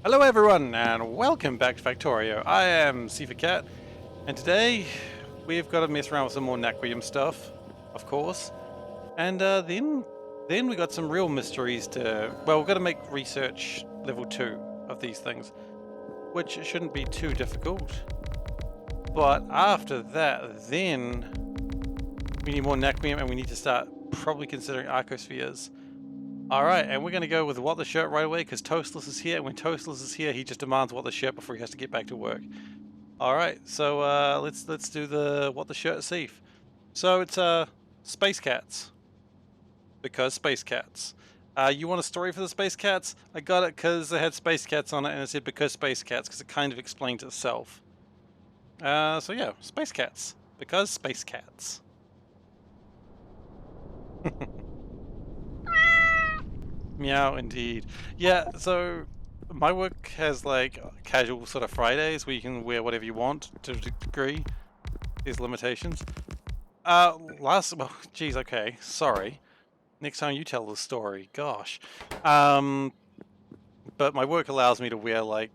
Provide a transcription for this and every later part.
Hello everyone and welcome back to Factorio. I am SeiferKatt and today we've got to mess around with some more Naquium stuff, of course. And then we got some real mysteries to, well, we've got to make research level 2 of these things, which shouldn't be too difficult. But after that, then we need more Naquium and we need to start probably considering Arcospheres. Alright, and we're going to go with What the Shirt right away because Toastless is here, and when Toastless is here, he just demands What the Shirt before he has to get back to work. Alright, so let's do the What the Shirt Thief. So it's Space Cats, because Space Cats. You want a story for the Space Cats? I got it because it had Space Cats on it, and it said because Space Cats, because it kind of explains itself. So yeah, Space Cats, because Space Cats. Meow, indeed. Yeah, so my work has like casual sort of Fridays where you can wear whatever you want to a degree. There's limitations. Well, geez, okay, sorry. Next time you tell the story, gosh. But my work allows me to wear like,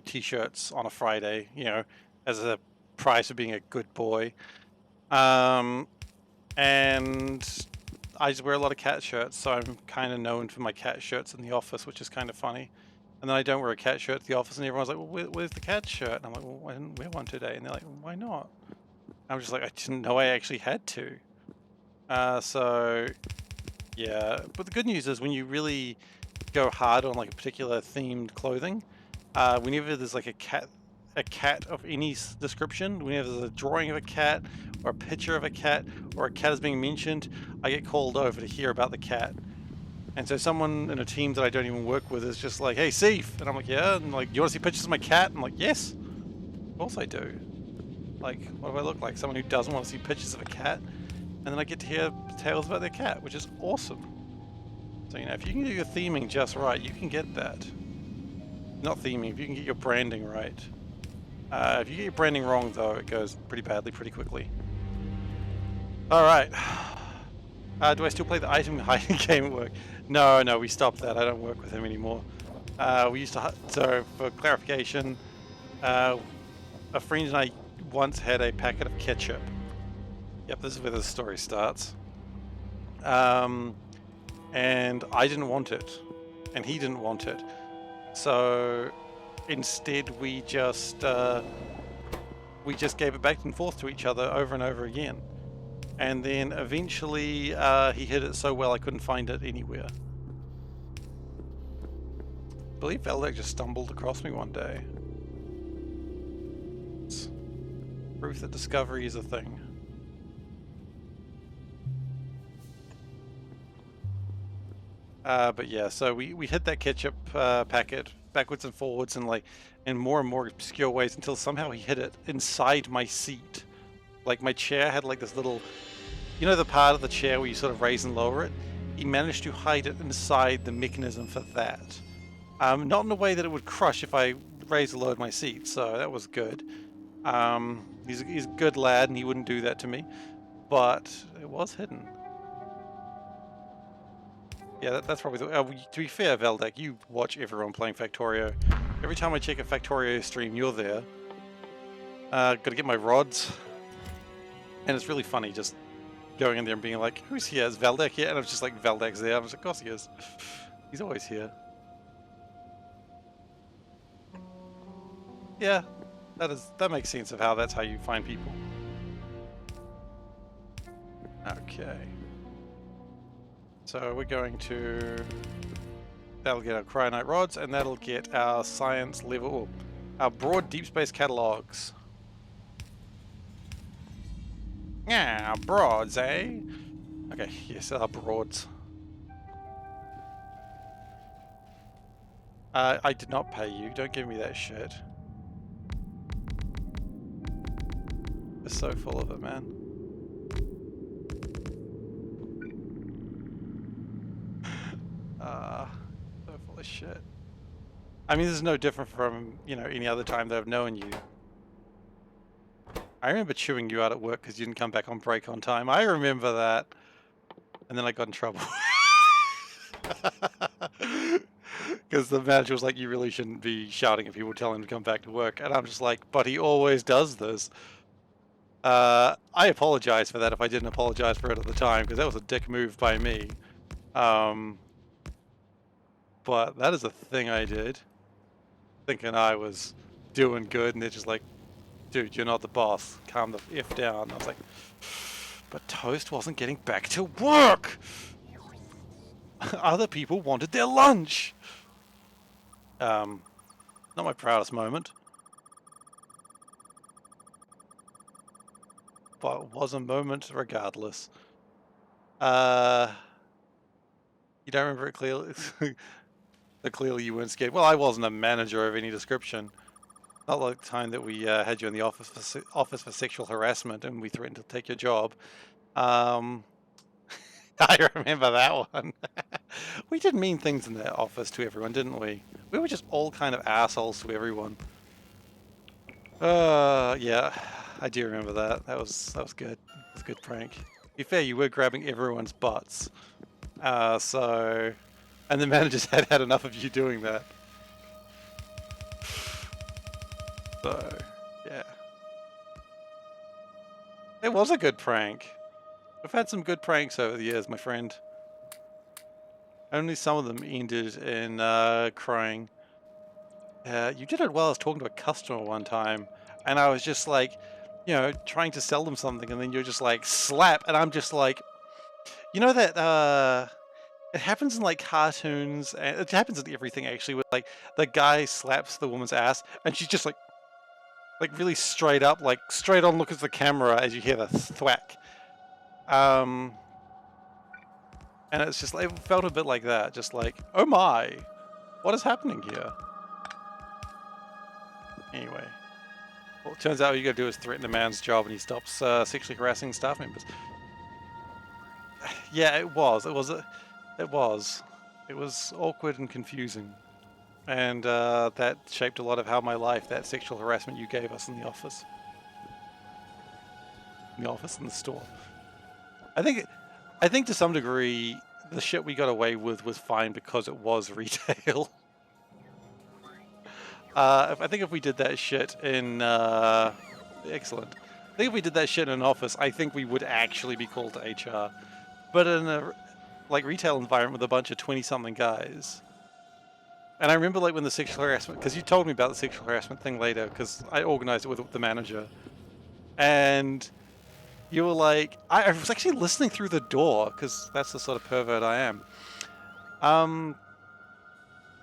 t-shirts on a Friday, as a prize for being a good boy. And I just wear a lot of cat shirts, so I'm kind of known for my cat shirts in the office, which is kind of funny. And then I don't wear a cat shirt at the office, and everyone's like, well, where's the cat shirt? And I'm like, well, I didn't wear one today. And they're like, well, why not? I'm just like, I didn't know I actually had to. So, yeah. But the good news is when you really go hard on like a particular themed clothing, whenever there's like a cat of any description, whenever there's a drawing of a cat or a picture of a cat or a cat is being mentioned, I get called over to hear about the cat. And so someone in a team that I don't even work with is just like, hey, Seif! And I'm like, yeah. And like, you want to see pictures of my cat? I'm like, yes, of course I do. Like, what do I look like? Someone who doesn't want to see pictures of a cat? And then I get to hear tales about their cat, which is awesome. So, if you can do your theming just right, you can get that. Not theming, if you can get your branding right. If you get your branding wrong, though, it goes pretty badly pretty quickly. Alright. Do I still play the item hiding game at work? No, we stopped that. I don't work with him anymore. We used to... So, for clarification, a friend and I once had a packet of ketchup. Yep, this is where the story starts. And I didn't want it. And he didn't want it. So... Instead, we just gave it back and forth to each other over and over again. And then eventually he hid it so well I couldn't find it anywhere. I believe Veldek just stumbled across me one day. It's proof that discovery is a thing. But yeah, so we hid that ketchup packet backwards and forwards and like in more and more obscure ways until somehow he hid it inside my seat. Like my chair had like this little, the part of the chair where you sort of raise and lower it? He managed to hide it inside the mechanism for that. Not in a way that it would crush if I raised or lowered my seat, so that was good. He's a good lad and he wouldn't do that to me, but it was hidden. Yeah, that's probably the... to be fair, Veldek, you watch everyone playing Factorio. Every time I check a Factorio stream, you're there. Gotta get my rods. And it's really funny just going in there and being like, who's here? Is Veldek here? And I'm just like, Veldek's there. I'm just like, of course he is. He's always here. Yeah, that makes sense of that's how you find people. Okay. So we're going to... That'll get our cryonite rods, and that'll get our science level... our broad deep space catalogs. Yeah, broads, eh? Okay, yes, our broads. I did not pay you. Don't give me that shit. They're so full of it, man. So full of shit. I mean, this is no different from, any other time that I've known you. I remember chewing you out at work because you didn't come back on break on time. I remember that. And then I got in trouble. Because the manager was like, you really shouldn't be shouting at people telling them to come back to work. And I'm just like, but he always does this. I apologize for that if I didn't apologize for it at the time, because that was a dick move by me. But that is a thing I did. Thinking I was doing good, and they're just like, dude, you're not the boss. Calm the F down. I was like, but Toast wasn't getting back to work! Other people wanted their lunch! Not my proudest moment. But it was a moment regardless. You don't remember it clearly? So clearly you weren't scared. Well, I wasn't a manager of any description. Not like the time that we had you in the office for sexual harassment and we threatened to take your job. I remember that one. We did mean things in that office to everyone, didn't we? We were just all kind of assholes to everyone. Yeah, I do remember that. That was good. It was a good prank. To be fair, you were grabbing everyone's butts. And the managers had enough of you doing that. So, yeah. It was a good prank. I've had some good pranks over the years, my friend. Only some of them ended in crying. You did it while I was talking to a customer one time, and I was just like, you know, trying to sell them something, and then you're just like, slap, and I'm just like, you know that, it happens in like cartoons, and it happens in everything actually, where like the guy slaps the woman's ass, and she's just like really straight up, like straight on look at the camera as you hear the thwack. And it's just, it felt a bit like that, just like, oh my, what is happening here? Anyway, well, it turns out all you gotta do is threaten a man's job and he stops sexually harassing staff members. Yeah, it was awkward and confusing. And that shaped a lot of how my life, that sexual harassment you gave us in the office. In the store. I think to some degree, the shit we got away with was fine because it was retail. I think if we did that shit in... excellent. I think if we did that shit in an office, I think we would actually be called to HR. But in a like retail environment with a bunch of 20-something guys... And I remember like when the sexual harassment... Because you told me about the sexual harassment thing later, because I organized it with the manager. And... you were like, I was actually listening through the door, because that's the sort of pervert I am.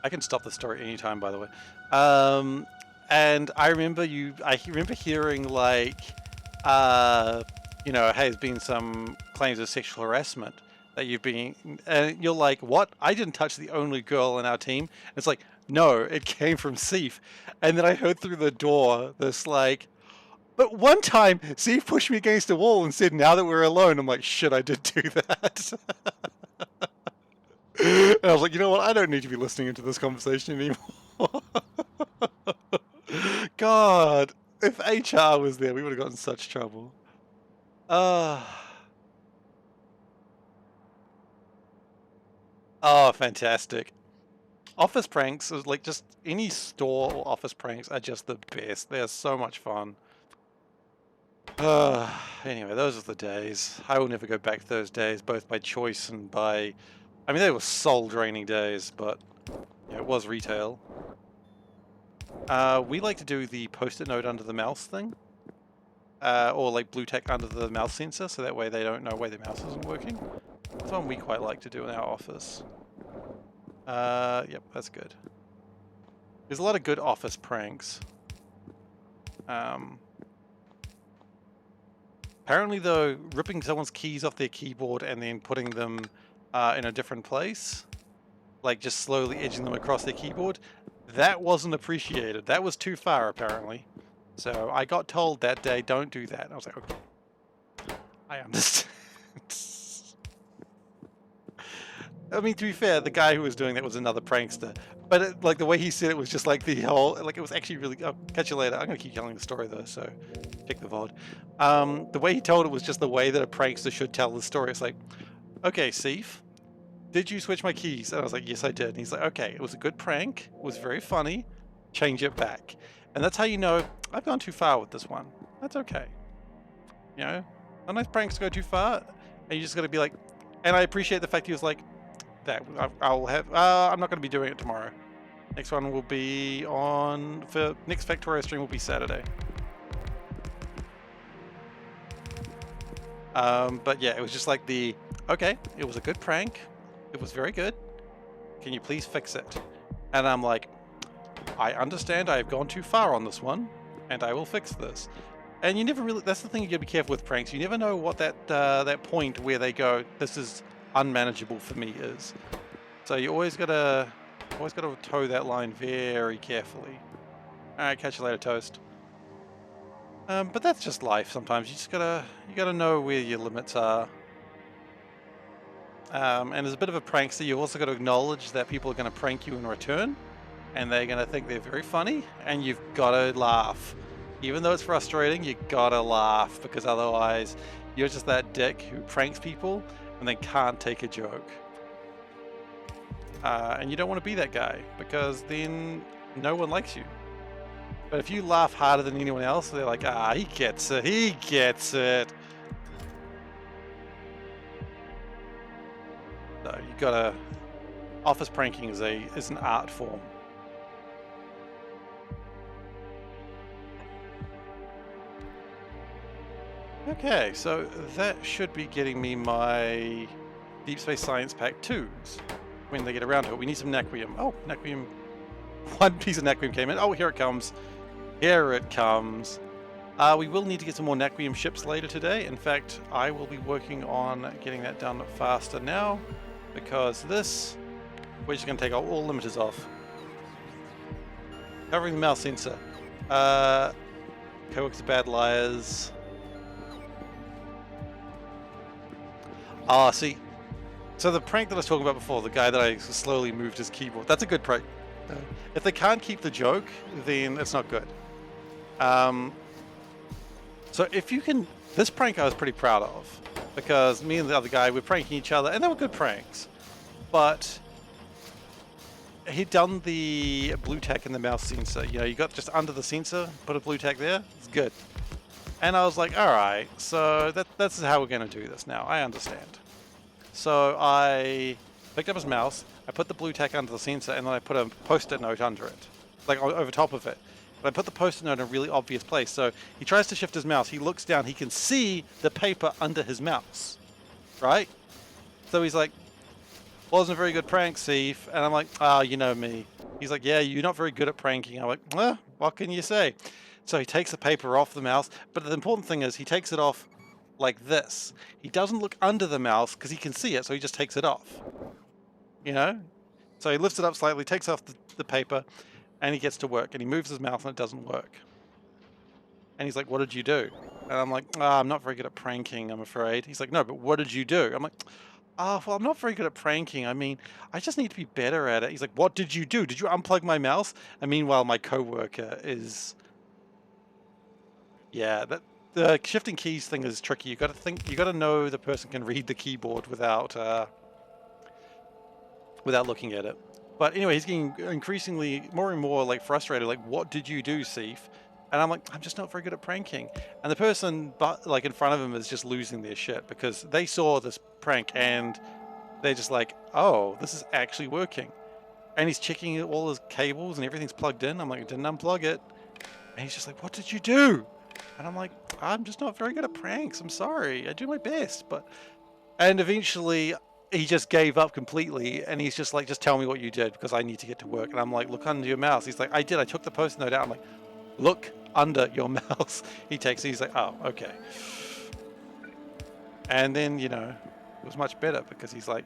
I can stop the story anytime, by the way. And I remember hearing like, you know, hey, there's been some claims of sexual harassment that you've been, and you're like, what? I didn't touch the only girl in our team. And it's like, no, it came from Seif. And then I heard through the door this like, but one time, Seif pushed me against a wall and said, now that we're alone. I'm like, shit, I did do that. And I was like, you know what? I don't need to be listening into this conversation anymore. God, if HR was there, we would have gotten in such trouble. Oh, fantastic. Office pranks is like just any store or office pranks are just the best. They're so much fun. Anyway, those are the days. I will never go back to those days, both by choice and by... I mean, they were soul-draining days, but yeah, it was retail. We like to do the post-it note under the mouse thing. Or like blue tack under the mouse sensor, so that way they don't know why the mouse isn't working. That's one we quite like to do in our office. Yep, that's good. There's a lot of good office pranks. Apparently though, ripping someone's keys off their keyboard and then putting them in a different place, like just slowly edging them across their keyboard, that wasn't appreciated. That was too far apparently. So I got told that day, don't do that. And I was like, okay, I understand. I mean, to be fair, the guy who was doing that was another prankster. But it, like the way he said it was just like the whole, like it was actually really, I'll catch you later. I'm going to keep telling the story though, so check the VOD. The way he told it was just the way that a prankster should tell the story. It's like, okay, Seif, did you switch my keys? And I was like, yes, I did. And he's like, okay, it was a good prank. It was very funny. Change it back. And that's how you know I've gone too far with this one. That's okay. You know, sometimes pranks go too far, and you just got to be like, and I appreciate the fact he was like, that I'll have, I'm not going to be doing it tomorrow. Next one will be on, for next Factorio stream will be Saturday. But yeah, it was just like okay, it was a good prank. It was very good. Can you please fix it? And I'm like, I understand I've gone too far on this one, and I will fix this. And you never really, that's the thing you gotta be careful with pranks. You never know what that point where they go, this is unmanageable for me is. So you always gotta toe that line very carefully. Alright, catch you later, Toast. But that's just life sometimes. You gotta know where your limits are. And as a bit of a prankster, you also got to acknowledge that people are going to prank you in return, and they're going to think they're very funny, and you've got to laugh. Even though it's frustrating, you got to laugh, because otherwise you're just that dick who pranks people and then can't take a joke. And you don't want to be that guy, because then no one likes you. But if you laugh harder than anyone else, they're like, ah, he gets it, he gets it. So you gotta, office pranking is an art form. Okay, so that should be getting me my Deep Space Science Pack 2s when they get around to it. We need some Naquium. Oh, Naquium. One piece of Naquium came in. Oh, here it comes. Here it comes. We will need to get some more Naquium ships later today. In fact, I will be working on getting that done faster now, because we're just going to take all limiters off. Covering the mouse sensor. Co-workers are bad liars. Ah, see. So the prank that I was talking about before, the guy that I slowly moved his keyboard, that's a good prank. If they can't keep the joke, then it's not good. So if you can, this prank I was pretty proud of, because me and the other guy were pranking each other, and they were good pranks. But he'd done the blue tack in the mouse sensor. You know, you got just under the sensor, put a blue tack there. It's good. And I was like, all right, so that's how we're going to do this now. I understand. So I picked up his mouse, I put the blue tack under the sensor, and then I put a post-it note under it, like over top of it. But I put the post-it note in a really obvious place. So he tries to shift his mouse. He looks down. He can see the paper under his mouse, right? So he's like, wasn't a very good prank, Seif. And I'm like, ah, you know me. He's like, yeah, you're not very good at pranking. I'm like, well, what can you say? So he takes the paper off the mouse. But the important thing is he takes it off like this. He doesn't look under the mouse because he can see it. So he just takes it off, you know? So he lifts it up slightly, takes off the paper, and he gets to work. And he moves his mouth and it doesn't work. And he's like, what did you do? And I'm like, oh, I'm not very good at pranking, I'm afraid. He's like, no, but what did you do? I'm like, oh, well, I'm not very good at pranking. I mean, I just need to be better at it. He's like, what did you do? Did you unplug my mouse? And meanwhile, my coworker is, yeah, the shifting keys thing is tricky. You got to know the person can read the keyboard without looking at it. But anyway, he's getting increasingly more and more like frustrated. Like, what did you do, Seif? And I'm like, I'm just not very good at pranking. And the person like in front of him is just losing their shit because they saw this prank and they're just like, oh, this is actually working. And he's checking all his cables and everything's plugged in. I'm like, I didn't unplug it. And he's just like, what did you do? And I'm like, I'm just not very good at pranks. I'm sorry. I do my best. And eventually he just gave up completely. And he's just like, just tell me what you did because I need to get to work. And I'm like, look under your mouse. He's like, I did. I took the post-it note out. I'm like, look under your mouse. He takes it. He's like, oh, okay. And then, you know, it was much better because he's like,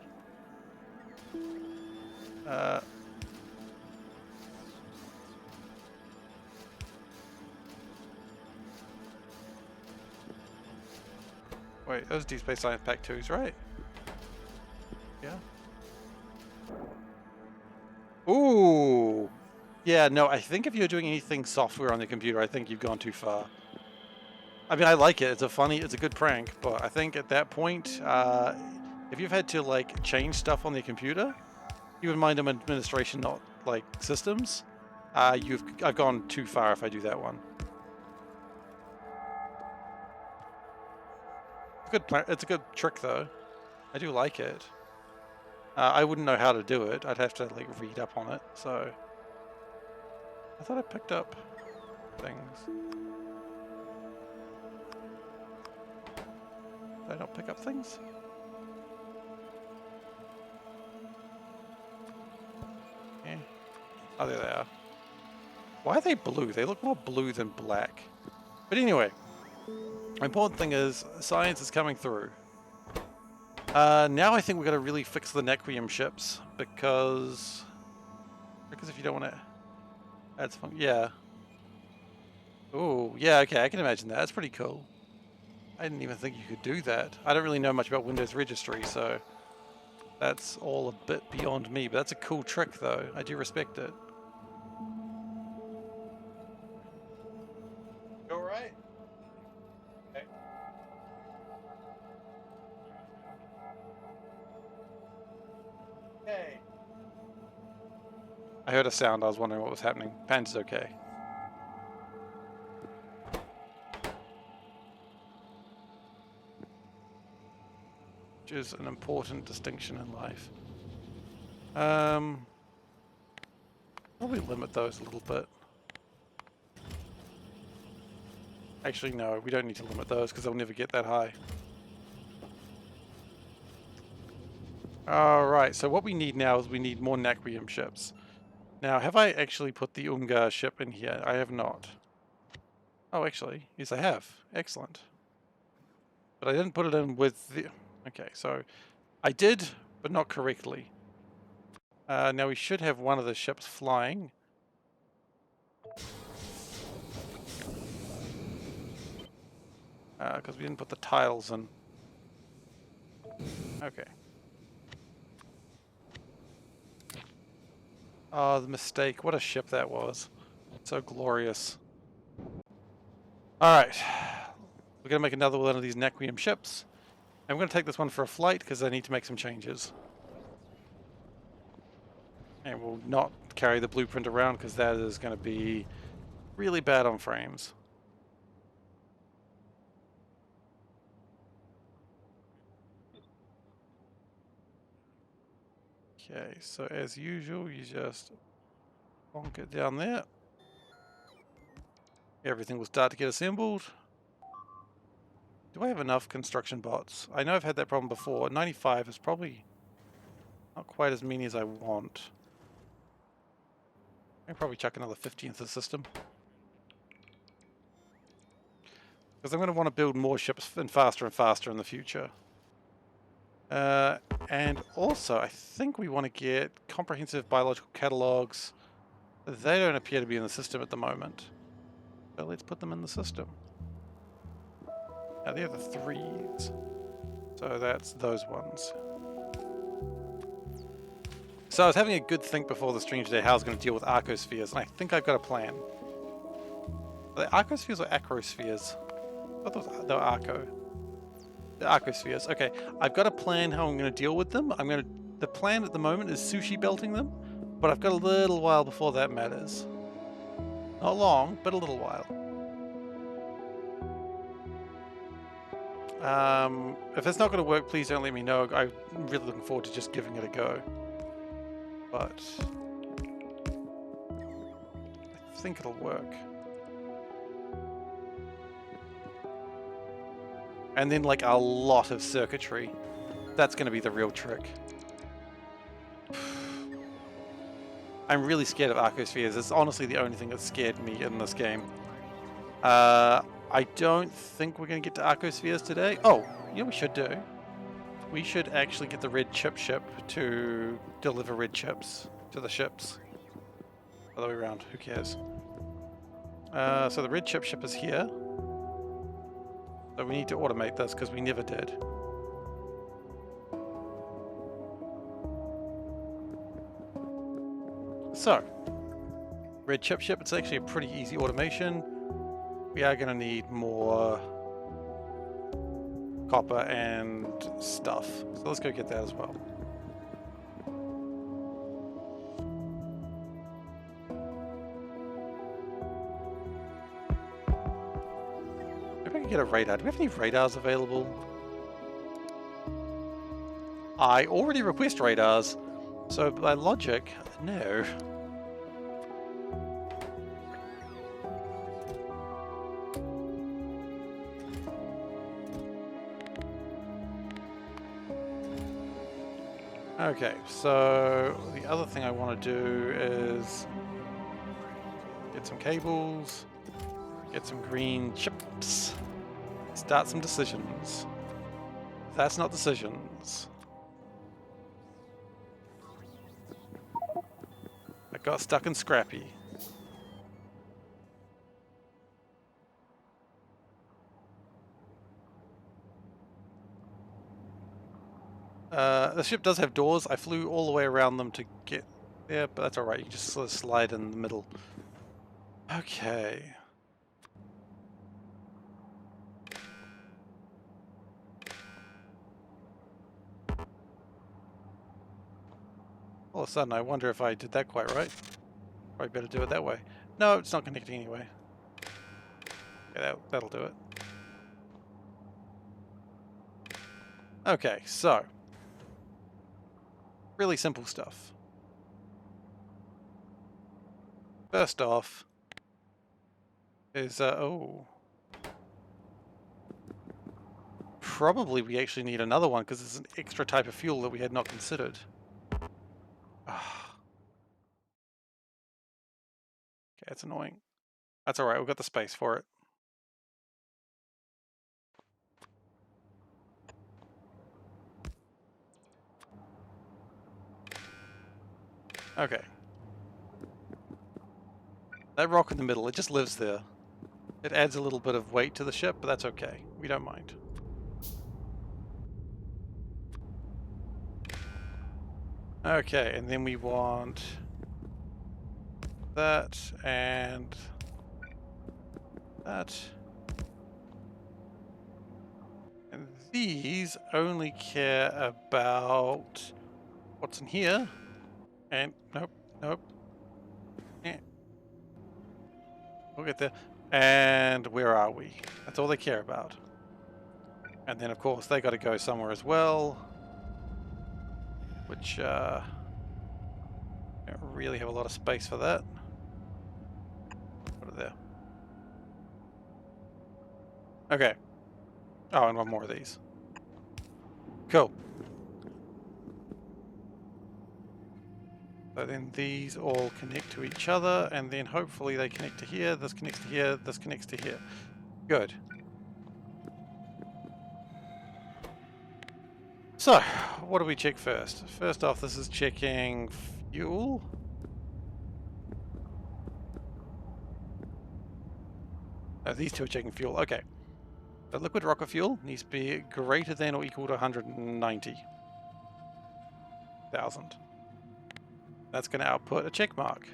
wait, those Deep Space Science Pack 2s, right? Yeah. Ooh. Yeah, no, I think if you're doing anything software on the computer, I think you've gone too far. I mean, I like it. It's a good prank, but I think at that point, if you've had to like change stuff on the computer, even mind them administration, not like systems, I've gone too far if I do that one. It's a good trick though. I do like it. I wouldn't know how to do it. I'd have to like read up on it. So I thought I picked up things. Did I not pick up things? Yeah. Oh, there they are. Why are they blue? They look more blue than black. But anyway, the important thing is science is coming through. Now I think we've got to really fix the Nequium ships because if you don't want to, that's fun. Yeah. Oh, yeah. Okay, I can imagine that. That's pretty cool. I didn't even think you could do that. I don't really know much about Windows Registry, so that's all a bit beyond me. But that's a cool trick, though. I do respect it. You all right? Okay. Hey. I heard a sound. I was wondering what was happening. Pan's okay. Which is an important distinction in life. Probably limit those a little bit. Actually, no, we don't need to limit those because they'll never get that high. Alright, so what we need now is we need more Nacrium ships. Now, have I actually put the Ungar ship in here? I have not. Oh, actually, yes I have. Excellent. But I didn't put it in with the... Okay, so I did, but not correctly. Now we should have one of the ships flying. Because we didn't put the tiles in. Okay. Oh, the mistake. What a ship that was. So glorious. Alright. We're going to make another one of these Nacrium ships. And we're going to take this one for a flight because I need to make some changes. And we'll not carry the blueprint around because that is going to be really bad on frames. Okay, so as usual, you just bonk it down there. Everything will start to get assembled. Do I have enough construction bots? I know I've had that problem before. 95 is probably not quite as many as I want. I can probably chuck another 50 into the system. Because I'm going to want to build more ships and faster in the future. And also, I think we want to get comprehensive biological catalogs. They don't appear to be in the system at the moment. So let's put them in the system. Now they're the 3s. So that's those ones. So I was having a good think before the stream today how I was going to deal with Arcospheres, and I think I've got a plan. Are they Arcospheres or Acrospheres? I thought they were Arco. The Arcospheres. Okay, I've got a plan how I'm going to deal with them. The plan at the moment is sushi belting them, but I've got a little while before that matters. Not long, but a little while. If it's not going to work, please don't let me know. I'm really looking forward to just giving it a go. But I think it'll work. And then like a lot of circuitry. That's going to be the real trick. I'm really scared of Arcospheres. It's honestly the only thing that scared me in this game. I don't think we're going to get to Arcospheres today. Oh, you know what we should do? We should actually get the red chip ship to deliver red chips to the ships. Other way around, who cares? So the red chip ship is here. So we need to automate this because we never did. So, red chip ship, it's actually a pretty easy automation. We are going to need more copper and stuff. So let's go get that as well. Maybe I can get a radar. Do we have any radars available? I already request radars, so by logic, no. Okay, so the other thing I want to do is get some cables, get some green chips, start some decisions. That's not decisions. I got stuck in Scrappy. The ship does have doors. I flew all the way around them to get there, but that's alright. You just sort of slide in the middle. Okay. All of a sudden, I wonder if I did that quite right. Probably better do it that way. No, it's not connecting anyway. Okay, that'll do it. Okay, so. Really simple stuff. First off is, oh. Probably we actually need another one because it's an extra type of fuel that we had not considered. Okay, it's annoying. That's alright, we've got the space for it. Okay. That rock in the middle, it just lives there. It adds a little bit of weight to the ship, but that's okay. We don't mind. Okay, and then we want that and that. And these only care about what's in here. And nope, nope. Yeah. We'll get there. And where are we? That's all they care about. And then of course they got to go somewhere as well. Which don't really have a lot of space for that. Put it there. Okay. Oh, and one more of these. Cool. So then these all connect to each other, and then hopefully they connect to here, this connects to here, this connects to here. Good. So, what do we check first? First off, this is checking fuel. Oh, these two are checking fuel. Okay. The liquid rocket fuel needs to be greater than or equal to 190,000. That's going to output a check mark.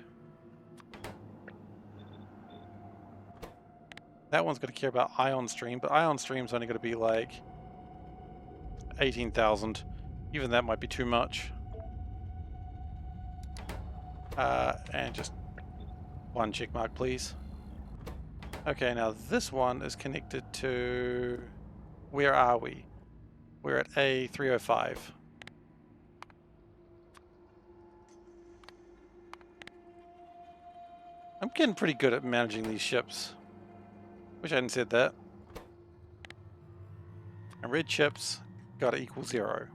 That one's going to care about ion stream, but ion stream's only going to be like 18,000. Even that might be too much. And just one check mark, please. Okay, now this one is connected to... Where are we? We're at A305. I'm getting pretty good at managing these ships. Wish I hadn't said that. And red chips gotta equal 0.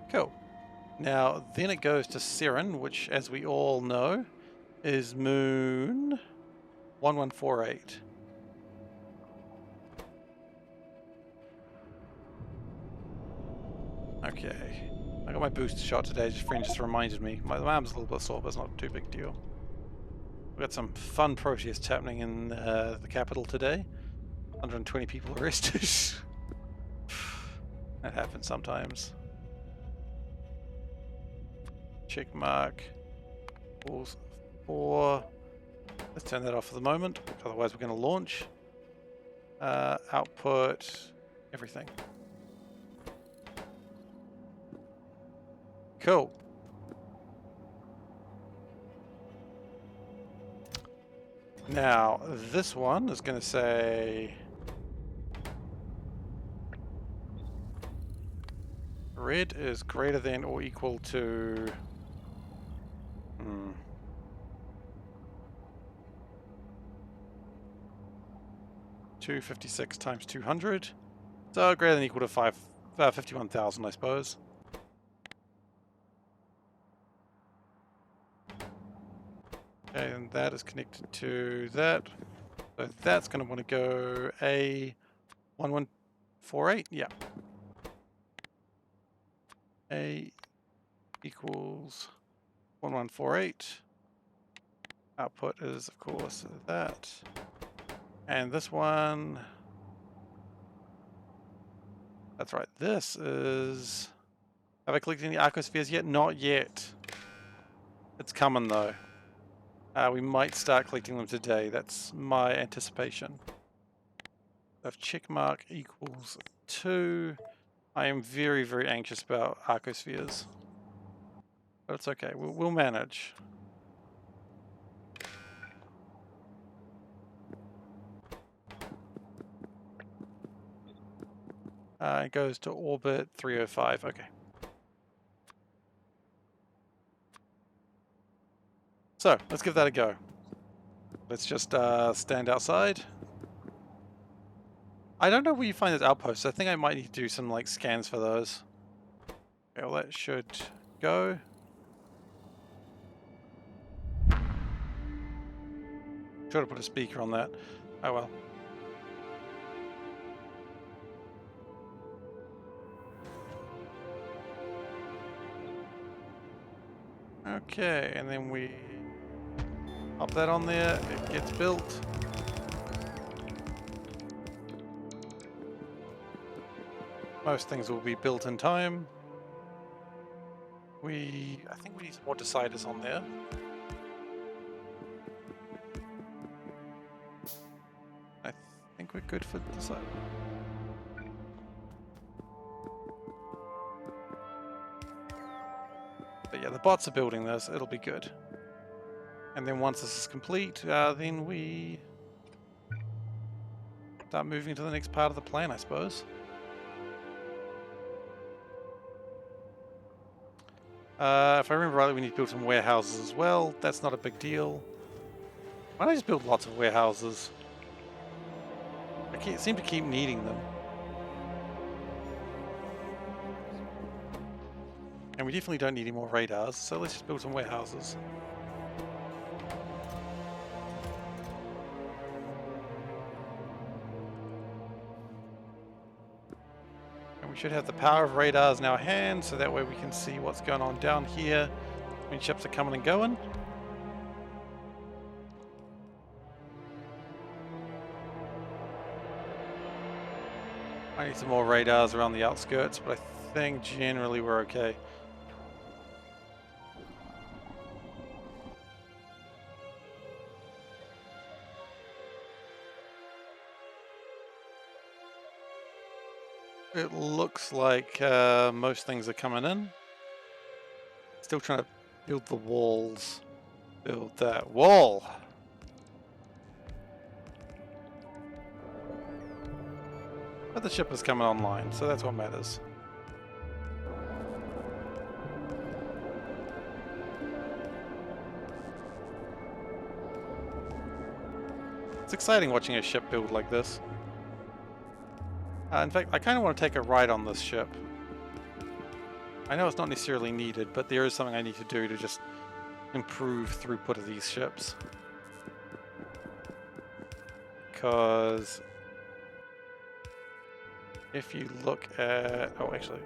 Cool. Now, then it goes to Seren, which, as we all know, is moon 1148. Okay. I got my booster shot today, friend just reminded me. My arm's a little bit sore, but it's not too big a deal. We've got some fun protests happening in the capital today. 120 people arrested. That happens sometimes. Check mark. Equals 4. Let's turn that off for the moment, otherwise we're going to launch. Output, everything. Cool. Now, this one is going to say red is greater than or equal to 256 times 200. So greater than or equal to 51,000, I suppose. Okay, and that is connected to that. So that's going to want to go A1148. Yeah. A equals 1148. Output is, of course, that. And this one, that's right, this is, have I collected any Arcospheres yet? Not yet. It's coming though. We might start collecting them today. That's my anticipation. If checkmark equals 2, I am very, very anxious about Arcospheres. But it's okay, we'll manage. It goes to orbit 305, okay. So, let's give that a go. Let's just stand outside. I don't know where you find those outposts. I think I might need to do some like scans for those. Okay, well that should go. Should have put a speaker on that. Oh well. Okay, and then we pop that on there. It gets built. Most things will be built in time. I think we need some more deciders on there. I think we're good for the decider. But yeah, the bots are building this. It'll be good. And then once this is complete, then we start moving to the next part of the plan, I suppose. If I remember rightly, we need to build some warehouses as well. That's not a big deal. Why don't I just build lots of warehouses? I seem to keep needing them. And we definitely don't need any more radars, so let's just build some warehouses. And we should have the power of radars in our hands, so that way we can see what's going on down here when ships are coming and going. I need some more radars around the outskirts, but I think generally we're okay. It looks like most things are coming in. Still trying to build the walls. Build that wall. But the ship is coming online, so that's what matters. It's exciting watching a ship build like this. In fact, I kind of want to take a ride on this ship. I know it's not necessarily needed, but there is something I need to do to just improve throughput of these ships. Because if you look at... Oh, actually,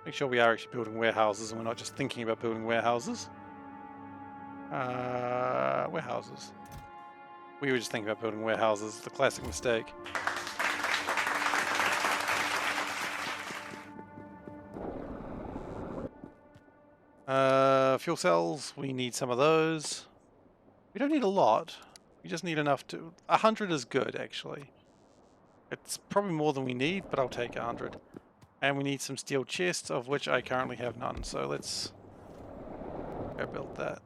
make sure we are actually building warehouses and we're not just thinking about building warehouses. Warehouses. We were just thinking about building warehouses, the classic mistake. Fuel cells, we need some of those. We don't need a lot. We just need enough to... 100 is good, actually. It's probably more than we need, but I'll take 100. And we need some steel chests, of which I currently have none, so let's go build that.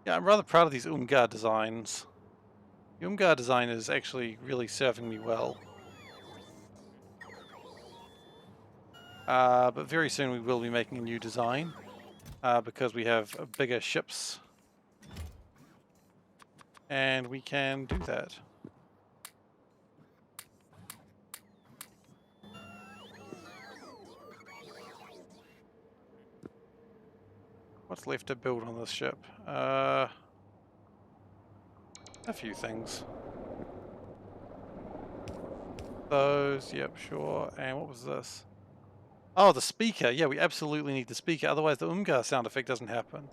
Yeah, I'm rather proud of these Umgar designs. The Umgar design is actually really serving me well. But very soon we will be making a new design, because we have bigger ships. And we can do that. What's left to build on this ship? A few things. Those, yep, sure. And what was this? Oh, the speaker. Yeah, we absolutely need the speaker. Otherwise the Umgar sound effect doesn't happen.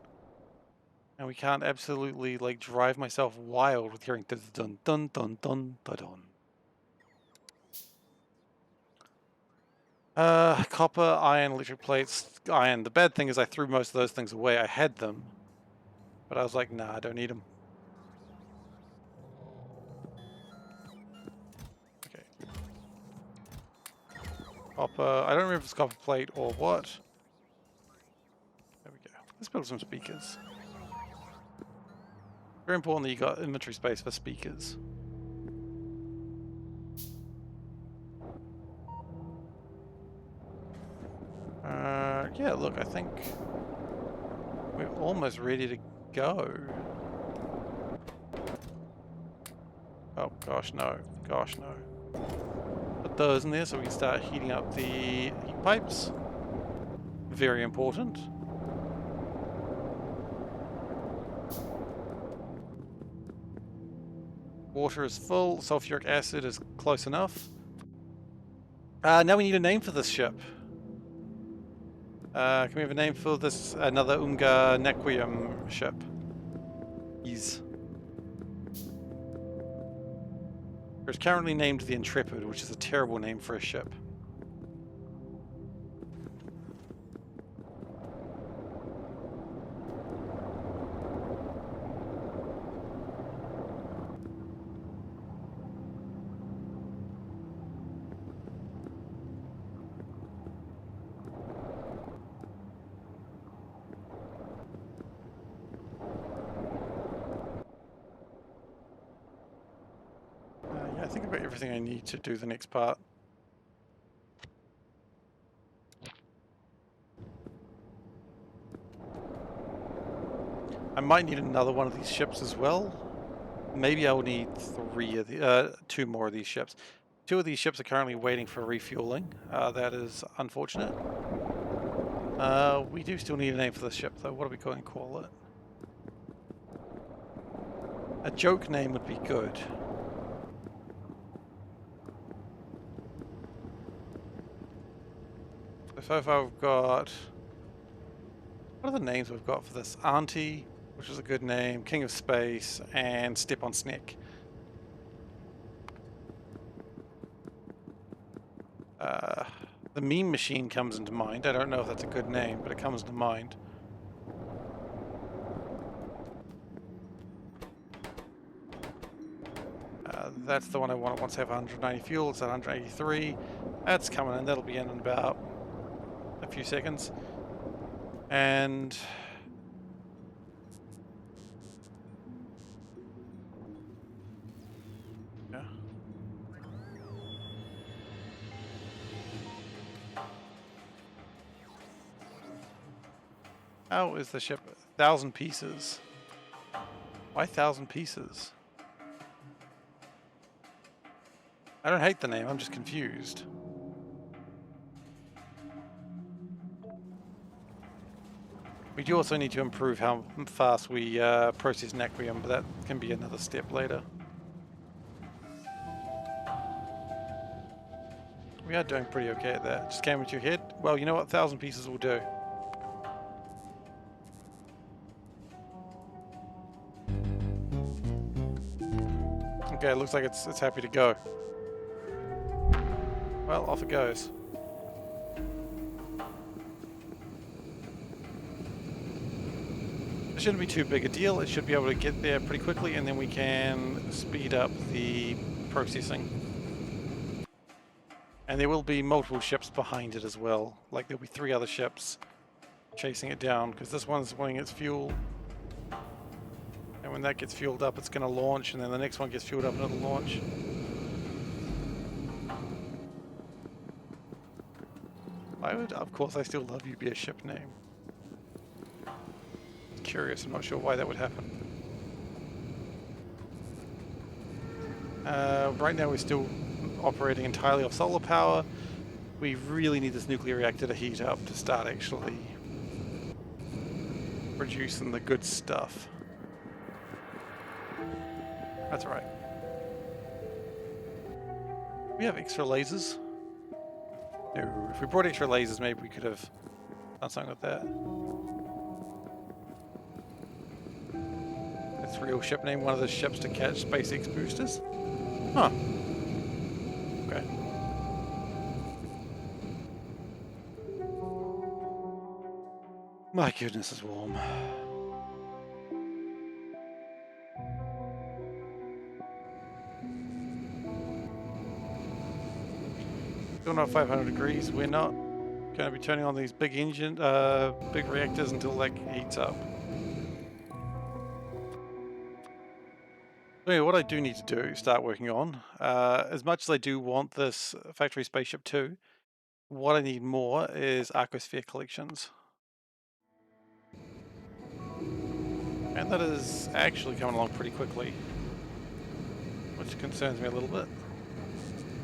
And we can't absolutely, like, drive myself wild with hearing dun dun dun dun dun dun dun. Copper, iron, electric plates, iron. The bad thing is I threw most of those things away. I had them. But I was like, nah, I don't need them. Okay. Copper. I don't remember if it's copper plate or what. There we go. Let's build some speakers. Very important that you got inventory space for speakers. Yeah, look, I think we're almost ready to go. Oh, gosh, no. Gosh, no. Put those in there so we can start heating up the heat pipes. Very important. Water is full. Sulfuric acid is close enough. Now we need a name for this ship. Can we have a name for this? Another Unga Nequium ship. It's currently named the Intrepid, which is a terrible name for a ship. I think I've got everything I need to do the next part. I might need another one of these ships as well. Maybe I will need two more of these ships. Two of these ships are currently waiting for refueling. That is unfortunate. We do still need a name for this ship though. What are we going to call it? A joke name would be good. So far we've got... What are the names we've got for this? Auntie, which is a good name, King of Space, and Step on Snack. The Meme Machine comes into mind. I don't know if that's a good name, but it comes to mind. That's the one I want. It wants to have 190 fuel. It's at 183. That's coming in. That'll be in about a few seconds. And yeah. How is the ship? 1,000 pieces. Why 1,000 pieces? I don't hate the name, I'm just confused. We do also need to improve how fast we process Naquium, but that can be another step later. We are doing pretty okay at that. Just came into your head. Well, you know what? 1,000 pieces will do. Okay, it looks like it's happy to go. Well, off it goes. The shouldn't be too big a deal. It should be able to get there pretty quickly, and then we can speed up the processing. And there will be multiple ships behind it as well. Like there'll be 3 other ships chasing it down, because this one's wanting its fuel. And when that gets fueled up, it's going to launch, and then the next one gets fueled up and it'll launch. I would, of course, I still love you be a ship name. Curious, I'm not sure why that would happen. Right now we're still operating entirely off solar power. We really need this nuclear reactor to heat up to start actually producing the good stuff. That's right. We have extra lasers. No, if we brought extra lasers, maybe we could have done something with that. That's real ship name, one of the ships to catch SpaceX boosters. Huh. Okay. My goodness, it's warm. Still not 500 degrees. We're not going to be turning on these big big reactors until that heats up. Anyway, what I do need to do, start working on, as much as I do want this factory spaceship too, what I need more is Arcosphere collections. And that is actually coming along pretty quickly, which concerns me a little bit.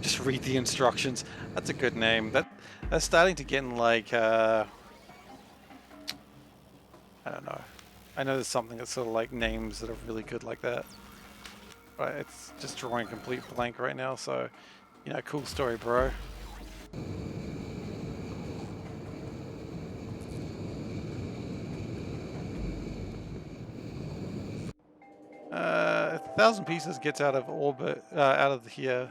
Just read the instructions. That's a good name. That's starting to get in like, I don't know. I know there's something that's sort of like names that are really good like that. But it's just drawing a complete blank right now, so, you know, cool story, bro. 1,000 pieces gets out of orbit, out of here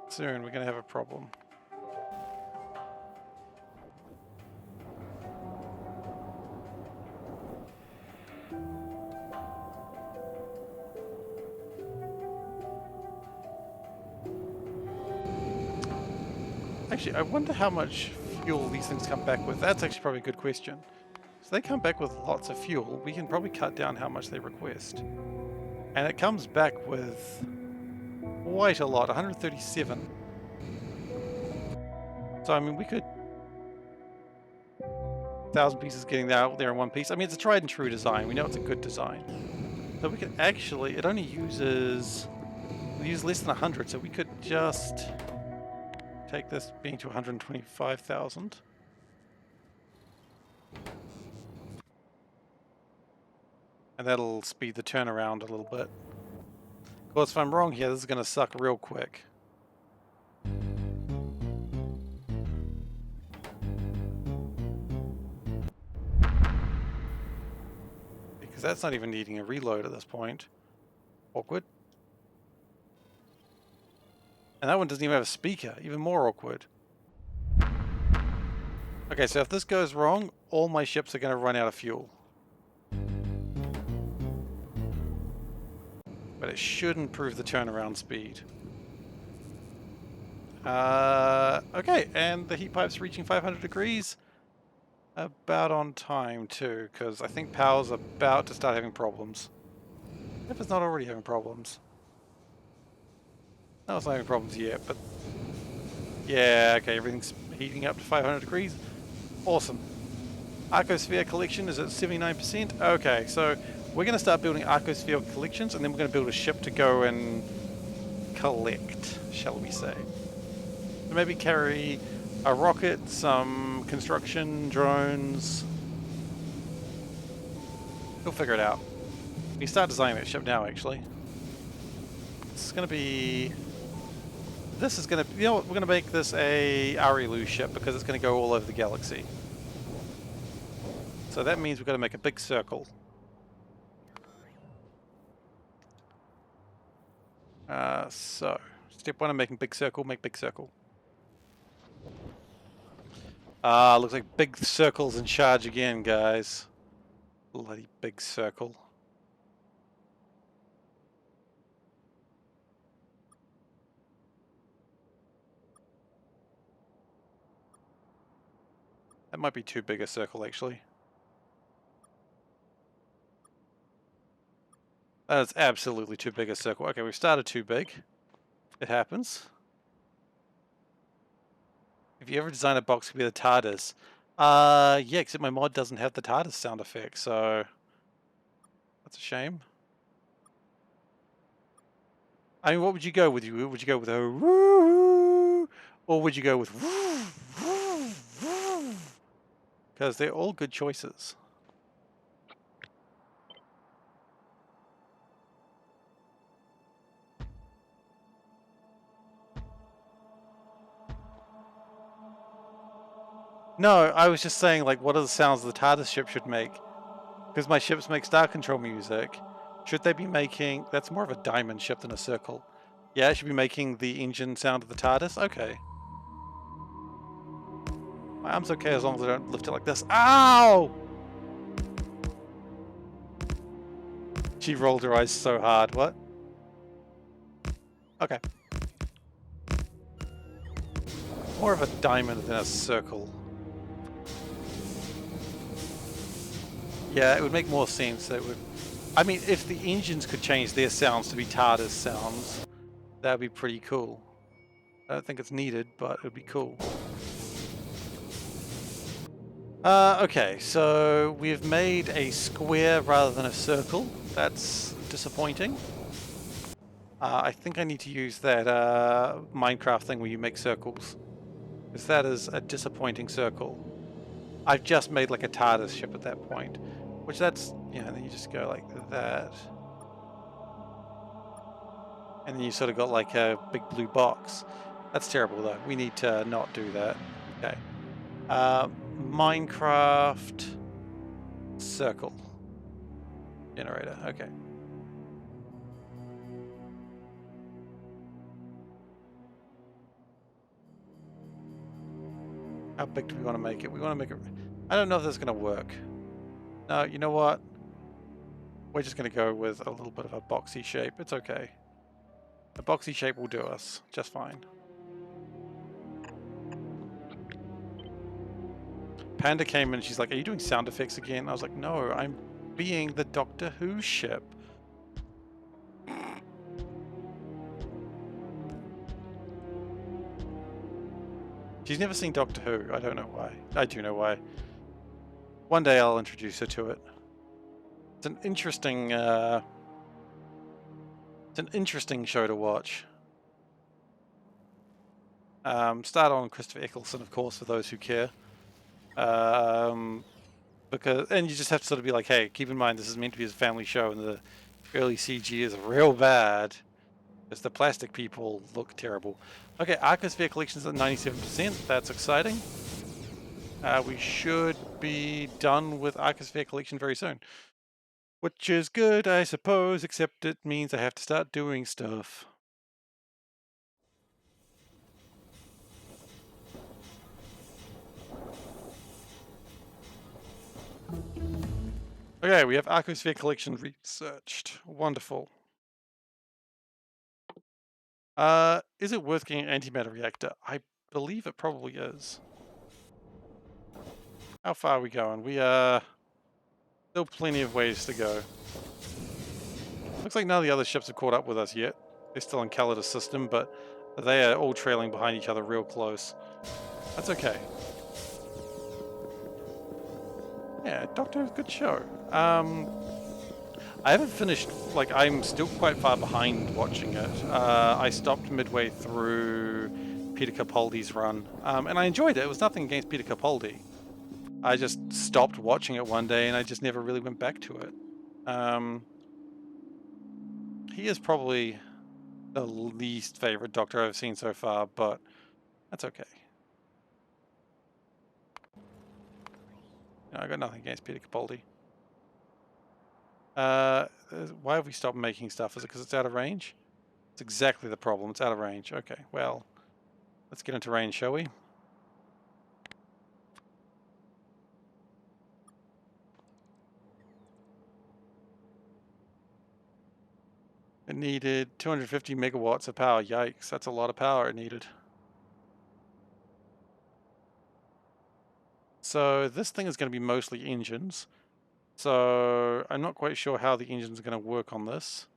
soon. We're going to have a problem. Actually, I wonder how much fuel these things come back with. That's actually probably a good question. So they come back with lots of fuel. We can probably cut down how much they request. And it comes back with quite a lot, 137. So, I mean, we could... 1,000 pieces getting out there in one piece. I mean, it's a tried and true design. We know it's a good design. So we could actually... It only uses... We use less than 100, so we could just... take this being to 125,000. And that'll speed the turnaround a little bit. Of course, if I'm wrong here, this is going to suck real quick. Because that's not even needing a reload at this point. Awkward. And that one doesn't even have a speaker, even more awkward. Okay, so if this goes wrong, all my ships are going to run out of fuel. But it should improve the turnaround speed. Okay, and the heat pipe's reaching 500 degrees. About on time too, because I think power's about to start having problems. If it's not already having problems. No, it's not having problems yet, but... yeah, okay, everything's heating up to 500 degrees. Awesome. Arcosphere collection is at 79%. Okay, so we're going to start building Arcosphere collections, and then we're going to build a ship to go and collect, shall we say. So maybe carry a rocket, some construction drones. We'll figure it out. We start designing that ship now, actually. It's going to be... this is going to... you know what? We're going to make this a Arielu ship because it's going to go all over the galaxy. So that means we've got to make a big circle. So, step 1 of making big circle, make big circle. Looks like big circle's in charge again, guys. Bloody big circle. That might be too big a circle, actually. That is absolutely too big a circle. Okay, we've started too big. It happens. If you ever design a box to be the TARDIS, yeah, except my mod doesn't have the TARDIS sound effect, so that's a shame. I mean, what would you go with? Would you go with a woo, or would you go with woo, woo, woo? Because they're all good choices. No, I was just saying, like, what are the sounds the TARDIS ship should make? Because my ships make Star Control music. Should they be making... That's more of a diamond ship than a circle. Yeah, it should be making the engine sound of the TARDIS? Okay. My arm's okay as long as I don't lift it like this. Ow! She rolled her eyes so hard. What? Okay. More of a diamond than a circle. Yeah, it would make more sense. That would... I mean, if the engines could change their sounds to be TARDIS sounds, that would be pretty cool. I don't think it's needed, but it would be cool. Okay, so we've made a square rather than a circle. That's disappointing. I think I need to use that Minecraft thing where you make circles. Because that is a disappointing circle. I've just made like a TARDIS ship at that point. Which that's, you know, then you just go like that. And then you sort of got like a big blue box. That's terrible though. We need to not do that. Okay. Minecraft circle generator. Okay. How big do we want to make it? We want to make it... I don't know if this is going to work. No, you know what? We're just going to go with a little bit of a boxy shape. It's okay. A boxy shape will do us just fine. Panda came in, she's like, are you doing sound effects again? I was like, no, I'm being the Doctor Who ship. She's never seen Doctor Who. I don't know why. I do know why. One day I'll introduce her to it. It's an interesting show to watch. Start on Christopher Eccleston, of course, for those who care. Because, and you just have to sort of be like, hey, keep in mind this is meant to be a family show, and the early CG is real bad. Because the plastic people look terrible. Okay, Arcosphere collection's at 97%. That's exciting. We should be done with Arcosphere collection very soon. Which is good, I suppose, except it means I have to start doing stuff. Okay, we have Arcosphere collection researched. Wonderful. Is it worth getting an antimatter reactor? I believe it probably is. How far are we going? We are still plenty of ways to go. Looks like none of the other ships have caught up with us yet. They're still in Calidus system, but they are all trailing behind each other real close. That's okay. Yeah, Doctor, good show. I haven't finished, like, I'm still quite far behind watching it. I stopped midway through Peter Capaldi's run, and I enjoyed it. It was nothing against Peter Capaldi. I just stopped watching it one day, and I just never really went back to it. He is probably the least favorite Doctor I've seen so far, but that's okay. I got nothing against Peter Capaldi. Why have we stopped making stuff? Is it because it's out of range? It's exactly the problem. It's out of range. Okay, well, let's get into range, shall we? It needed 250 megawatts of power. Yikes, that's a lot of power it needed. So this thing is going to be mostly engines. So I'm not quite sure how the engines are going to work on this.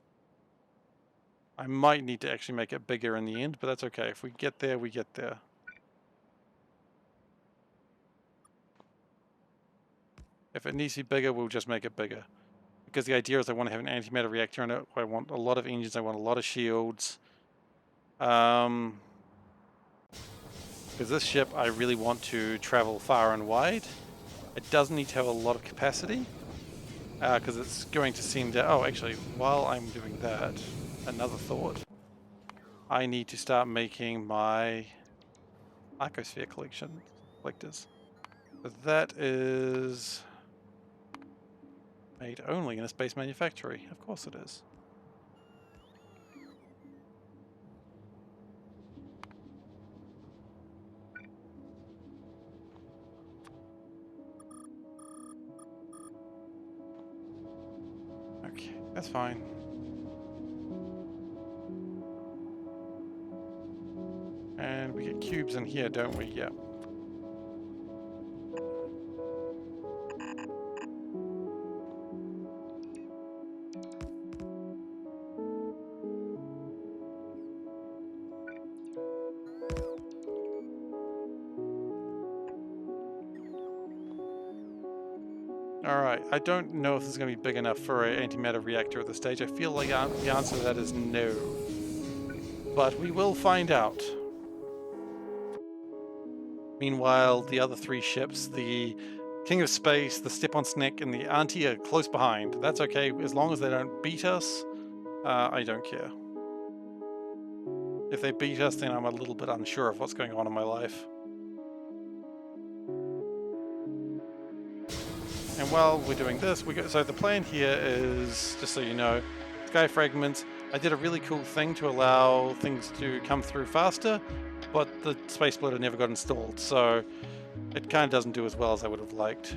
I might need to actually make it bigger in the end, but that's okay. If we get there, we get there. If it needs to be bigger, we'll just make it bigger. Because the idea is I want to have an antimatter reactor in it. I want a lot of engines. I want a lot of shields. Because this ship, I really want to travel far and wide. It does need to have a lot of capacity. Because it's going to seem to... Oh, actually, while I'm doing that, another thought. I need to start making my Arcosphere collectors. So that is made only in a space manufactory. Of course it is. Okay, that's fine. And we get cubes in here, don't we? Yeah. Alright, I don't know if this is going to be big enough for an antimatter reactor at this stage. I feel like the answer to that is no. But we will find out. Meanwhile, the other three ships, the King of Space, the Step-on-Snack, and the Auntie are close behind. That's okay, as long as they don't beat us, I don't care. If they beat us, then I'm a little bit unsure of what's going on in my life. And while we're doing this, so the plan here is, just so you know, Sky Fragments. I did a really cool thing to allow things to come through faster, but the space splitter never got installed, so it kind of doesn't do as well as I would have liked.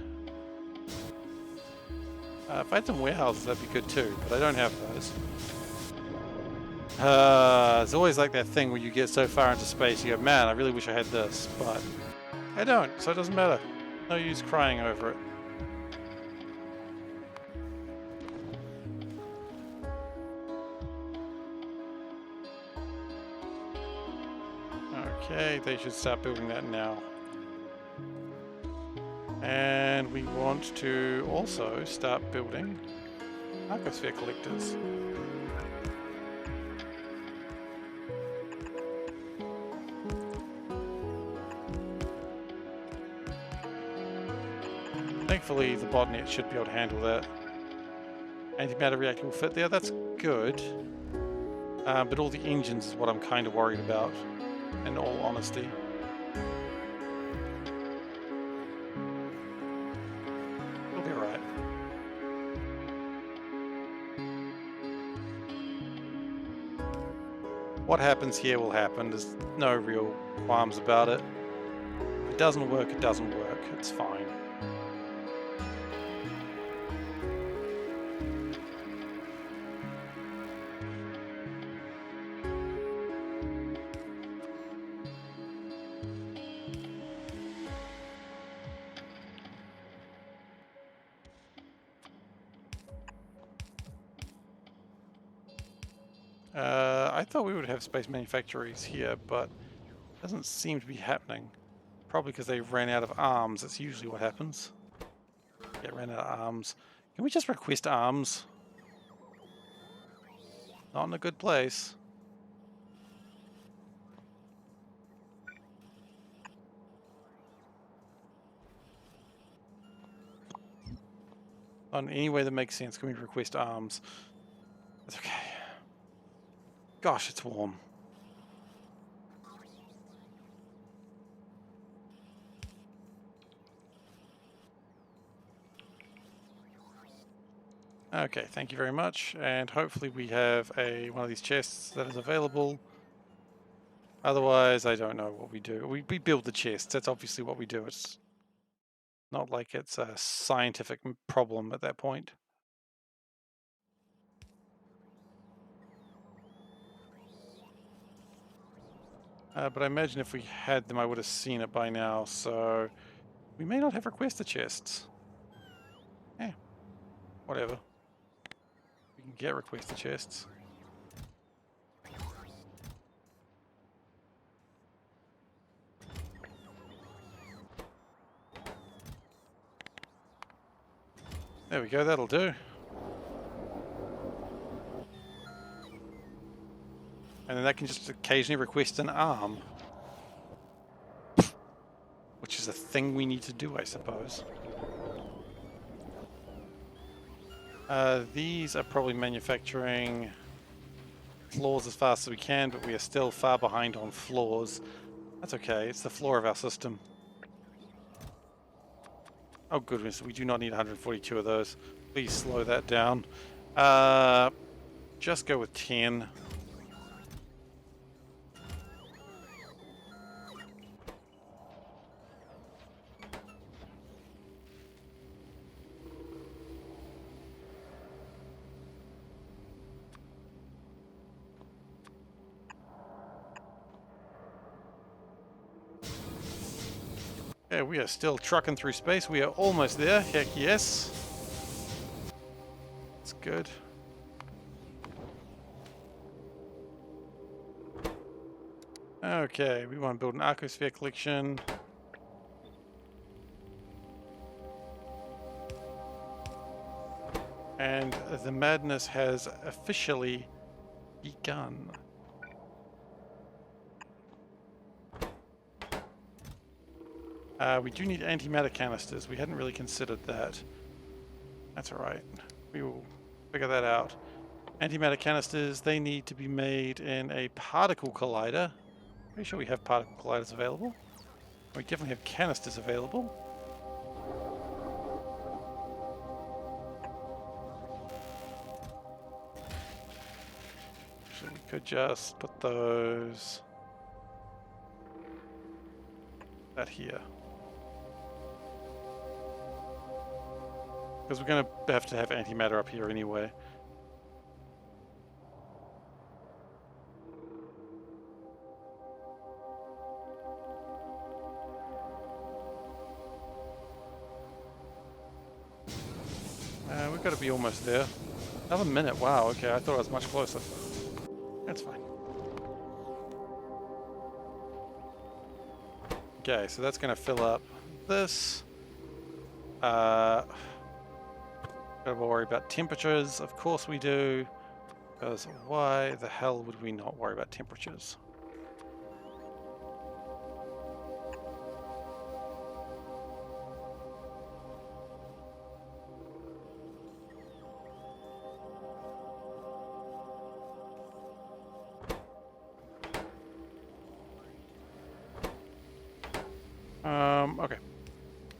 If I had some warehouses, that'd be good too, but I don't have those. It's always like that thing where you get so far into space, you go, man, I really wish I had this, but I don't, so it doesn't matter. No use crying over it. Okay, they should start building that now. And we want to also start building Arcosphere collectors. Thankfully, the botnet should be able to handle that. Antimatter reactor will fit there, that's good. But all the engines is what I'm kind of worried about, in all honesty. We'll be alright. What happens here will happen, there's no real qualms about it. If it doesn't work, it doesn't work, it's fine. I thought we would have space manufactories here, but it doesn't seem to be happening. Probably because they ran out of arms. That's usually what happens. Yeah, ran out of arms. Can we just request arms? Not in a good place. Not in any way that makes sense can we request arms. That's okay. Gosh, it's warm. Okay, thank you very much, and hopefully we have one of these chests that is available. Otherwise, I don't know what we do. We build the chests, that's obviously what we do. It's not like it's a scientific problem at that point. But I imagine if we had them, I would have seen it by now, so we may not have requested chests. Eh, whatever. We can get requested chests. There we go, that'll do. And then that can just occasionally request an arm. Which is a thing we need to do, I suppose. These are probably manufacturing floors as fast as we can, but we are still far behind on floors. That's okay, it's the floor of our system. Oh goodness, we do not need 142 of those. Please slow that down. Just go with 10. Yeah, we are still trucking through space. We are almost there. Heck yes. That's good. Okay, we want to build an Arcosphere collection. And the madness has officially begun. We do need antimatter canisters. We hadn't really considered that. That's alright. We will figure that out. Antimatter canisters, they need to be made in a particle collider. Pretty sure we have particle colliders available. We definitely have canisters available. So we could just put those... that here. Because we're going to have antimatter up here anyway. We've got to be almost there. Another minute, wow, okay, I thought I was much closer. That's fine. Okay, so that's going to fill up this. Gotta worry about temperatures, of course we do. Because why the hell would we not worry about temperatures? Okay.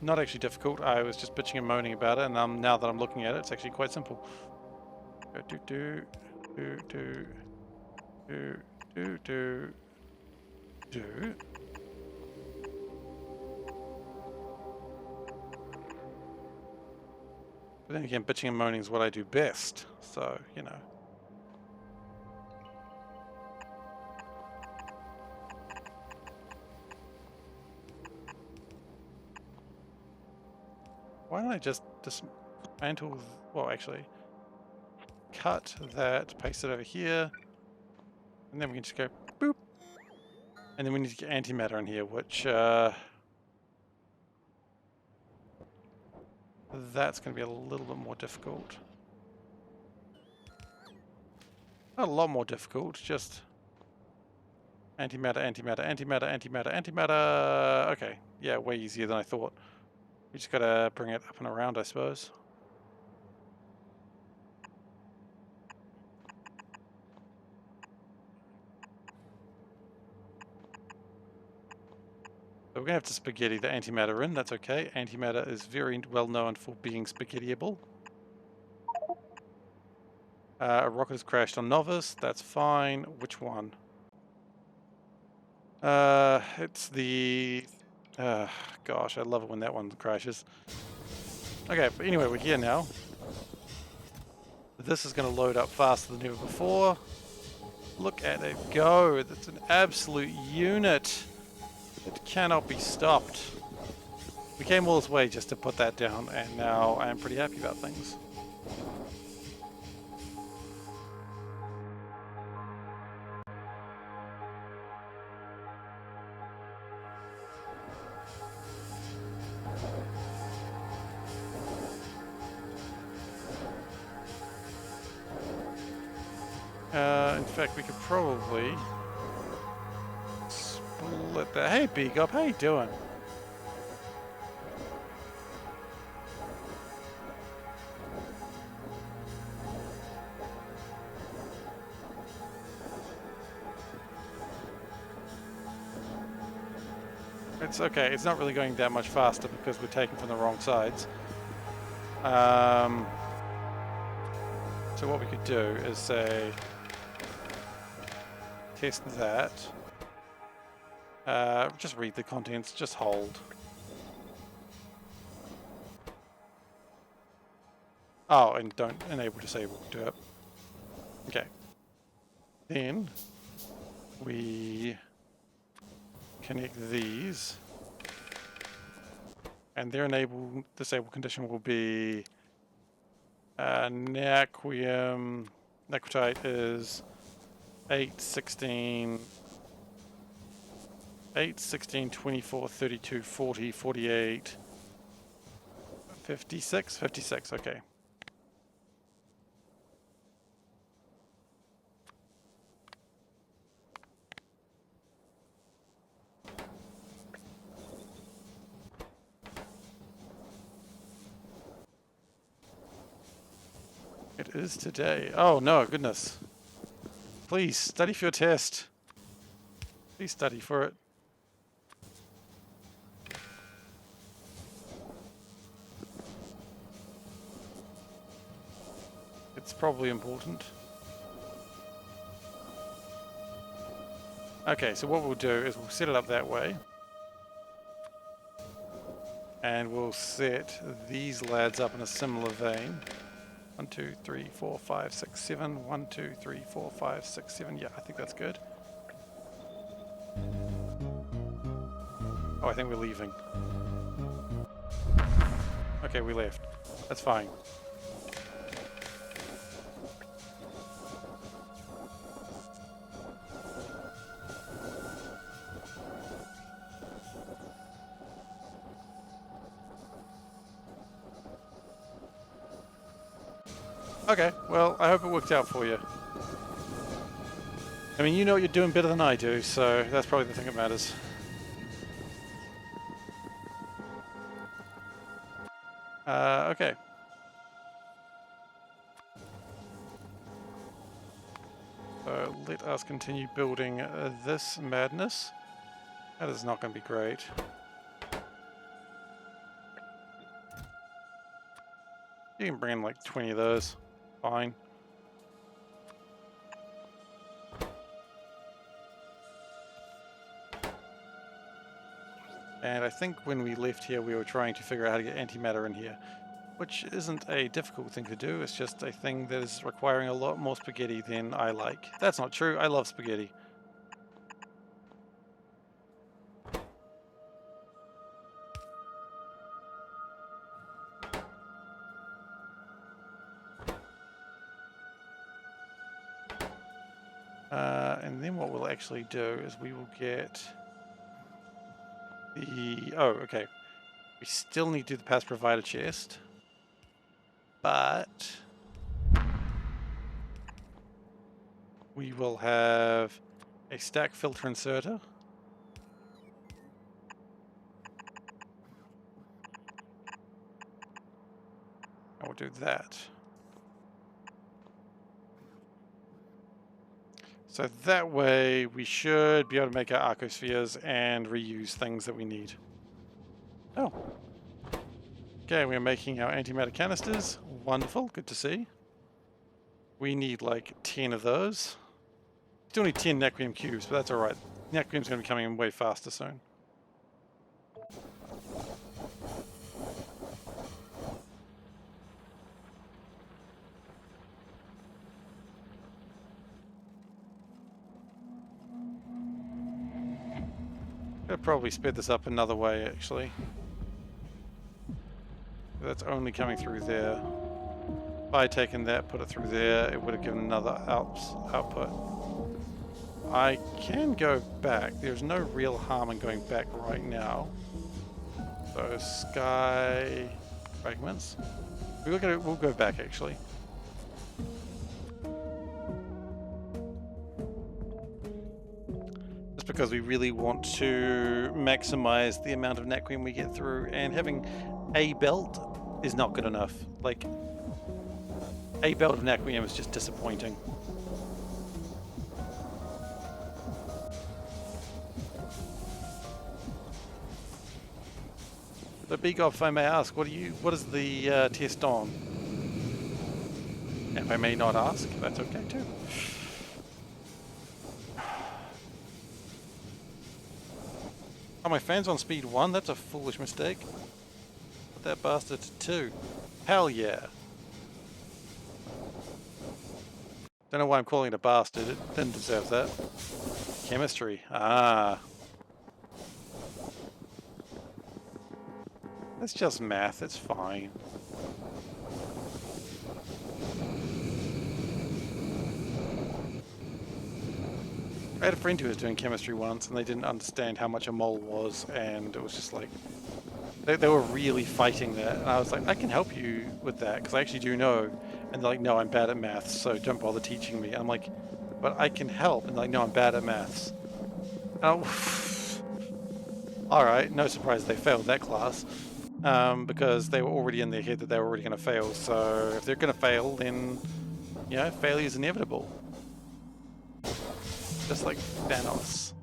Not actually difficult. I was just bitching and moaning about it, and now that I'm looking at it, it's actually quite simple. Do. But then again, bitching and moaning is what I do best, so, you know. Why don't I just dismantle, well actually, cut that, paste it over here, and then we can just go boop. And then we need to get antimatter in here, which, that's going to be a little bit more difficult. Not a lot more difficult, just antimatter. Okay, yeah, way easier than I thought. We just gotta bring it up and around, I suppose. So we're gonna have to spaghetti the antimatter in, that's okay. Antimatter is very well known for being spaghettiable. A rocket has crashed on Novus, that's fine. Which one? It's the... gosh, I love it when that one crashes. Okay, but anyway, we're here now. This is going to load up faster than ever before. Look at it go. That's an absolute unit. It cannot be stopped. We came all this way just to put that down, and now I am pretty happy about things. In fact, we could probably split that. Hey, Big Up, how you doing? It's okay. It's not really going that much faster because we're taking from the wrong sides. So what we could do is say, test that. Just read the contents, just hold. Oh, and don't enable disable, do it. Okay. Then we connect these, and their enable disable condition will be Naquium. Naquitite is 8, 16, 24, 32, 40, 48, 56, 56, okay. It is today. Oh no, goodness. Please, study for your test. Please study for it. It's probably important. Okay, so what we'll do is we'll set it up that way. And we'll set these lads up in a similar vein. 1, 2, 3, 4, 5, 6, 7. 1, 2, 3, 4, 5, 6, 7. Yeah, I think that's good. Oh, I think we're leaving. Okay, we left. That's fine. Okay, well, I hope it worked out for you. I mean, you know what you're doing better than I do, so that's probably the thing that matters. Okay. So let us continue building this madness. That is not going to be great. You can bring in like 20 of those. Fine. And I think when we left here, we were trying to figure out how to get antimatter in here, which isn't a difficult thing to do. It's just a thing that is requiring a lot more spaghetti than I like. That's not true. I love spaghetti. And then what we'll actually do is we will get the... Oh, okay. We still need to do the pass provider chest. But we will have a stack filter inserter. And we'll do that. So that way we should be able to make our Arcospheres and reuse things that we need. Oh. Okay, we're making our antimatter canisters. Wonderful, good to see. We need like 10 of those. Still need 10 Naquium cubes, but that's alright. Naquium's going to be coming in way faster soon. Could have probably sped this up another way, actually. That's only coming through there. If I had taken that, put it through there, it would have given another output. I can go back. There's no real harm in going back right now. So sky fragments. We'll go back actually. Just because we really want to maximize the amount of Naquim we get through, and having a belt is not good enough. Like, a belt of Naquim is just disappointing. But Begoff, if I may ask, what is the test on? If I may not ask, that's okay too. Oh, my fan's on speed 1? That's a foolish mistake. Put that bastard to 2. Hell yeah. Don't know why I'm calling it a bastard, it didn't deserve that. Chemistry, ah. It's just math, it's fine. I had a friend who was doing chemistry once and they didn't understand how much a mole was, and it was just like, they were really fighting that, and I was like, I can help you with that because I actually do know. And they're like, no, I'm bad at maths, so don't bother teaching me. And I'm like, but I can help. And they're like, no, I'm bad at maths. Oh, alright, no surprise they failed that class. Because they were already in their head that they were already going to fail. So if they're going to fail, then, you know, failure is inevitable. Just like Thanos.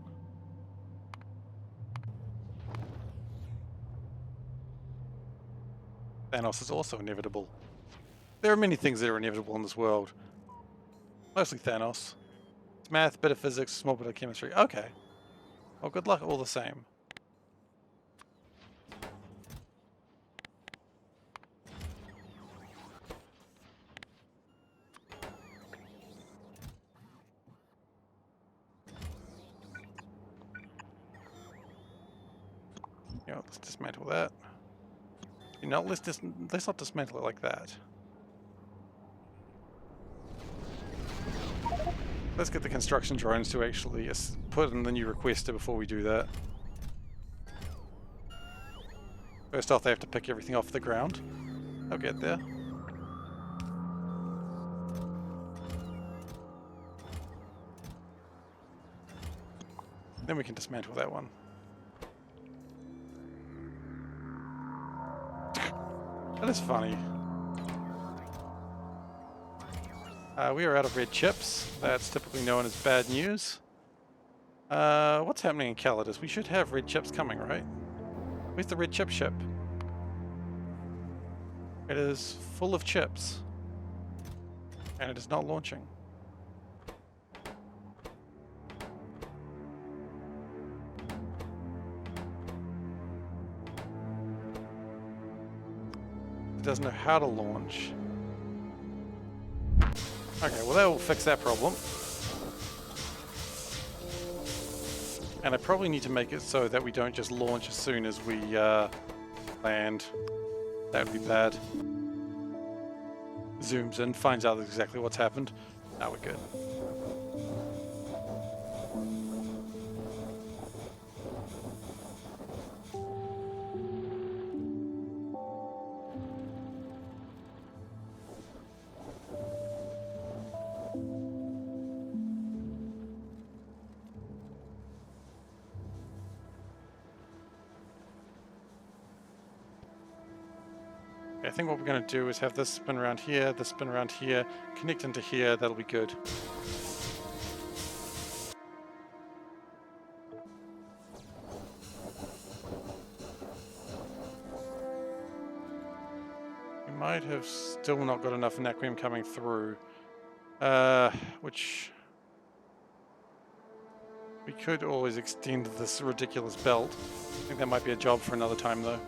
Thanos is also inevitable. There are many things that are inevitable in this world. Mostly Thanos. It's math, bit of physics, small bit of chemistry. Okay. Well, good luck all the same. You know, let's dismantle that. You know, let's not dismantle it like that. Let's get the construction drones to actually put in the new requester before we do that. First off, they have to pick everything off the ground. I'll get there. Then we can dismantle that one. That is funny. We are out of red chips. That's typically known as bad news. What's happening in Calidus? We should have red chips coming, right? Where's the red chip ship? It is full of chips. And it is not launching. It doesn't know how to launch. Okay, well that will fix that problem. And I probably need to make it so that we don't just launch as soon as we land. That would be bad. Zooms in, finds out exactly what's happened. Now we're good. I think what we're going to do is have this spin around here, this spin around here, connect into here, that'll be good. We might have still not got enough Naquim coming through, which we could always extend this ridiculous belt. I think that might be a job for another time though.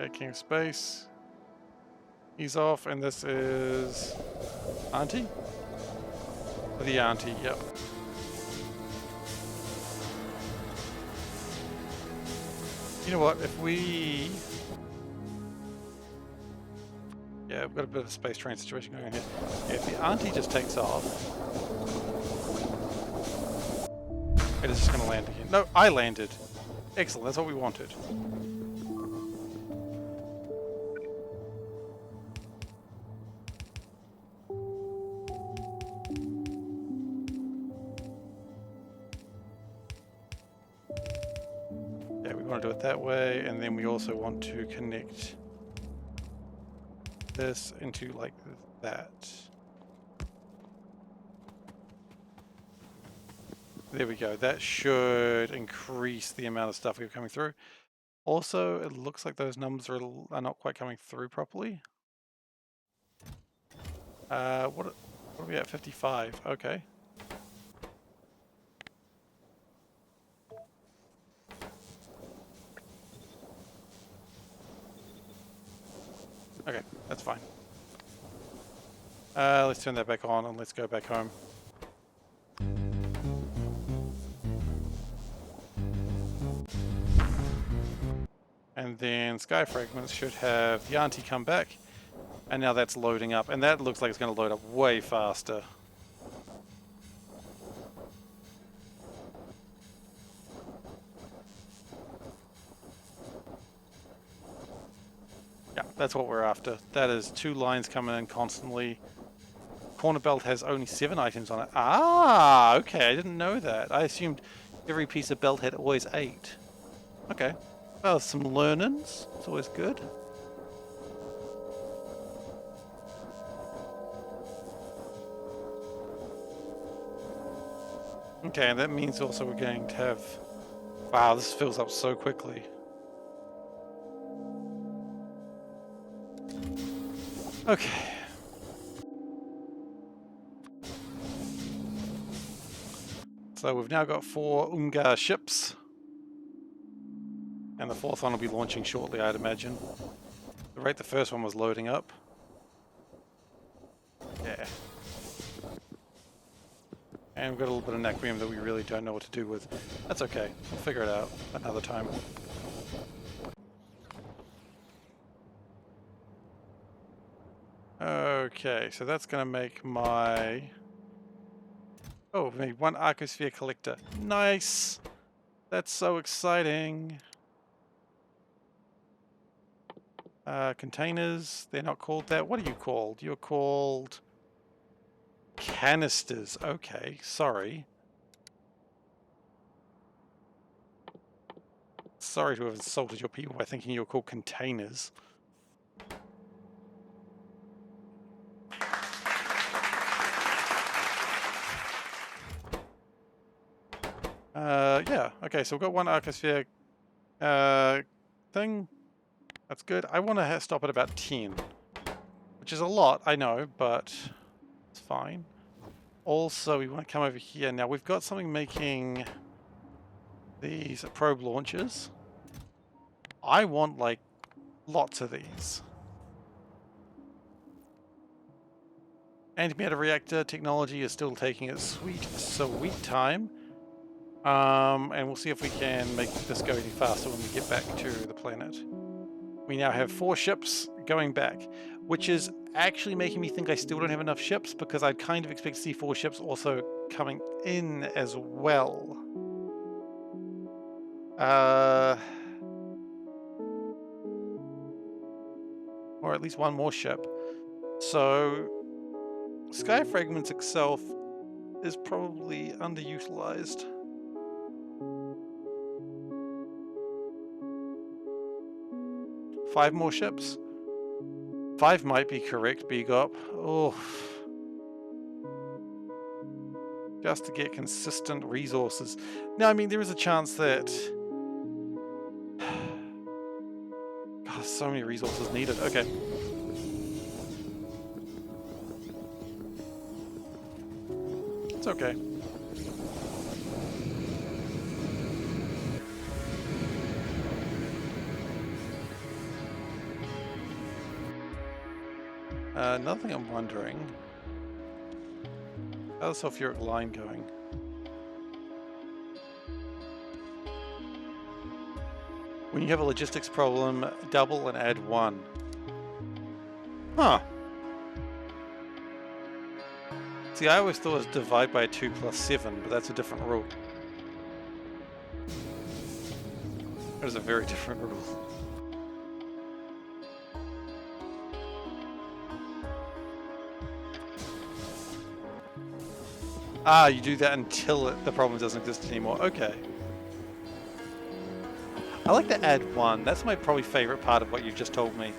Okay, King of Space. He's off, and this is Auntie? The Auntie, yep. You know what? If we... Yeah, we've got a bit of a space train situation going on here. Yeah, if the auntie just takes off... It is just going to land again. No, I landed. Excellent, that's what we wanted. Yeah, we want to do it that way, and then we also want to connect this into like that. There we go. That should increase the amount of stuff we have coming through. Also, it looks like those numbers are not quite coming through properly. What are we at? 55. Okay. Okay, that's fine. Let's turn that back on and let's go back home. And then Sky Fragments should have the auntie come back. And now that's loading up. And that looks like it's going to load up way faster. Yeah, that's what we're after. That is 2 lines coming in constantly. Corner belt has only 7 items on it. Ah, okay, I didn't know that. I assumed every piece of belt had always 8. Okay. Well, some learnings. It's always good. Okay, and that means also we're going to have... Wow, this fills up so quickly. Okay. So we've now got 4 Ungar ships. And the 4th one will be launching shortly, I'd imagine. The rate the first one was loading up. Yeah. And we've got a little bit of Nacrium that we really don't know what to do with. That's okay. We'll figure it out another time. Okay, so that's going to make my... Oh, maybe 1 Arcosphere collector. Nice! That's so exciting. Containers, they're not called that. What are you called? You're called... Canisters. Okay, sorry. Sorry to have insulted your people by thinking you're called containers. Yeah, okay, so we've got 1 Arcosphere thing. That's good. I want to stop at about 10, which is a lot, I know, but it's fine. Also, we want to come over here. Now, we've got something making these probe launchers. I want, like, lots of these. Antimatter reactor technology is still taking its sweet time. And we'll see if we can make this go any faster when we get back to the planet. We now have 4 ships going back, which is actually making me think I still don't have enough ships, because I'd kind of expect to see 4 ships also coming in as well. Or at least 1 more ship. So Sky Fragments itself is probably underutilized. Five more ships? 5 might be correct, Bigop. Oh. Just to get consistent resources. Now, I mean, there is a chance that... God, so many resources needed. Okay. It's okay. Another thing I'm wondering, how's the sulfuric line going? When you have a logistics problem, double and add 1. Huh. See, I always thought it was divide by 2 plus 7, but that's a different rule. That is a very different rule. Ah, you do that until the problem doesn't exist anymore. Okay. I like to add 1. That's my probably favorite part of what you just told me.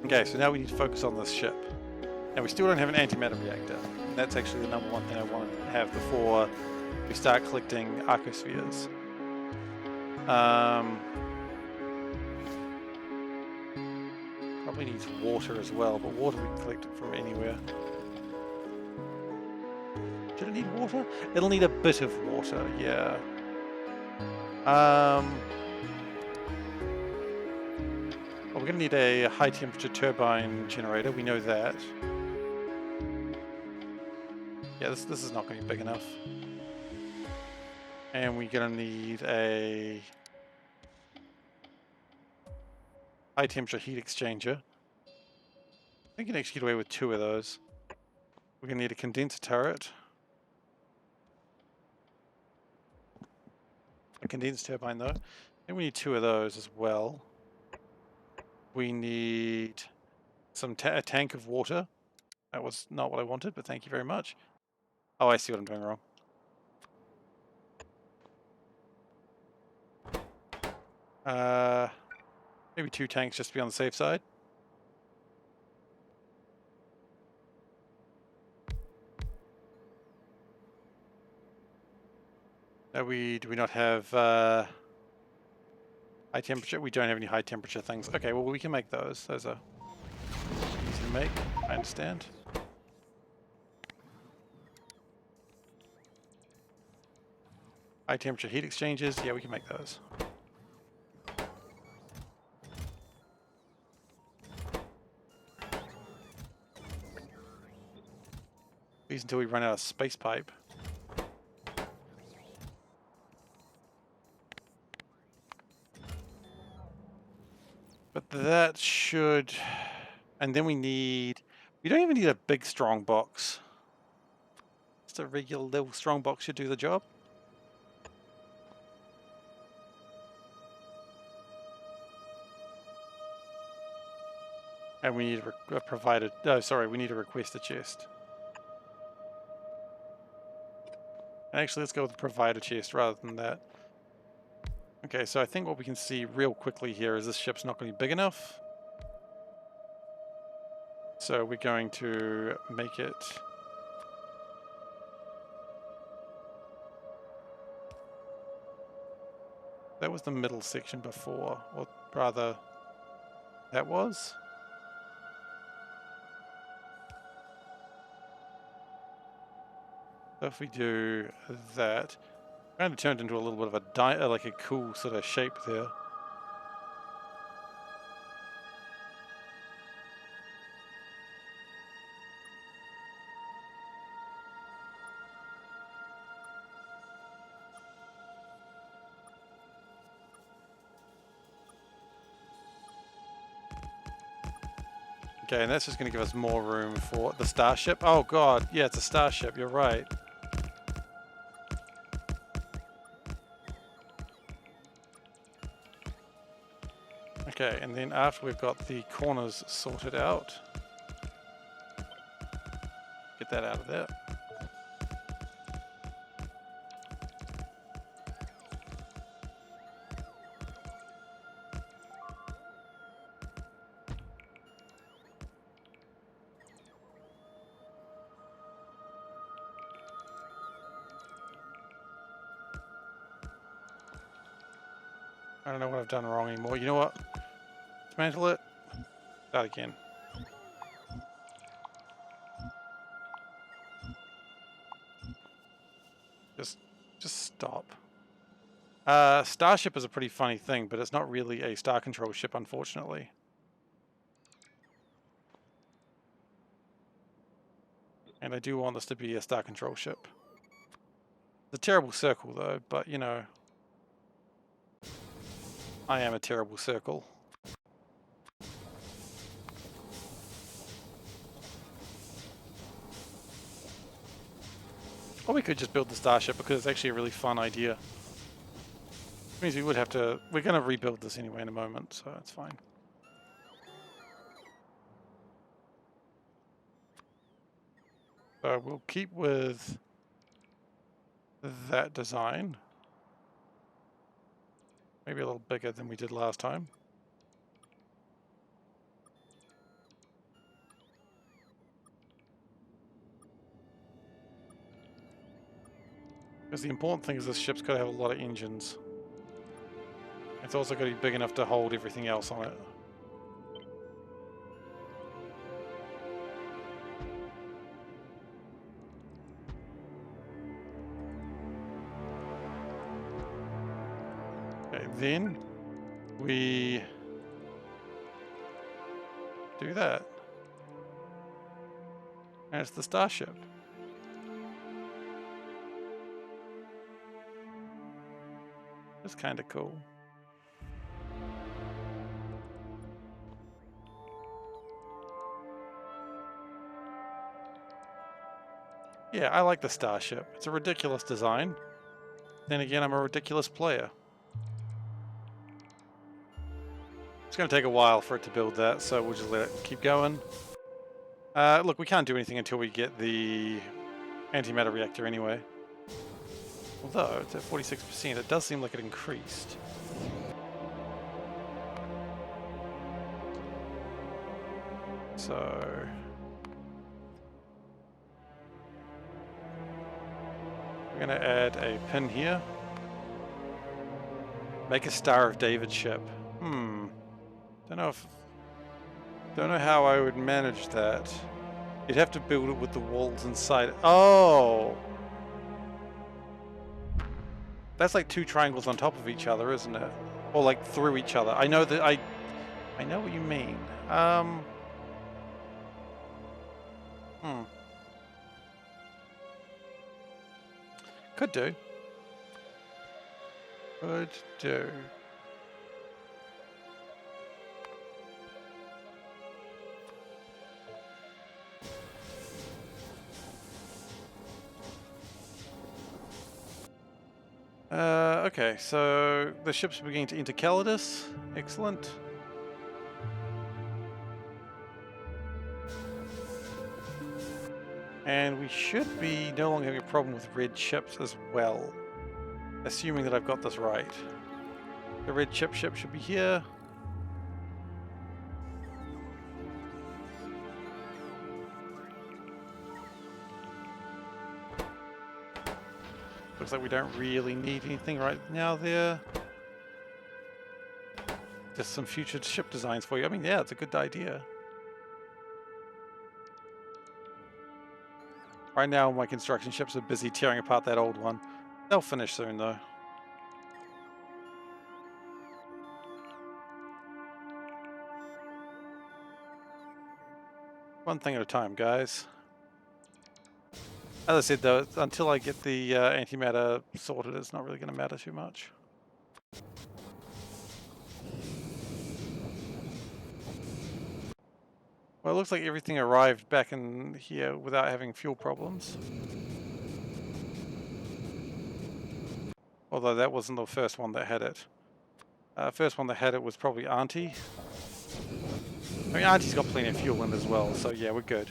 Okay, so now we need to focus on this ship. Now we still don't have an antimatter reactor. And that's actually the number one thing I want to have before we start collecting Arcospheres. Probably needs water as well, but water we can collect it from anywhere. Should it need water? It'll need a bit of water, yeah. Well, we're going to need a high temperature turbine generator, we know that. Yeah, this is not going to be big enough. And we're going to need a high temperature heat exchanger. We can actually get away with 2 of those. We're going to need a condenser turret. A condensed turbine though. And we need 2 of those as well. We need a tank of water. That was not what I wanted, but thank you very much. Oh, I see what I'm doing wrong. Maybe 2 tanks just to be on the safe side. Do we not have high temperature? We don't have any high temperature things. Okay, well we can make those. Those are easy to make, I understand. High temperature heat exchangers, yeah, we can make those. These until we run out of space pipe. But that should... And then we don't even need a big strong box. Just a regular little strong box should do the job. And we need a provided... Oh, sorry, we need to request a chest. Actually, let's go with the provider chest rather than that. Okay, so I think what we can see real quickly here is this ship's not going to be big enough. So we're going to make it... That was the middle section before, or rather, that was? So if we do that, kind of turned into a little bit of a like a cool sort of shape there. Okay, and that's just going to give us more room for the starship. Oh god, yeah, it's a starship, you're right. Okay, and then after we've got the corners sorted out, get that out of there. I don't know what I've done wrong anymore. You know what? Dismantle it. Start again. Just stop. Starship is a pretty funny thing, but it's not really a star control ship, unfortunately. And I do want this to be a Star Control ship. It's a terrible circle though, but you know, I am a terrible circle. Or we could just build the starship because it's actually a really fun idea. It means we would have to, we're going to rebuild this anyway in a moment, so it's fine. So we'll keep with that design. Maybe a little bigger than we did last time. Because the important thing is this ship's got to have a lot of engines. It's also got to be big enough to hold everything else on it. Okay, then we do that. And it's the starship. It's kind of cool. Yeah, I like the starship. It's a ridiculous design. Then again, I'm a ridiculous player. It's going to take a while for it to build that, so we'll just let it keep going. Look, we can't do anything until we get the antimatter reactor anyway. Although, it's at 46%, it does seem like it increased. So... we're going to add a pin here. Make a Star of David ship. Don't know how I would manage that. You'd have to build it with the walls inside. Oh! That's like two triangles on top of each other, isn't it? Or like through each other. I know that I know what you mean. Could do. Could do. Okay, so the ships are beginning to enter Calidus. Excellent. And we should be no longer having a problem with red ships as well. Assuming that I've got this right. The red ship should be here. Looks like we don't really need anything right now there. Just some future ship designs for you. I mean, yeah, it's a good idea. Right now, my construction ships are busy tearing apart that old one. They'll finish soon, though. One thing at a time, guys. As I said, though, until I get the antimatter sorted, it's not really going to matter too much. Well, it looks like everything arrived back in here without having fuel problems. Although that wasn't the first one that had it. First one that had it was probably Auntie. I mean, Auntie's got plenty of fuel in as well, so yeah, we're good.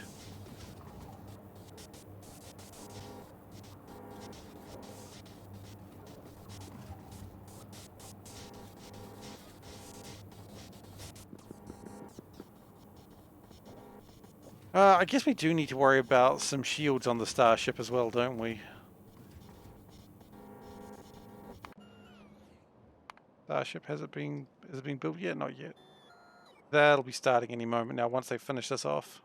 I guess we do need to worry about some shields on the starship as well, don't we? Starship, has it been built yet? Not yet. That'll be starting any moment now once they finish this off.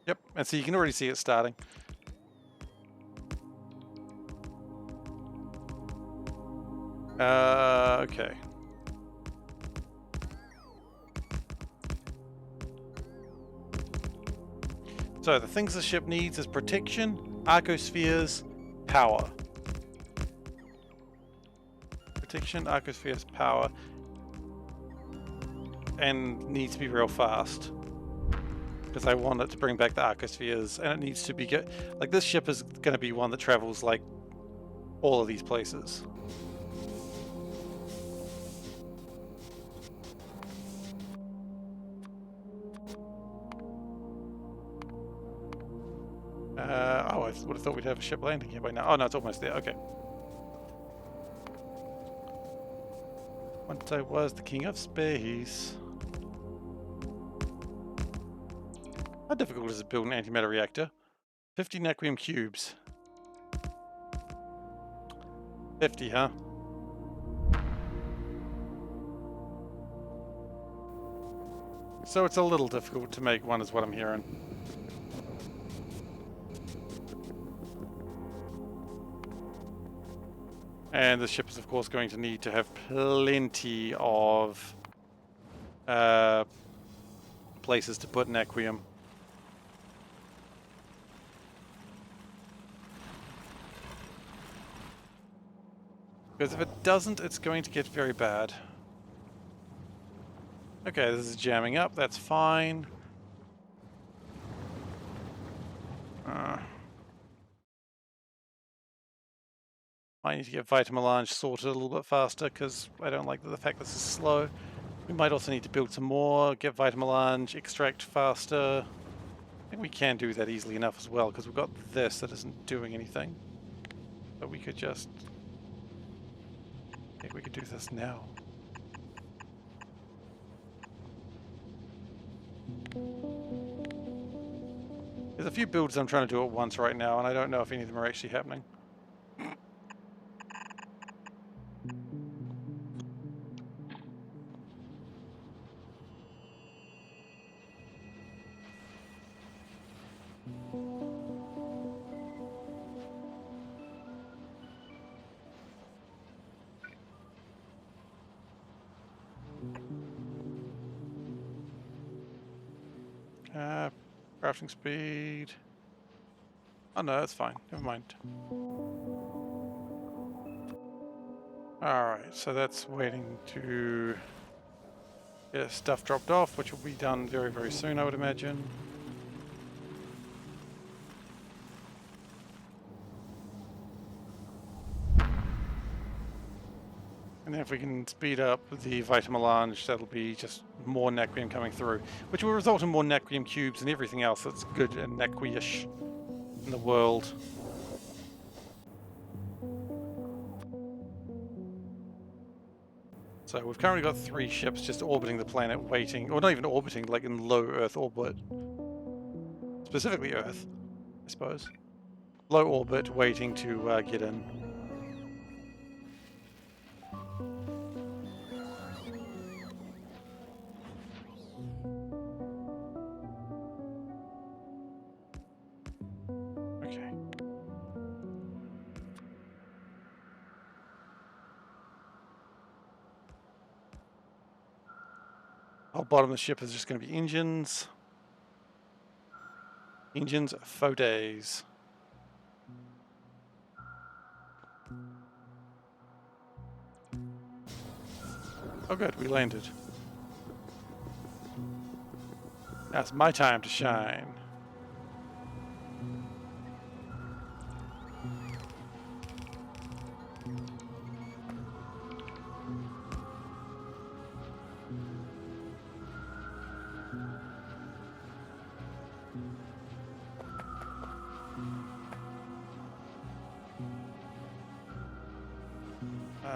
Yep, and so you can already see it starting. Okay. So the things the ship needs is protection, Arcospheres, power. Protection, Arcospheres, power. And needs to be real fast. Because I want it to bring back the Arcospheres, and it needs to be like this ship is going to be one that travels like all of these places. Oh, I would have thought we'd have a ship landing here by now. Oh no, it's almost there. Okay. Once I was the king of space. How difficult is it to build an antimatter reactor? 50 natrium cubes. 50, huh? So it's a little difficult to make one, is what I'm hearing. And the ship is, of course, going to need to have plenty of places to put natrium. Because if it doesn't, it's going to get very bad. Okay, this is jamming up. That's fine. I need to get Vitamelange sorted a little bit faster because I don't like the fact this is slow. We might also need to build some more, get Vitamelange, extract faster. I think we can do that easily enough as well because we've got this that isn't doing anything. But we could just... I think we could do this now. There's a few builds I'm trying to do at once right now, and I don't know if any of them are actually happening. Crafting speed. Oh no, that's fine. Never mind. Alright, so that's waiting to get stuff dropped off, which will be done very, very soon, I would imagine. And then if we can speed up the Vitamelange, that'll be just more natrium coming through, which will result in more natrium cubes and everything else that's good and nacri-ish in the world. So we've currently got 3 ships just orbiting the planet waiting, or not even orbiting, like in low Earth orbit. Specifically Earth, I suppose. Low orbit waiting to get in. Okay. Whole bottom of the ship is just going to be engines. Engines for days. Oh good, we landed. Now it's my time to shine.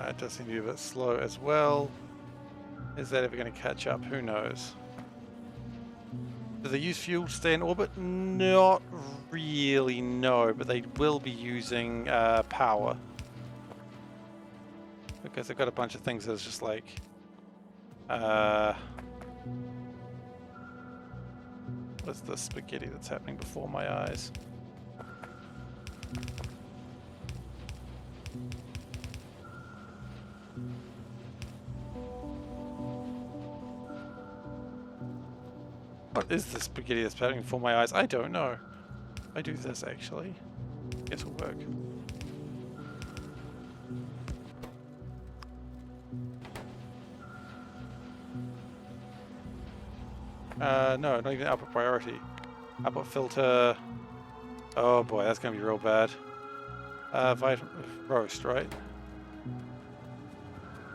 It does seem to be a bit slow as well. Is that ever going to catch up? Who knows? Do they use fuel to stay in orbit? Not really, no, but they will be using power. Because they've got a bunch of things that's just like... what's the spaghetti that's happening before my eyes? What is the spaghetti that's happening before my eyes? I don't know. I do this actually. Guess will work. No, not even output priority. Output filter. Oh boy, that's gonna be real bad. Roast, right?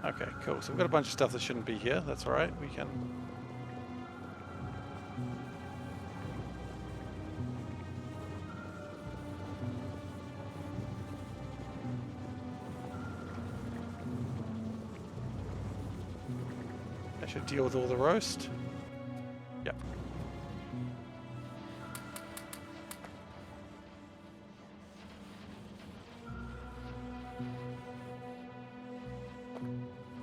Okay, cool. So we've got a bunch of stuff that shouldn't be here. That's all right. We can. I should deal with all the roast. Yep.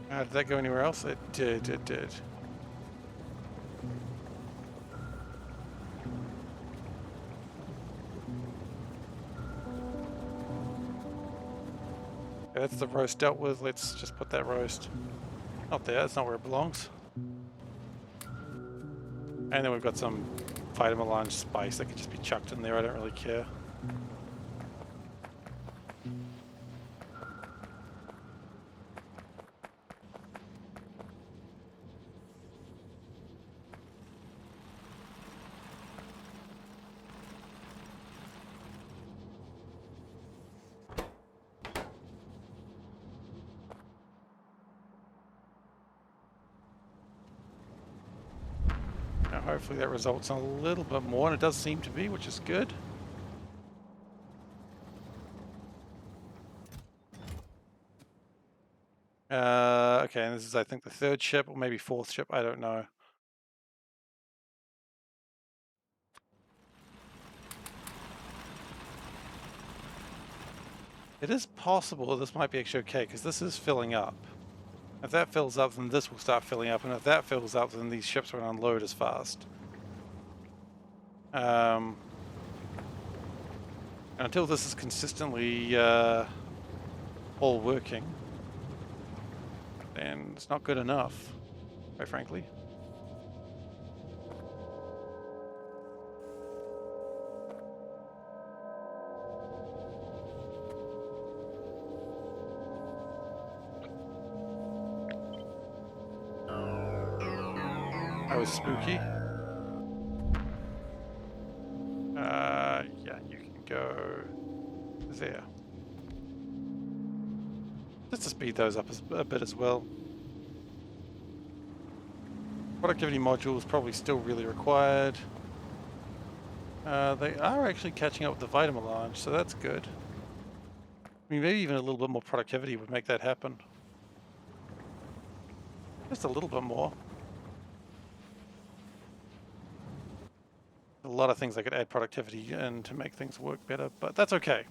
Did that go anywhere else? It did, it did. Okay, that's the roast dealt with. Let's just put that roast not there. That's not where it belongs. And then we've got some vitamin melange spice that could just be chucked in there. I don't really care. Now hopefully that results in a little bit more, and it does seem to be, which is good. Okay, and this is, I think, the third ship, or maybe fourth ship, I don't know. It is possible this might be actually okay, because this is filling up. If that fills up, then this will start filling up, and if that fills up, then these ships won't unload as fast. And until this is consistently all working, then it's not good enough, quite frankly. That was spooky. Yeah, you can go there. Just to speed those up a bit as well. Productivity modules probably still really required. They are actually catching up with the vitamin melange, so that's good. I mean, maybe even a little bit more productivity would make that happen. Just a little bit more. A lot of things I could add productivity in to make things work better, but that's okay.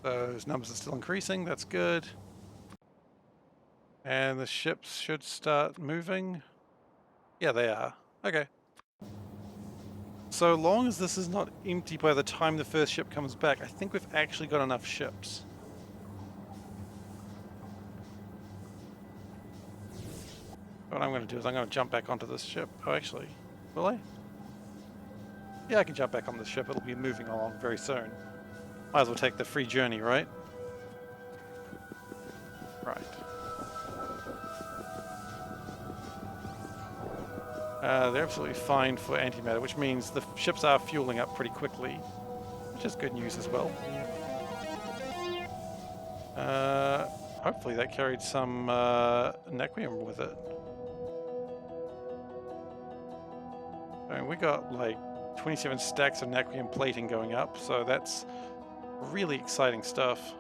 Those numbers are still increasing, that's good. And the ships should start moving. Yeah, they are. Okay. So long as this is not empty by the time the first ship comes back, I think we've actually got enough ships. What I'm going to do is I'm going to jump back onto this ship. Oh, actually, will I? Yeah, I can jump back on this ship. It'll be moving along very soon. Might as well take the free journey, right? Right. They're absolutely fine for antimatter, which means the ships are fueling up pretty quickly, which is good news as well. Hopefully that carried some Nequium with it. I mean, we got like 27 stacks of Nequium plating going up, so that's really exciting stuff.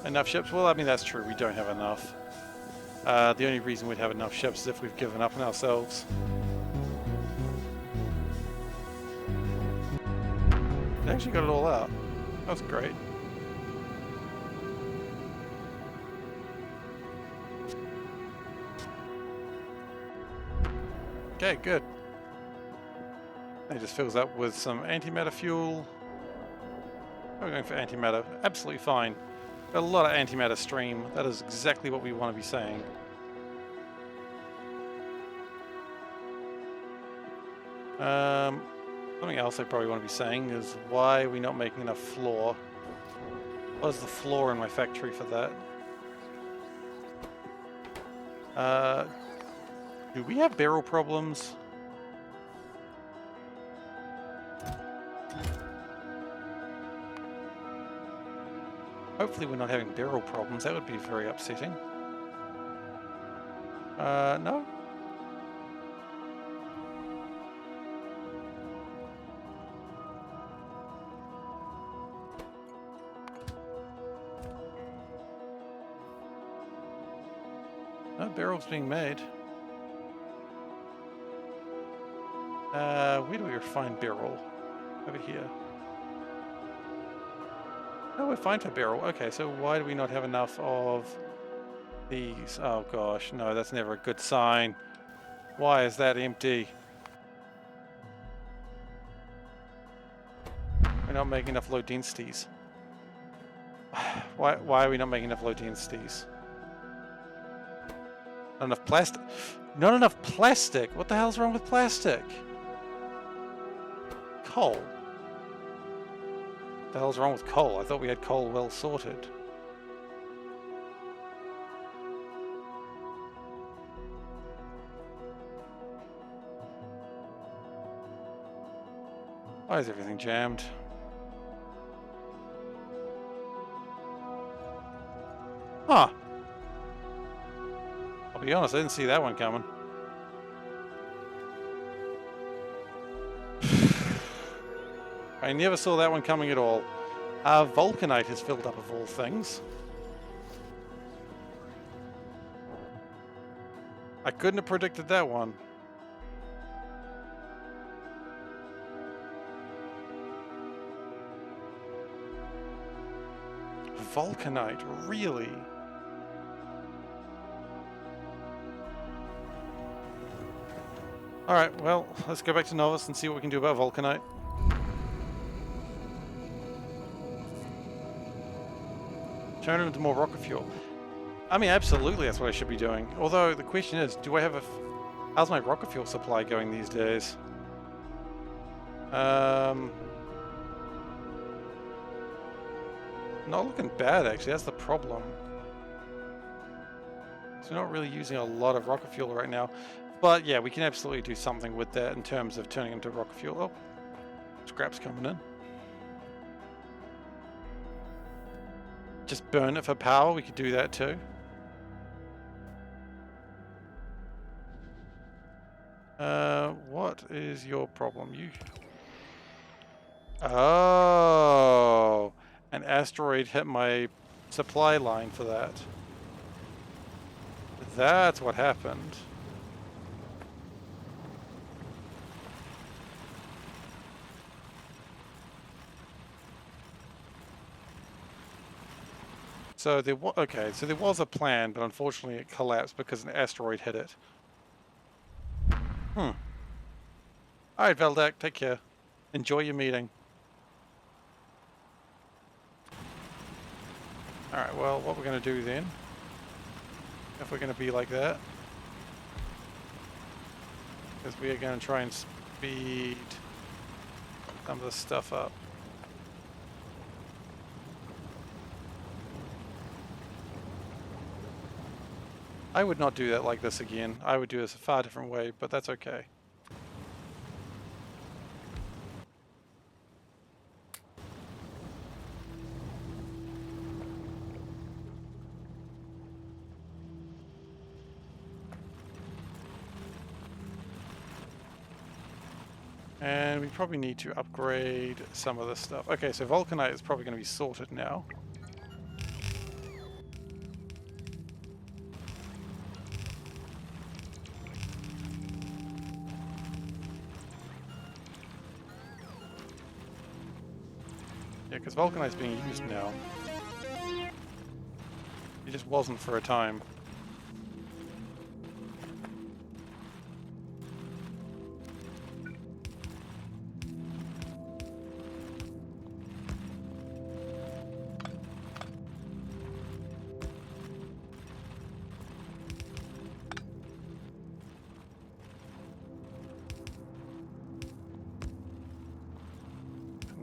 Enough ships? Well, I mean, that's true. We don't have enough. The only reason we'd have enough ships is if we've given up on ourselves. They actually got it all out. That was great. Okay, good. It just fills up with some antimatter fuel. We're going for antimatter. Absolutely fine. Got a lot of antimatter stream. That is exactly what we want to be saying. Something else I probably want to be saying is, why are we not making enough floor? What is the floor in my factory for that? Do we have barrel problems? Hopefully we're not having barrel problems. That would be very upsetting. No? No barrels being made. Where do we refine barrel? Over here. No, we're fine for barrel. Okay, so why do we not have enough of these? Oh gosh, no, that's never a good sign. Why is that empty? We're not making enough low densities. Why are we not making enough low densities? Not enough plastic. Not enough plastic. What the hell's wrong with plastic? Coal. What the hell's wrong with coal? I thought we had coal well sorted. Why is everything jammed? Huh. I'll be honest, I didn't see that one coming. I never saw that one coming at all. Vulcanite has filled up of all things. I couldn't have predicted that one. Vulcanite, really? Alright, well, let's go back to Novice and see what we can do about Vulcanite. Turn it into more rocket fuel. I mean, absolutely that's what I should be doing. Although, the question is, do I have a... How's my rocket fuel supply going these days? Not looking bad, actually. That's the problem. So we're not really using a lot of rocket fuel right now. But yeah, we can absolutely do something with that in terms of turning into rocket fuel. Oh, scrap's coming in. Just burn it for power. We could do that too. What is your problem? You... Oh, an asteroid hit my supply line for that. That's what happened. So there was, okay, so there was a plan, but unfortunately it collapsed because an asteroid hit it. Alright, Veldak, take care. Enjoy your meeting. Alright, well, what we're going to do then, if we're going to be like that, is we are going to try and speed some of this stuff up. I would not do that like this again. I would do this a far different way, but that's okay. And we probably need to upgrade some of this stuff. Okay, so Vulcanite is probably going to be sorted now. Yeah, because Vulcanite's being used now. It just wasn't for a time.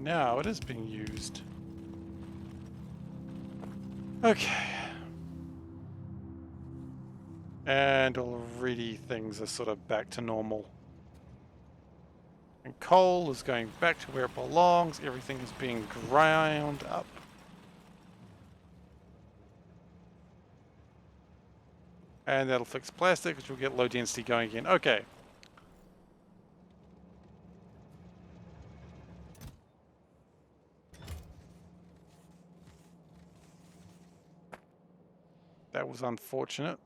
now it is being used. Okay. And already things are sort of back to normal. And coal is going back to where it belongs. Everything is being ground up. And that'll fix plastic, which will get low density going again. Okay. That was unfortunate.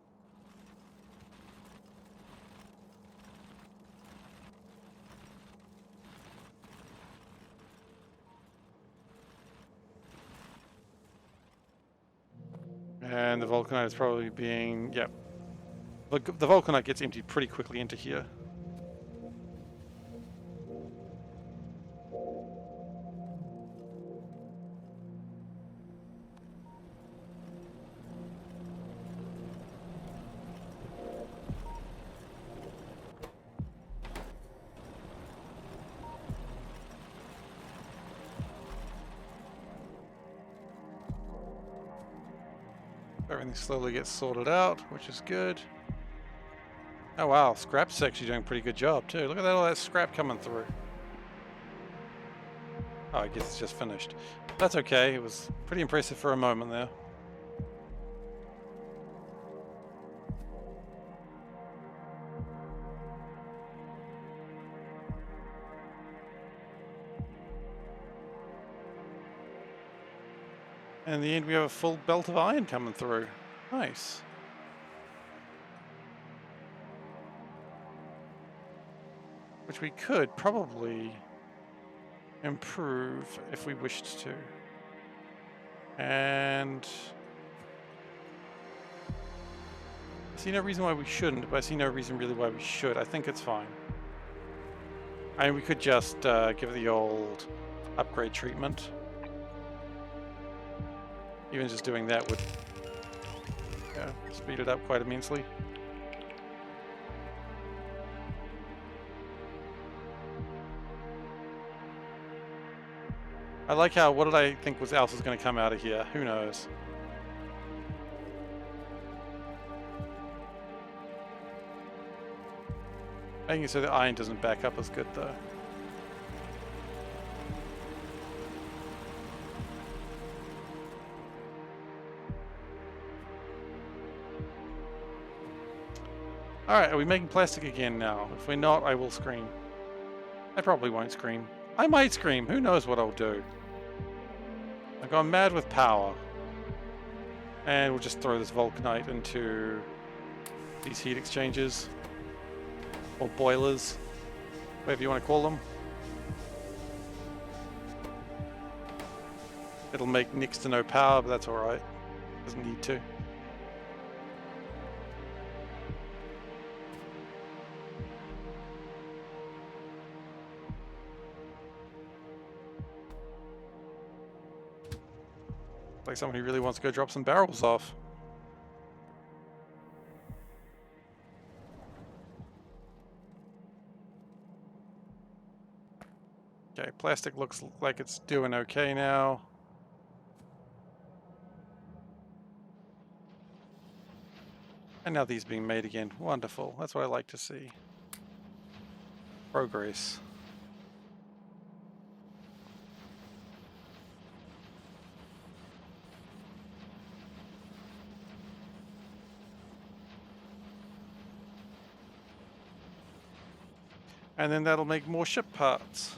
And the vulcanite is probably being, yep. The vulcanite gets emptied pretty quickly into here. Everything slowly gets sorted out, which is good. Oh wow, scrap's actually doing a pretty good job too. Look at that, all that scrap coming through. Oh, I guess it's just finished. That's okay, it was pretty impressive for a moment there. And in the end we have a full belt of iron coming through. Nice. Which we could probably improve if we wished to. And I see no reason why we shouldn't, but I see no reason really why we should. I think it's fine. I mean, we could just give it the old upgrade treatment. Even just doing that would speed it up quite immensely. I like how, what did I think else was going to come out of here? Who knows? Making it so the iron doesn't back up is good though. Alright, are we making plastic again now? If we're not, I will scream. I probably won't scream. I might scream, who knows what I'll do. I've gone mad with power. And we'll just throw this vulcanite into these heat exchangers. Or boilers. Whatever you want to call them. It'll make next to no power, but that's alright. Doesn't need to. Like someone who really wants to go drop some barrels off. Okay, plastic looks like it's doing okay now. And now these being made again. Wonderful. That's what I like to see. Progress. And then that'll make more ship parts.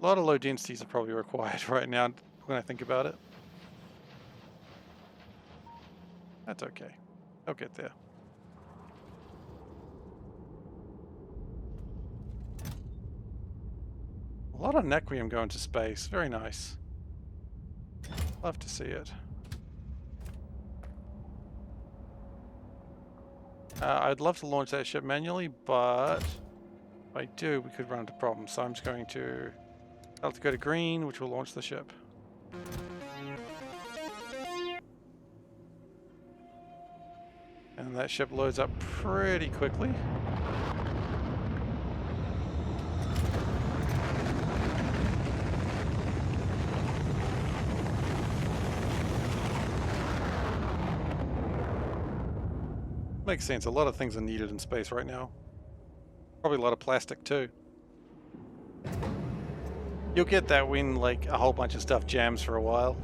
A lot of low densities are probably required right now when I think about it. That's okay. I'll get there. A lot of Naquium going to space. Very nice. Love to see it. I'd love to launch that ship manually, but if I do, we could run into problems. So I'm just going to... I'll have to go to green, which will launch the ship. And that ship loads up pretty quickly. Makes sense. A lot of things are needed in space right now. Probably a lot of plastic too. You'll get that when like a whole bunch of stuff jams for a while.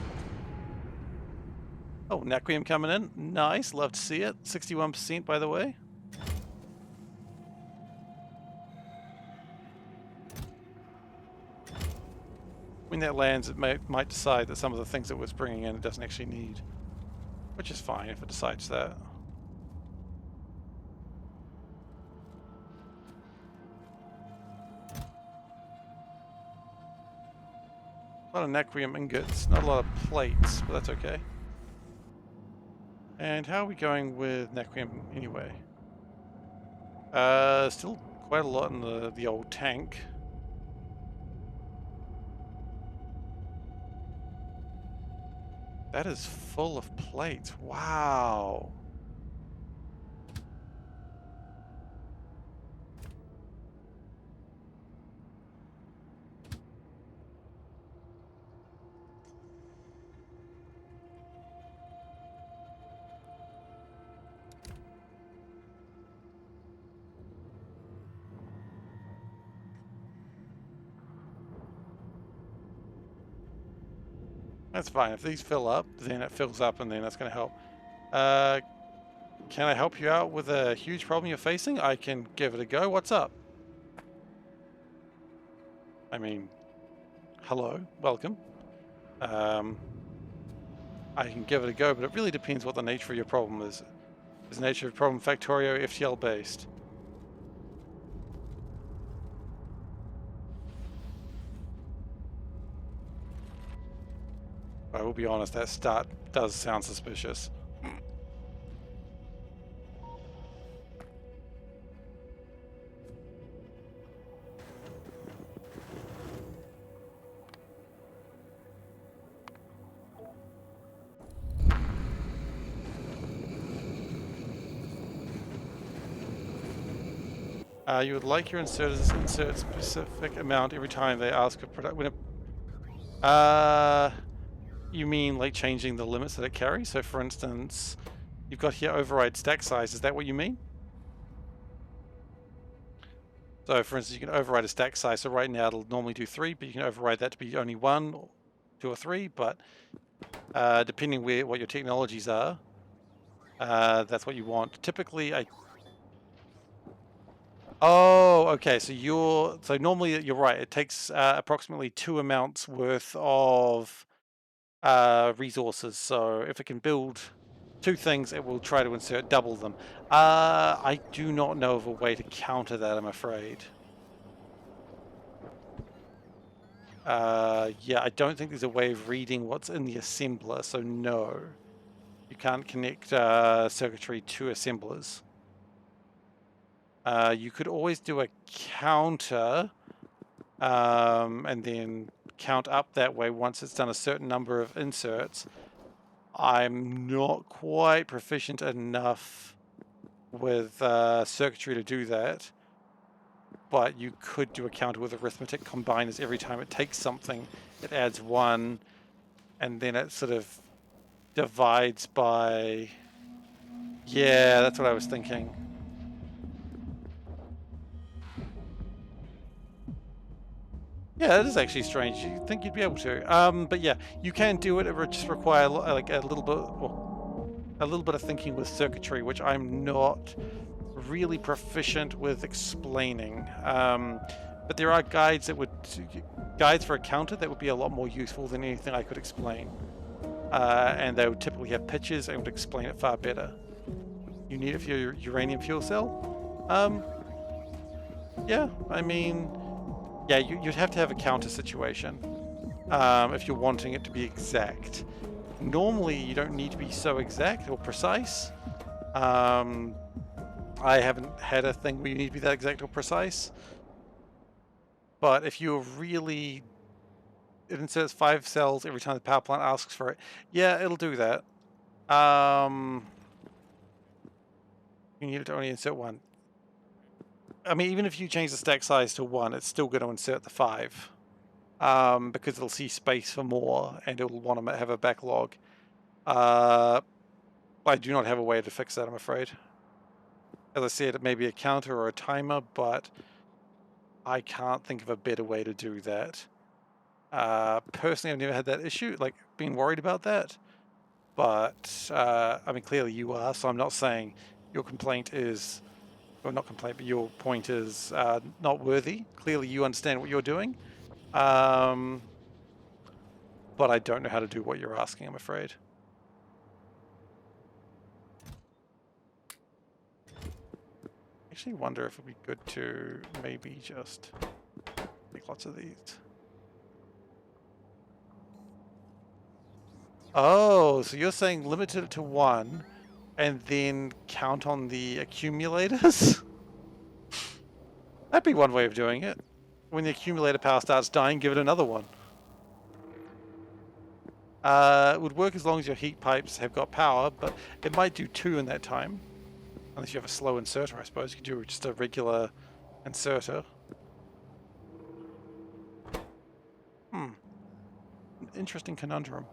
Oh, Naquium coming in. Nice. Love to see it. 61% by the way. When that lands, it might decide that some of the things it was bringing in it doesn't actually need. Which is fine if it decides that. A lot of Naquium ingots, not a lot of plates, but that's okay. And how are we going with Naquium anyway? Still quite a lot in the old tank. That is full of plates. Wow. That's fine. If these fill up, then it fills up and then that's going to help. Can I help you out with a huge problem you're facing? I can give it a go. What's up? I mean, hello, welcome. I can give it a go, but it really depends what the nature of your problem is. Is the nature of your problem Factorio FTL based? I will be honest, that start does sound suspicious. You would like your inserters insert specific amount every time they ask for product. You mean like changing the limits that it carries? So for instance, you've got here override stack size. Is that what you mean? So for instance, you can override a stack size. So right now it'll normally do 3, but you can override that to be only 1, 2, or 3. But depending what your technologies are, that's what you want. Typically, oh, okay. So normally you're right. It takes approximately 2 amounts worth of resources. So if it can build 2 things, it will try to insert double them. I do not know of a way to counter that, I'm afraid. Yeah, I don't think there's a way of reading what's in the assembler, so no. You can't connect circuitry to assemblers. You could always do a counter and then count up that way once it's done a certain number of inserts. I'm not quite proficient enough with circuitry to do that, but you could do a counter with arithmetic combiners. Every time it takes something, it adds 1, and then it sort of divides by... Yeah, that's what I was thinking. Yeah, it is actually strange. You'd think you'd be able to. But yeah, you can do it. It would just require like a little bit, well, a little bit of thinking with circuitry, which I'm not really proficient with explaining. But there are guides for a counter that would be a lot more useful than anything I could explain. And they would typically have pictures and would explain it far better. You need it for your uranium fuel cell? Yeah, I mean, yeah, you'd have to have a counter situation if you're wanting it to be exact. Normally, you don't need to be so exact or precise. I haven't had a thing where you need to be that exact or precise. But if you're really... It inserts 5 cells every time the power plant asks for it. Yeah, it'll do that. You need to only insert one. I mean, even if you change the stack size to 1, it's still going to insert the 5. Because it'll see space for more, and it'll want to have a backlog. I do not have a way to fix that, I'm afraid. As I said, it may be a counter or a timer, but I can't think of a better way to do that. Personally, I've never had that issue, like being worried about that. But, I mean, clearly you are, so I'm not saying your complaint is, or not complaint, but your point is not worthy. Clearly you understand what you're doing. But I don't know how to do what you're asking, I'm afraid. I actually wonder if it would be good to maybe just make lots of these. Oh, so you're saying limit it to 1 and then count on the accumulators? That'd be one way of doing it. When the accumulator power starts dying, give it another one. It would work as long as your heat pipes have got power, but it might do 2 in that time. Unless you have a slow inserter, I suppose. You could do just a regular inserter. Interesting conundrum.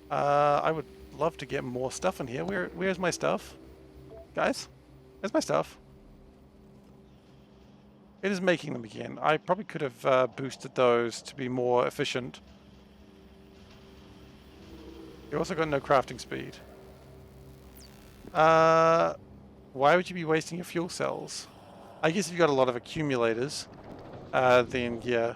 I would love to get more stuff in here. Where's my stuff? Guys? Where's my stuff? It is making them again. I probably could have boosted those to be more efficient. You also got no crafting speed. Why would you be wasting your fuel cells? I guess if you got a lot of accumulators, then yeah.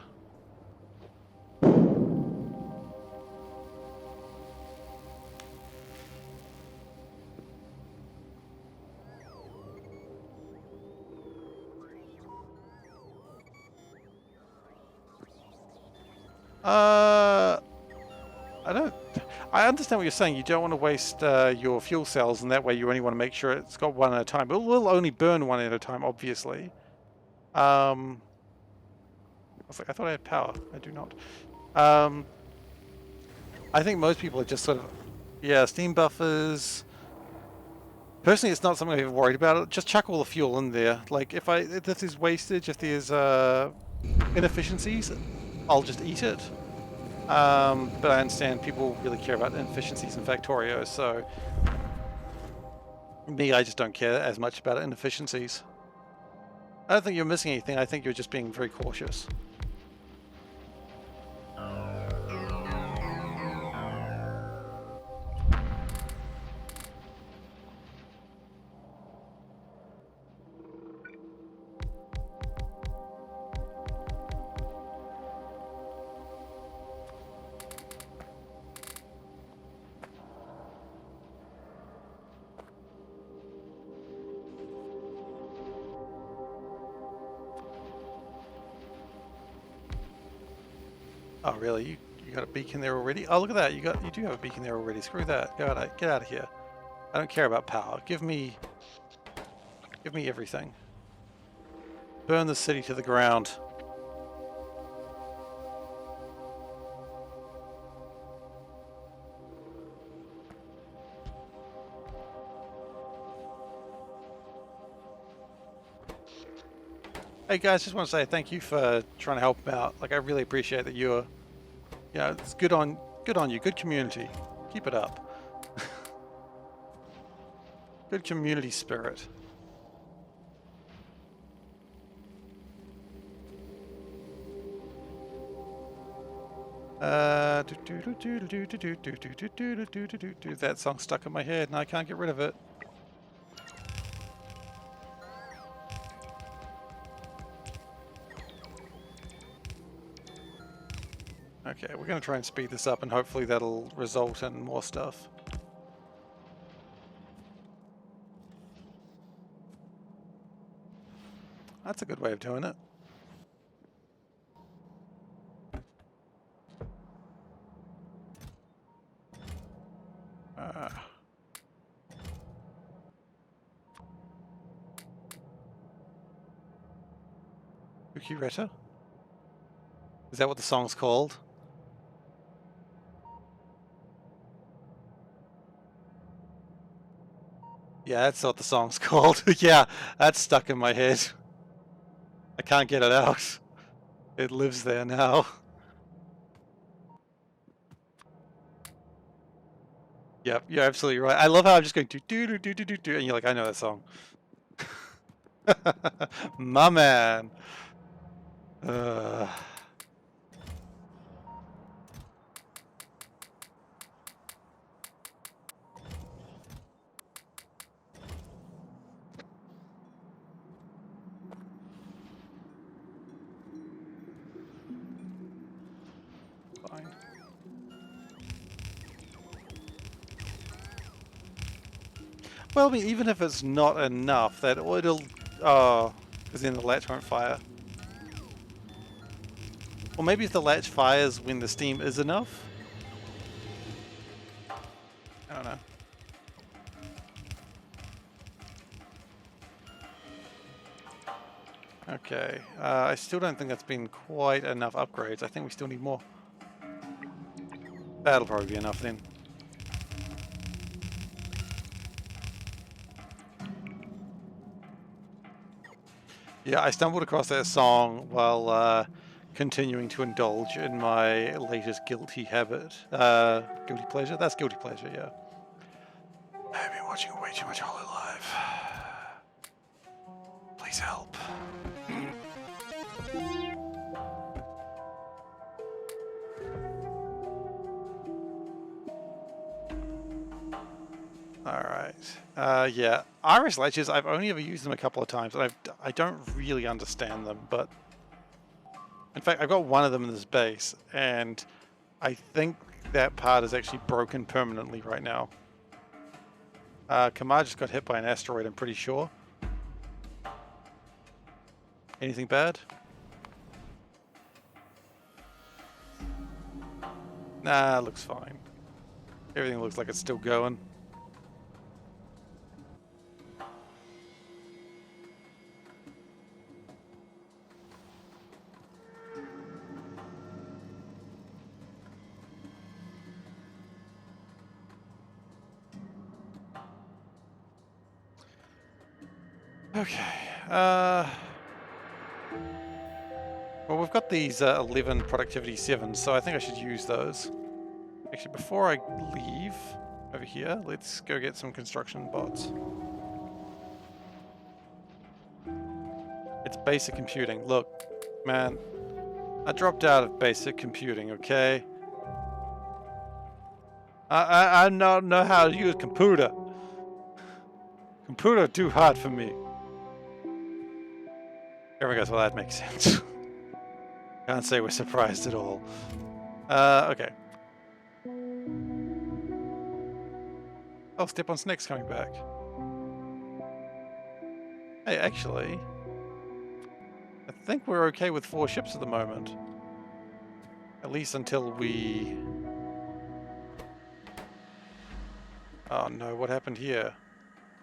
I understand what you're saying. You don't want to waste your fuel cells, and that way you only want to make sure it's got one at a time. But it will only burn one at a time, obviously. I was like, I thought I had power. I do not. I think most people are just sort of, yeah, steam buffers. Personally, it's not something I've ever worried about. Just chuck all the fuel in there. Like, if this is wastage, if there's inefficiencies, I'll just eat it. But I understand people really care about inefficiencies in Factorio, so me, I just don't care as much about inefficiencies. I don't think you're missing anything. I think you're just being very cautious. Oh, really? You got a beacon there already? Oh, look at that. You do have a beacon there already. Screw that. Get out of here. I don't care about power. Give me everything. Burn the city to the ground. Hey guys, just want to say thank you for trying to help out. Like, I really appreciate that you're, it's good on you. Good community. Keep it up. Good community spirit. That song stuck in my head and I can't get rid of it. Okay, we're going to try and speed this up and hopefully that'll result in more stuff. That's a good way of doing it. Ukireta? Is that what the song's called? Yeah, that's what the song's called. Yeah, that's stuck in my head. I can't get it out. It lives there now. Yep, you're absolutely right. I love how I'm just going do do do do do do do, and you're like, I know that song. My man. Uh, fine. Well, I mean, even if it's not enough, that it'll. Oh, because then the latch won't fire. Or maybe if the latch fires when the steam is enough. I don't know. Okay, I still don't think that's been quite enough upgrades. I think we still need more. That'll probably be enough then. Yeah, I stumbled across that song while continuing to indulge in my latest guilty habit. Guilty pleasure? That's guilty pleasure, yeah. I've been watching way too much Hololive. Please help. Alright. Yeah. Iris latches, I've only ever used them a couple of times, and I don't really understand them, but... In fact, I've got one of them in this base, and I think that part is actually broken permanently right now. Kamar just got hit by an asteroid, I'm pretty sure. Anything bad? Nah, looks fine. Everything looks like it's still going. Okay. Well, we've got these 11 productivity 7s, so I think I should use those. Actually, before I leave over here, let's go get some construction bots. It's basic computing. Look, man, I dropped out of basic computing, okay? I don't know how to use computer. Computer too hard for me. There we go, so that makes sense. Can't say we're surprised at all. Okay. Oh, Step on Snake's coming back. Hey, actually, I think we're okay with 4 ships at the moment. At least until we... Oh no, what happened here?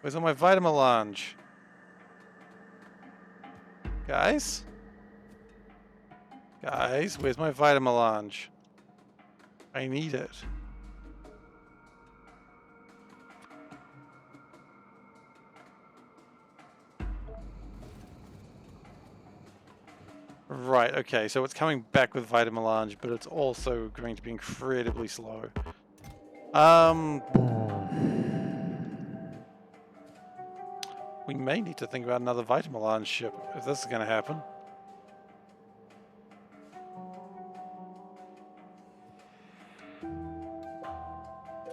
Where's all my Vitamelange? Guys? Guys, where's my Vitamelange? I need it. Right, okay, so it's coming back with Vitamelange, but it's also going to be incredibly slow. We may need to think about another Vitamelange ship if this is going to happen.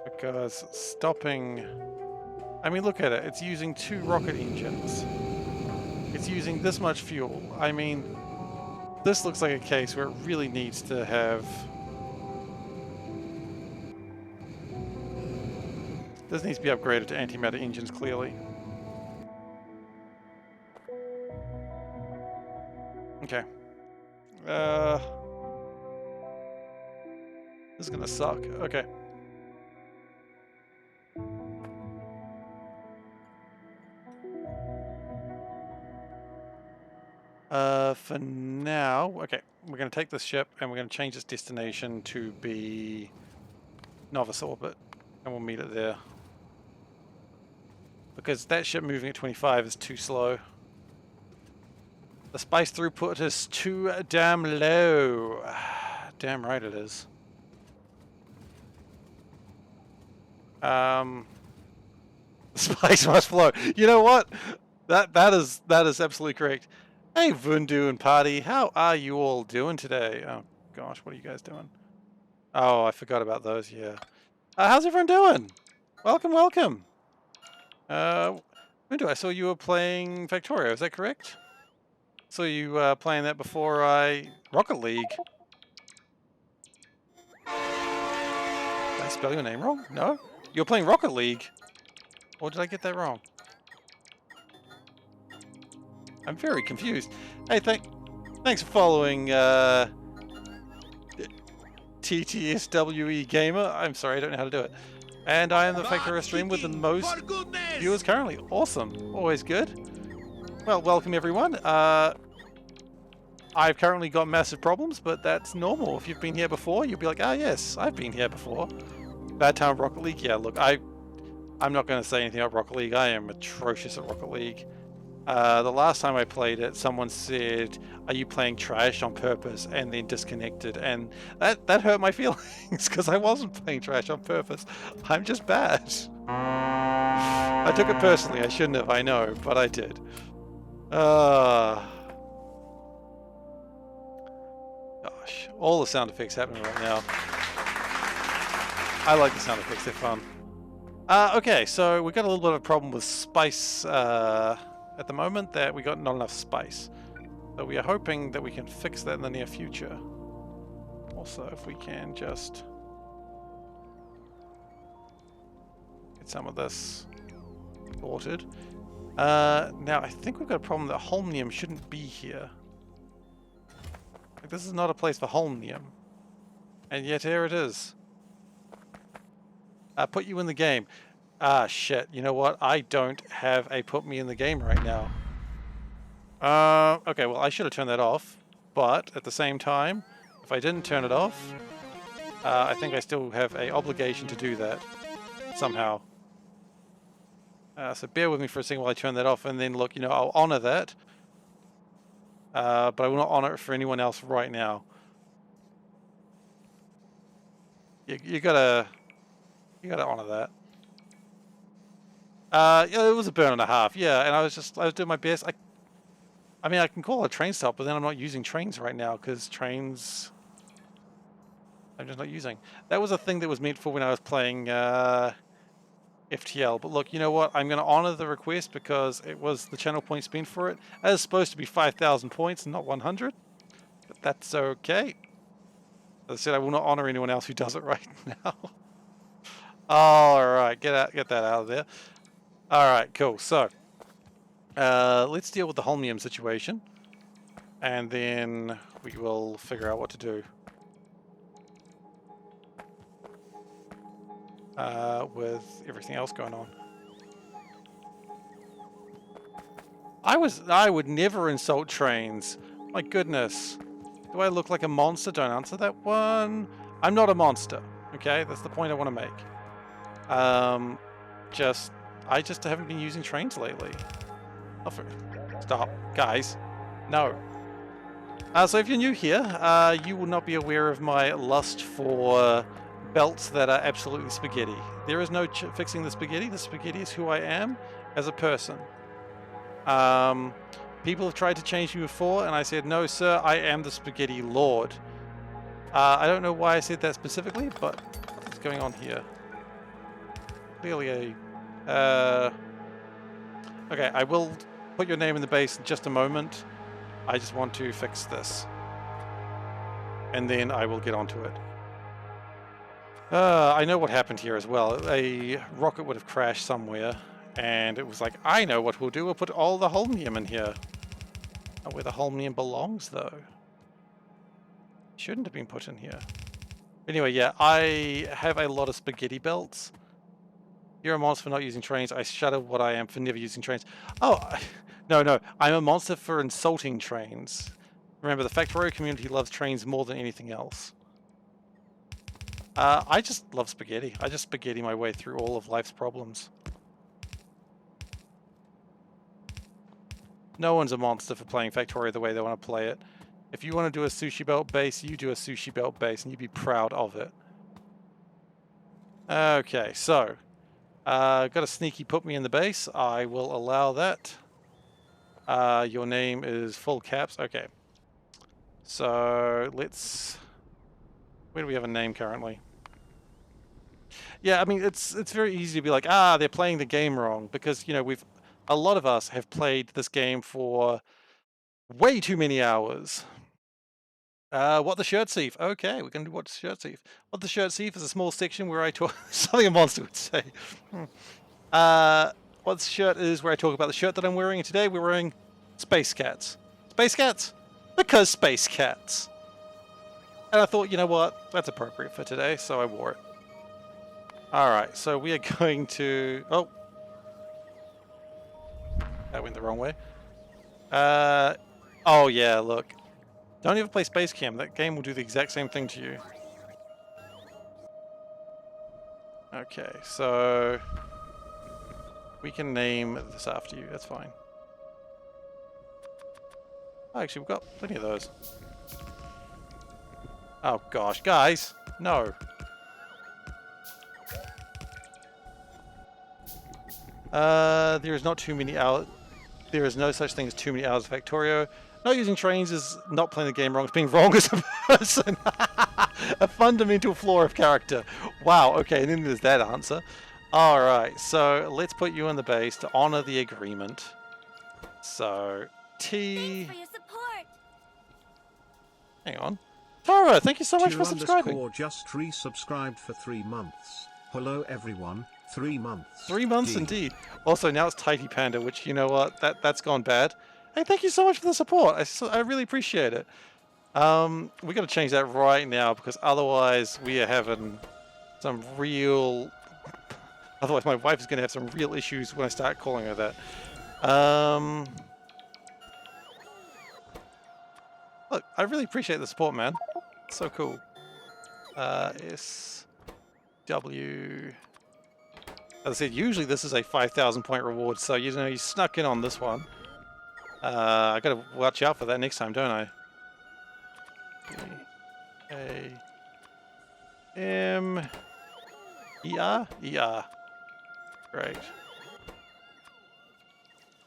Because stopping... I mean, look at it. It's using 2 rocket engines. It's using this much fuel. I mean, this looks like a case where it really needs to have... This needs to be upgraded to antimatter engines, clearly. Okay. This is gonna suck. Okay. For now, okay, we're gonna take this ship and we're gonna change its destination to be Novice orbit, and we'll meet it there. Because that ship moving at 25 is too slow. The spice throughput is too damn low. Damn right it is. The spice must flow. You know what? That is absolutely correct. Hey, Vundu and party, how are you all doing today? Oh gosh, what are you guys doing? Oh, I forgot about those. Yeah. How's everyone doing? Welcome, welcome. Vundu, I saw you were playing Factorio. Is that correct? Saw you playing that before Rocket League. Did I spell your name wrong? No? You're playing Rocket League. Or did I get that wrong? I'm very confused. Hey, thanks for following TTSWE Gamer. I'm sorry, I don't know how to do it. And I am the Factorio stream with the most viewers currently. Awesome. Always good. Well, welcome everyone. I've currently got massive problems, but that's normal. If you've been here before, you'll be like, ah, yes, I've been here before. Bad time Rocket League? Yeah, look, I'm not going to say anything about Rocket League. I am atrocious at Rocket League. The last time I played it, someone said, are you playing trash on purpose? And then disconnected. And that hurt my feelings because I wasn't playing trash on purpose. I'm just bad. I took it personally. I shouldn't have, I know, but I did. Gosh, all the sound effects happening right now. I like the sound effects, they're fun. Okay, so we got a little bit of a problem with spice at the moment, that we got not enough spice. So we are hoping that we can fix that in the near future. Also, if we can just get some of this sorted. Now, I think we've got a problem that holmium shouldn't be here. Like, this is not a place for holmium. And yet here it is. Put you in the game. Ah, shit. You know what? I don't have a put me in the game right now. Okay, well, I should have turned that off. But, at the same time, if I didn't turn it off, I think I still have an obligation to do that. Somehow. So bear with me for a second while I turn that off, and then look, you know, I'll honor that. But I will not honor it for anyone else right now. You gotta honor that. Yeah, it was a burn and a half. Yeah, and I was doing my best. I mean, I can call it a train stop, but then I'm not using trains right now because trains I'm just not using. That was a thing that was meant for when I was playing FTL. But look, you know what? I'm going to honor the request because it was the channel point spent for it. It was supposed to be 5,000 points, not 100. But that's okay. As I said, I will not honor anyone else who does it right now. All right, get that out of there. All right, cool. So, let's deal with the holmium situation, and then we will figure out what to do with everything else going on. I would never insult trains. My goodness. Do I look like a monster? Don't answer that one. I'm not a monster. Okay, that's the point I want to make. I just haven't been using trains lately. Stop, guys. No. So if you're new here, you will not be aware of my lust for belts that are absolutely spaghetti. There is no fixing the spaghetti. The spaghetti is who I am as a person. People have tried to change me before, and I said, no, sir, I am the spaghetti lord. I don't know why I said that specifically, but what's going on here? Clearly okay, I will put your name in the base in just a moment. I just want to fix this. And then I will get onto it. I know what happened here as well. A rocket would have crashed somewhere, and it was like, I know what we'll do. We'll put all the holmium in here. Not where the holmium belongs, though. Shouldn't have been put in here. Anyway, yeah, I have a lot of spaghetti belts. You're a monster for not using trains. I shudder what I am for never using trains. Oh, no. I'm a monster for insulting trains. Remember, the Factorio community loves trains more than anything else. I just love spaghetti. I just spaghetti my way through all of life's problems. No one's a monster for playing Factorio the way they want to play it. If you want to do a sushi belt base, you do a sushi belt base, and you'd be proud of it. Okay, so got a sneaky put me in the base. I will allow that. Your name is full caps. Okay. So let's. Where do we have a name currently? Yeah, I mean it's very easy to be like, they're playing the game wrong, because you know a lot of us have played this game for way too many hours. What the shirt thief? Okay, we're gonna do what the shirt thief. What the shirt thief is a small section where I talk something a monster would say. What the shirt is where I talk about the shirt that I'm wearing, and today we're wearing Space Cats. Space Cats? Because Space Cats. And I thought, you know what? That's appropriate for today, so I wore it. Alright, so we are going to... Oh. That went the wrong way. Oh yeah, look. Don't ever play Space Cam. That game will do the exact same thing to you. Okay, so... we can name this after you. That's fine. Oh, actually, we've got plenty of those. Oh gosh, guys! No! There is not too many hours. There is no such thing as too many hours of Factorio. Not using trains is not playing the game wrong. It's being wrong as a person. A fundamental flaw of character. Wow. Okay, and then there's that answer. All right. So let's put you in the base to honor the agreement. So T. Thanks for your support. Hang on. Tara, thank you so much for subscribing. Just resubscribed for 3 months. Hello everyone. 3 months. 3 months indeed. Also, now it's Tidy Panda, which, you know what, that's gone bad. Hey, thank you so much for the support. I really appreciate it. We got to change that right now, because otherwise we are having some real... Otherwise my wife is going to have some real issues when I start calling her that. Look, I really appreciate the support, man. It's so cool. SW... As I said, usually this is a 5,000 point reward, so you know you snuck in on this one. I gotta watch out for that next time, don't I? E-A-M-E-R? E-R. Great.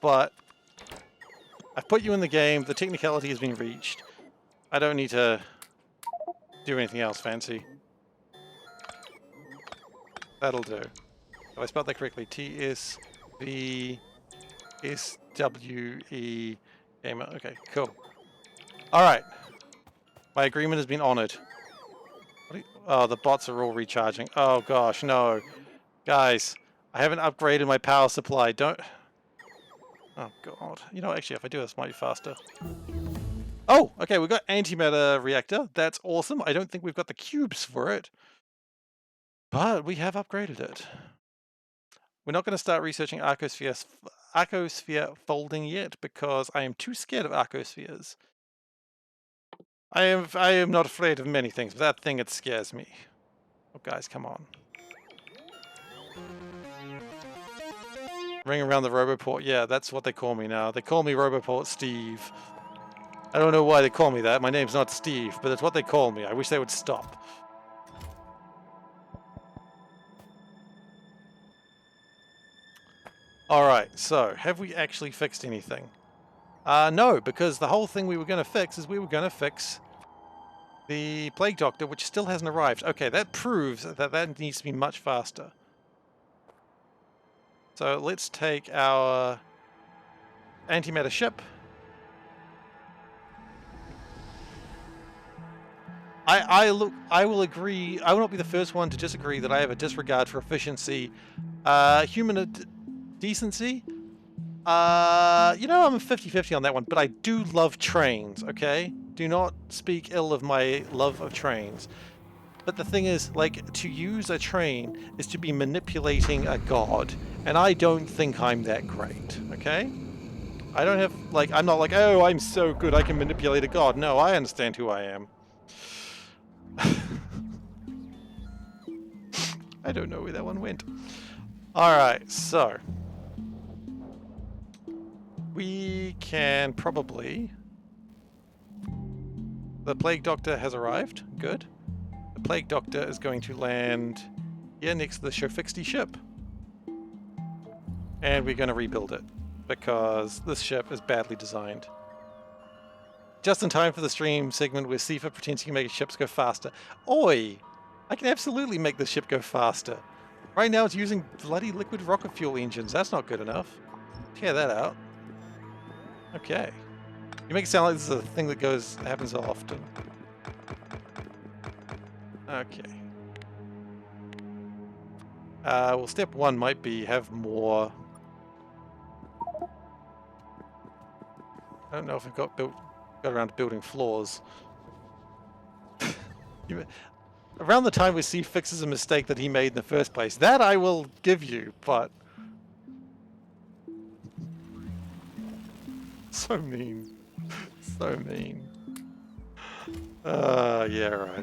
But I've put you in the game, the technicality has been reached. I don't need to do anything else fancy. That'll do. Have I spelled that correctly? T-S-V-S-W-E gamer. Okay, cool. Alright. My agreement has been honored. Oh, the bots are all recharging. Oh gosh, no. Guys, I haven't upgraded my power supply. Don't... Oh god. You know, actually, if I do this, it might be faster. Oh, okay, we've got antimatter reactor. That's awesome. I don't think we've got the cubes for it. But we have upgraded it. We're not going to start researching Arcosphere folding yet, because I am too scared of Arcospheres. I am not afraid of many things, but that thing, it scares me. Oh guys, come on. Ring around the Roboport. Yeah, that's what they call me now. They call me Roboport Steve. I don't know why they call me that. My name's not Steve, but it's what they call me. I wish they would stop. Alright, so, have we actually fixed anything? No, because the whole thing we were going to fix is we were going to fix the Plague Doctor, which still hasn't arrived. Okay, that proves that that needs to be much faster. So let's take our antimatter ship. I will agree. I will not be the first one to disagree that I have a disregard for efficiency. Human decency? You know, I'm 50-50 on that one, but I do love trains, okay? Do not speak ill of my love of trains. But the thing is, like, to use a train is to be manipulating a god, and I don't think I'm that great, okay? I don't have, like, I'm not like, oh, I'm so good, I can manipulate a god. No, I understand who I am. I don't know where that one went. Alright, so... we can probably... The Plague Doctor has arrived. Good. The Plague Doctor is going to land here next to the Shofixty ship. And we're going to rebuild it, because this ship is badly designed. Just in time for the stream segment where Seifer pretends he can make ships go faster. Oi! I can absolutely make the ship go faster. Right now it's using bloody liquid rocket fuel engines. That's not good enough. Tear that out. Okay. You make it sound like this is a thing that happens often. Okay. Well, step one might be have more... I don't know if I've got around to building floors. Around the time where Steve fixes a mistake that he made in the first place, that I will give you, but... So mean. So mean. Yeah,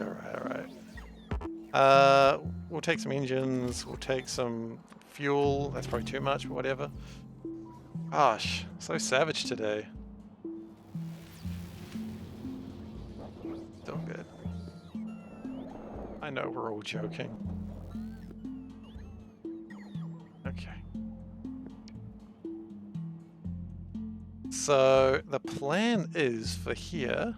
alright. We'll take some engines, we'll take some fuel, that's probably too much, but whatever. Gosh, so savage today. Still good. I know we're all joking. Okay. So the plan is for here,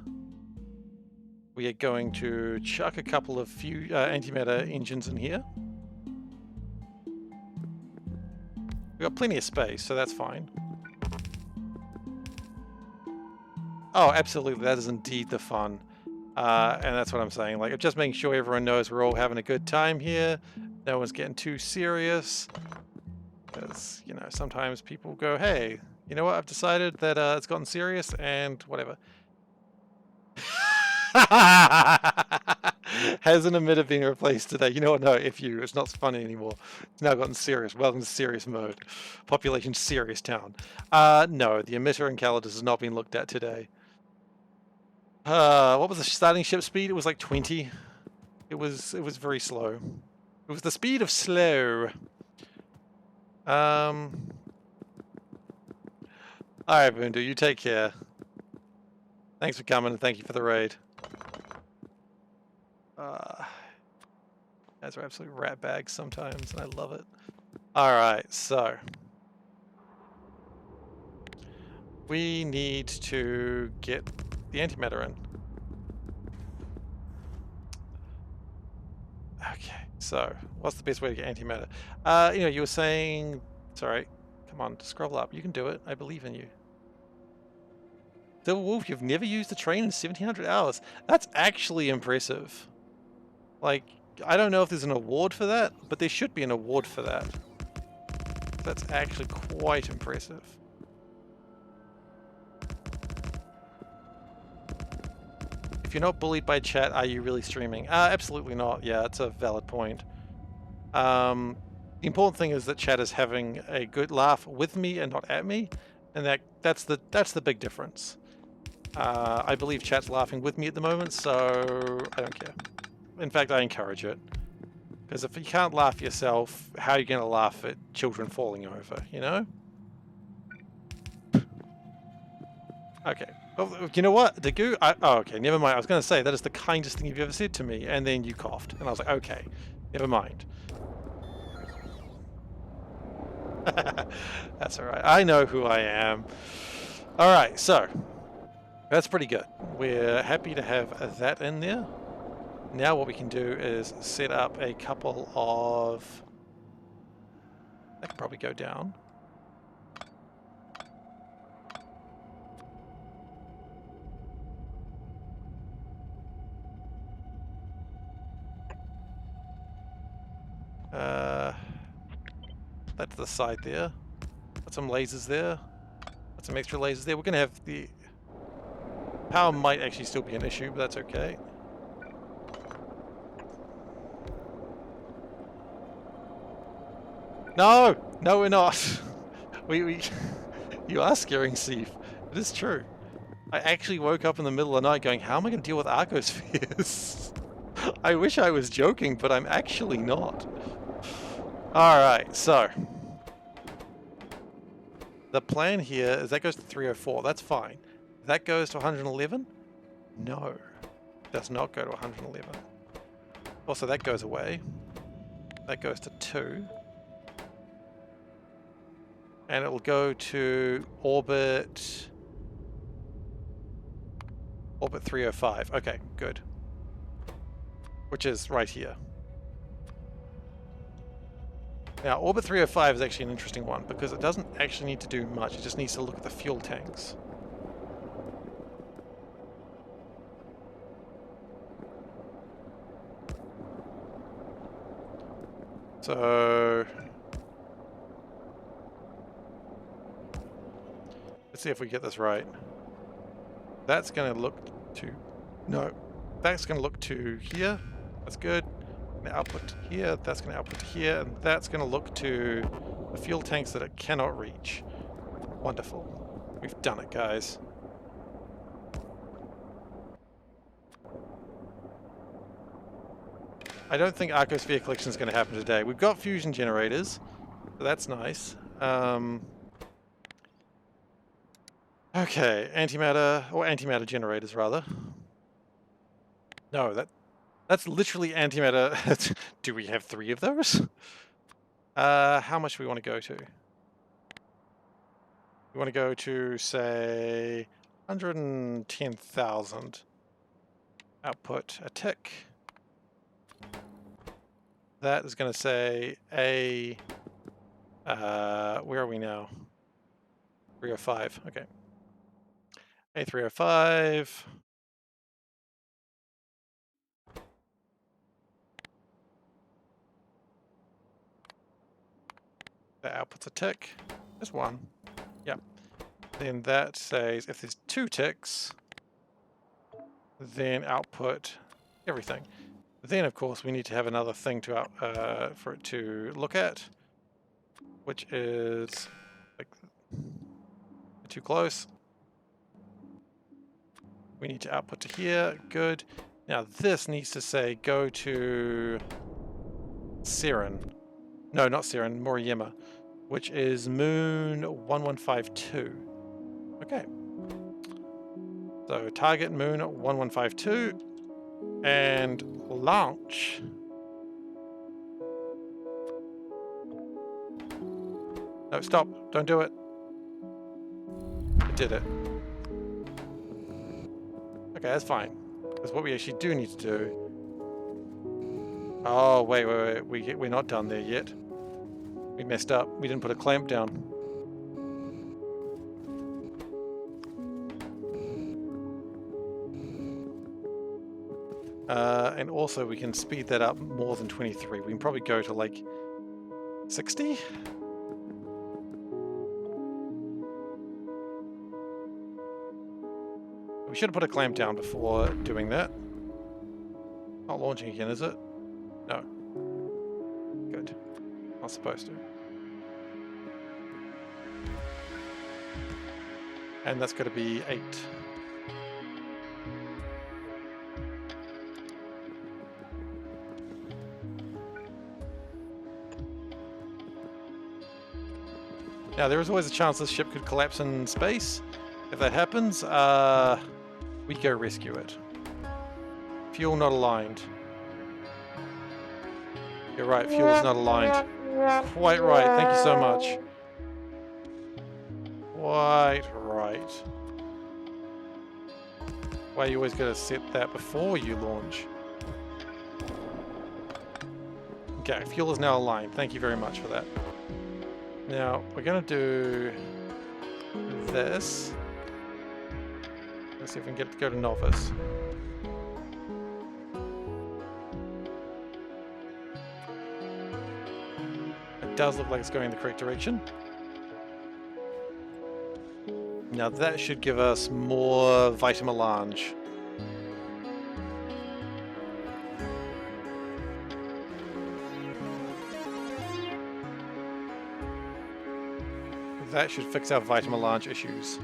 we are going to chuck a couple of antimatter engines in here. We've got plenty of space, so that's fine. Oh, absolutely, that is indeed the fun. And that's what I'm saying. Like, I'm just making sure everyone knows we're all having a good time here. No one's getting too serious. Because, you know, sometimes people go, hey, you know what, I've decided that it's gotten serious and whatever. Has an emitter been replaced today? You know what, no, it's not funny anymore. It's now gotten serious. Welcome to serious mode. Population serious town. No, the emitter in Calidus has not been looked at today. What was the starting ship speed? It was like 20. It was very slow. It was the speed of slow. Alright, Bundu, you take care. Thanks for coming and thank you for the raid. Guys are absolute rat bags sometimes, and I love it. Alright, so we need to get the antimatter in. Okay, so what's the best way to get antimatter? You know, you were saying... Sorry, come on, scroll up. You can do it. I believe in you. Devil Wolf, you've never used the train in 1700 hours. That's actually impressive. Like, I don't know if there's an award for that, but there should be an award for that. That's actually quite impressive. If you're not bullied by chat, are you really streaming? Absolutely not. Yeah, that's a valid point. The important thing is that chat is having a good laugh with me and not at me, and that's the big difference. I believe chat's laughing with me at the moment, so I don't care. In fact, I encourage it. Because if you can't laugh yourself, how are you going to laugh at children falling over, you know? Okay. Oh, you know what? Dagu? Oh, okay, never mind. I was going to say, that is the kindest thing you've ever said to me, and then you coughed. And I was like, okay, never mind. That's alright. I know who I am. Alright, so... That's pretty good. We're happy to have that in there. Now what we can do is set up a couple of... That could probably go down. That to the side there. Put some lasers there. Put some extra lasers there. We're going to have the... Power might actually still be an issue, but that's okay. No! No, we're not. we You are scaring Steve. It is true. I actually woke up in the middle of the night going, how am I going to deal with Arcospheres? I wish I was joking, but I'm actually not. Alright, so. The plan here is that goes to 304. That's fine. That goes to 111? No, does not go to 111. Also, that goes away. That goes to 2. And it'll go to orbit 305. Okay, good. Which is right here. Now, orbit 305 is actually an interesting one because it doesn't actually need to do much. It just needs to look at the fuel tanks. So let's see if we get this right. That's going to look to... No. That's going to look to here. That's good. Gonna output to here. That's going to output to here. And that's going to look to the fuel tanks that it cannot reach. Wonderful. We've done it, guys. I don't think Arcosphere collection is going to happen today. We've got fusion generators. So that's nice. Okay, antimatter, or antimatter generators rather. No, that's literally antimatter. Do we have 3 of those? How much do we want to go to? We want to go to, say, 110,000. Output a tick. That is going to say where are we now? 305, okay. A305. That outputs a tick. There's 1. Yep. Then that says if there's 2 ticks, then output everything. Then, of course, we need to have another thing to for it to look at, which is like too close. We need to output to here. Good. Now this needs to say go to Seren. No, not Seren, Moriyama, which is Moon 1152. Okay. So target Moon 1152 and launch. No, stop. Don't do it. It did it. Okay, that's fine. That's what we actually do need to do. Oh, wait. We're not done there yet. We messed up. We didn't put a clamp down. And also we can speed that up more than 23. We can probably go to like 60? We should have put a clamp down before doing that. Not launching again, is it? No. Good. Not supposed to. And that's got to be 8. Now, there is always a chance this ship could collapse in space. If that happens, we go rescue it. Fuel not aligned. You're right, fuel's not aligned. Quite right, thank you so much. Quite right. Why you always gotta set that before you launch? Okay, fuel is now aligned. Thank you very much for that. Now, we're gonna do this. Let's see if we can get it to go to novice. It does look like it's going in the correct direction. Now that should give us more vitamelange. That should fix our vitamelange issues.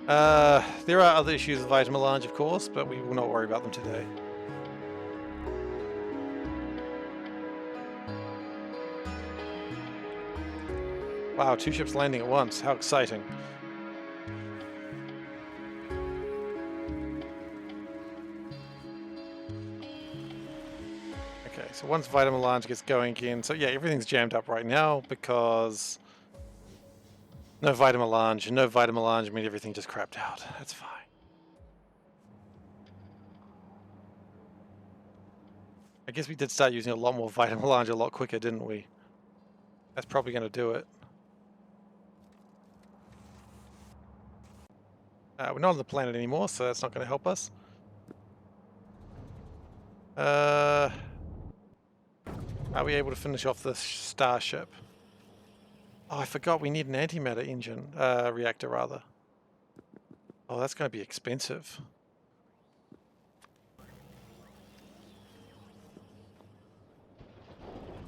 There are other issues with vitamelange, of course, but we will not worry about them today. Wow, 2 ships landing at once. How exciting. Okay, so once Vita Melange gets going again, so yeah, everything's jammed up right now because no Vita Melange, and no Vita Melange means everything just crapped out. That's fine. I guess we did start using a lot more Vita Melange a lot quicker, didn't we? That's probably going to do it. We're not on the planet anymore, so that's not going to help us. Are we able to finish off this starship? Oh, I forgot we need an antimatter engine, reactor rather. Oh, that's going to be expensive.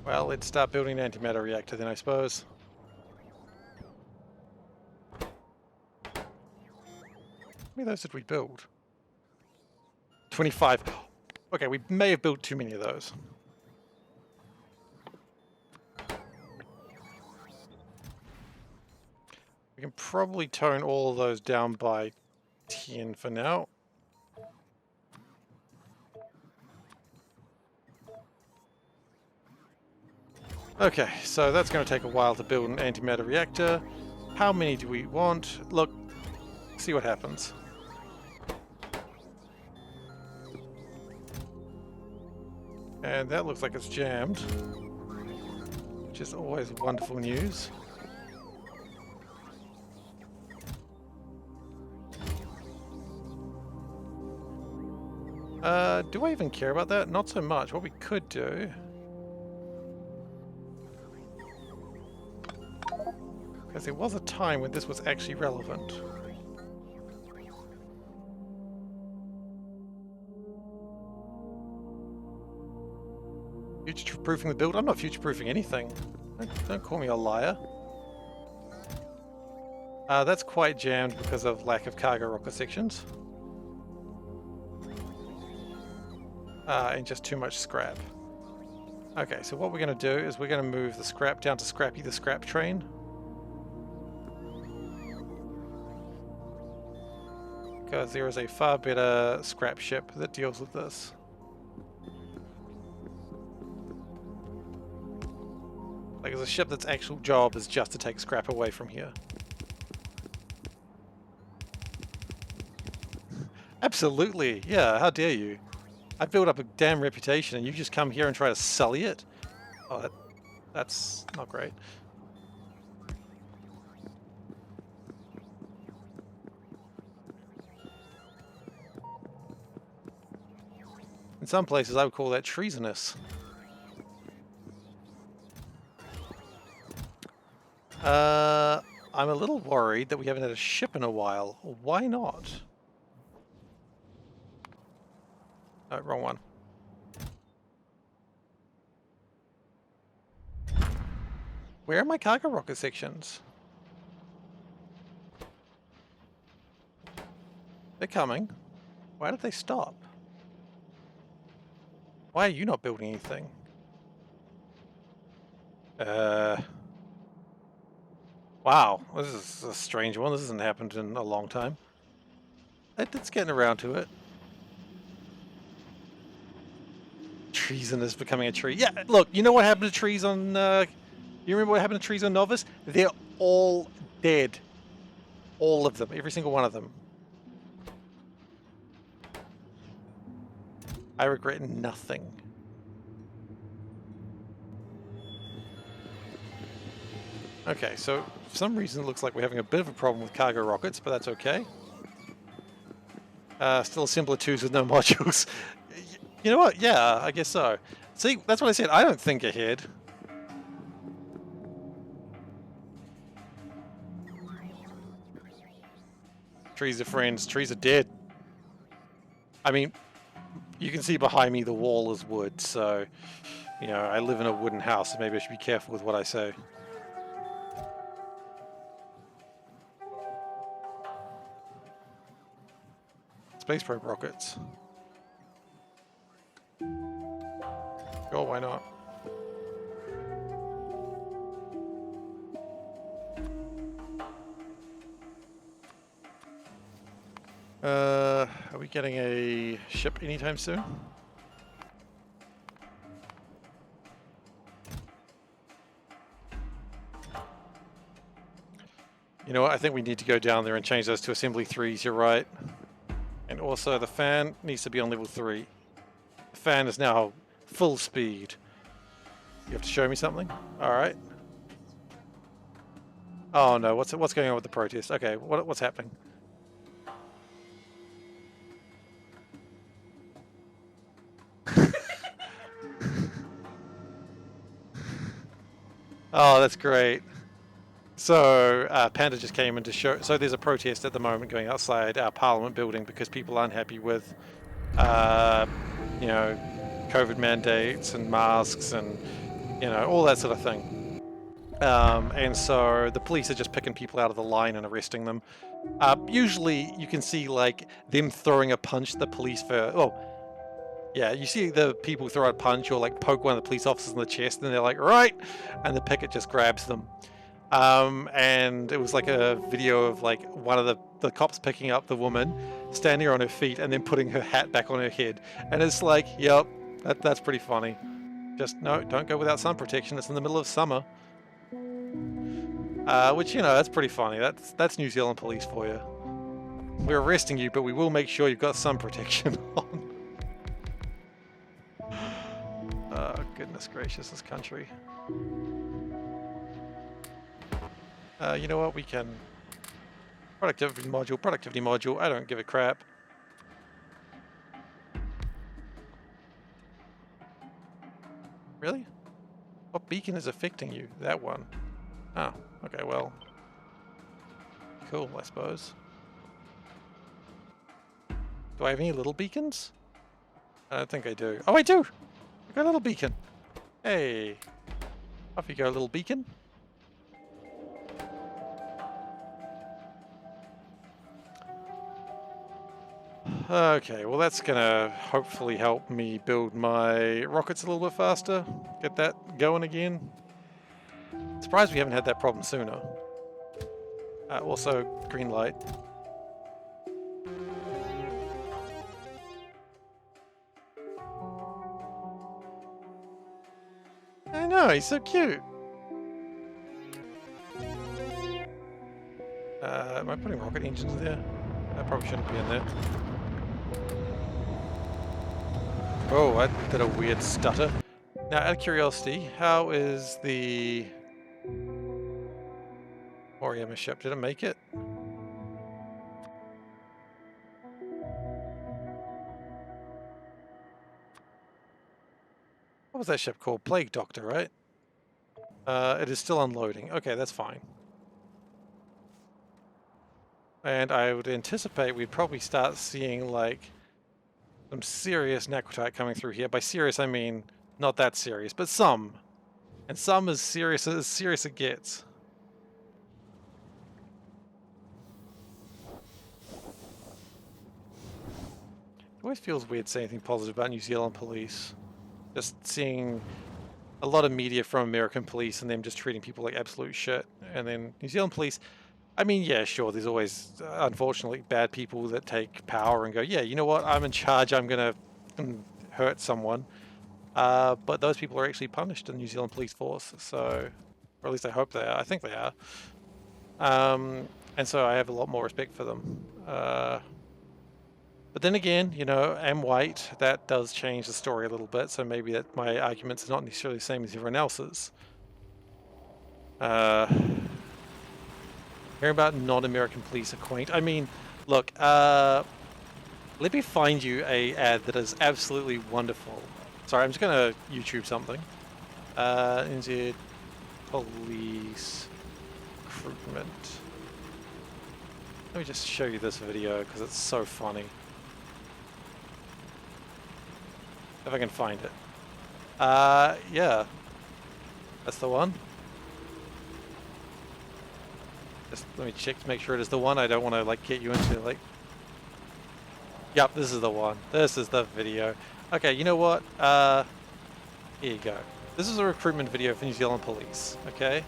Well, let's start building an antimatter reactor then, I suppose. How many of those did we build? 25. Okay, we may have built too many of those. We can probably tone all of those down by 10 for now. Okay, so that's going to take a while to build an antimatter reactor. How many do we want? Look, see what happens. And that looks like it's jammed, which is always wonderful news. Do I even care about that? Not so much. What we could do... because there was a time when this was actually relevant. Future-proofing the build? I'm not future-proofing anything. Don't call me a liar. That's quite jammed because of lack of cargo rocket sections. And just too much scrap. Okay, so what we're going to do is we're going to move the scrap down to Scrappy the scrap train. Because there is a far better scrap ship that deals with this. Like, there's a ship that's actual job is just to take scrap away from here. Absolutely, yeah, how dare you? I built up a damn reputation and you just come here and try to sully it? Oh, that's not great. In some places I would call that treasonous. I'm a little worried that we haven't had a ship in a while. Why not? Oh, wrong one. Where are my cargo rocket sections? They're coming. Why did they stop? Why are you not building anything? Wow, this is a strange one. This hasn't happened in a long time. It's getting around to it. Treason is becoming a tree. Yeah, look, you know what happened to trees on... you remember what happened to trees on Novus? They're all dead. All of them. Every single one of them. I regret nothing. Okay, so for some reason it looks like we're having a bit of a problem with cargo rockets, but that's okay. Still simpler twos with no modules. You know what? Yeah, I guess so. See, that's what I said. I don't think ahead. Trees are friends. Trees are dead. I mean, you can see behind me the wall is wood, so, you know, I live in a wooden house, so maybe I should be careful with what I say. Space probe rockets. Sure, why not? Are we getting a ship anytime soon? You know what? I think we need to go down there and change those to assembly 3s. You're right. And also the fan needs to be on level 3. The fan is now full speed. You have to show me something? Alright. Oh no, what's going on with the protest? Okay, what's happening? Oh, that's great. So Panda just came in to show. So there's a protest at the moment going outside our Parliament building because people aren't happy with, you know, COVID mandates and masks and all that sort of thing. And so the police are just picking people out of the line and arresting them. Usually, you can see like them throwing a punch at the police for. Oh, yeah, you see the people throw a punch or like poke one of the police officers in the chest, and they're like, right, and the picket just grabs them. And it was like a video of like one of the cops picking up the woman, standing her on her feet, and then putting her hat back on her head. And it's like, yep, that's pretty funny. Just no, don't go without sun protection. It's in the middle of summer. Which that's pretty funny. That's New Zealand police for you. We're arresting you, but we will make sure you've got sun protection on. Oh, goodness gracious, this country. You know what? We can productivity module. I don't give a crap. Really? What beacon is affecting you? That one. Oh, okay, well. Cool, I suppose. Do I have any little beacons? I don't think I do. Oh, I do! I got a little beacon. Hey. Off you go, little beacon. Okay, well that's gonna hopefully help me build my rockets a little bit faster. Get that going again. Surprised we haven't had that problem sooner. Also, green light. I know, he's so cute. Am I putting rocket engines there? That probably shouldn't be in there. Oh, I did a weird stutter. Now, out of curiosity, how is the Moriyama ship? Did it make it? What was that ship called? Plague Doctor, right? It is still unloading. Okay, that's fine. And I would anticipate we'd probably start seeing, like, some serious Necrotite coming through here. By serious, I mean not that serious, but some. And some as serious it gets. It always feels weird saying anything positive about New Zealand police. Just seeing a lot of media from American police and them just treating people like absolute shit. And then New Zealand police, I mean, yeah, sure, there's always, unfortunately, bad people that take power and go, yeah, you know what, I'm in charge, I'm going to hurt someone. But those people are actually punished in the New Zealand police force, so, or at least I hope they are. I think they are. And so I have a lot more respect for them. But then again, I'm white. That does change the story a little bit, so maybe that my arguments are not necessarily the same as everyone else's. Hearing about non-American police are quaint. I mean, look, let me find you a ad that is absolutely wonderful. Sorry, I'm just gonna YouTube something. NZ police recruitment. Let me just show you this video because it's so funny. If I can find it. Yeah. That's the one. Just let me check to make sure it is the one. I don't want to like get you into like. Yep, this is the one. This is the video. Okay, you know what? Here you go. This is a recruitment video for New Zealand Police. Okay,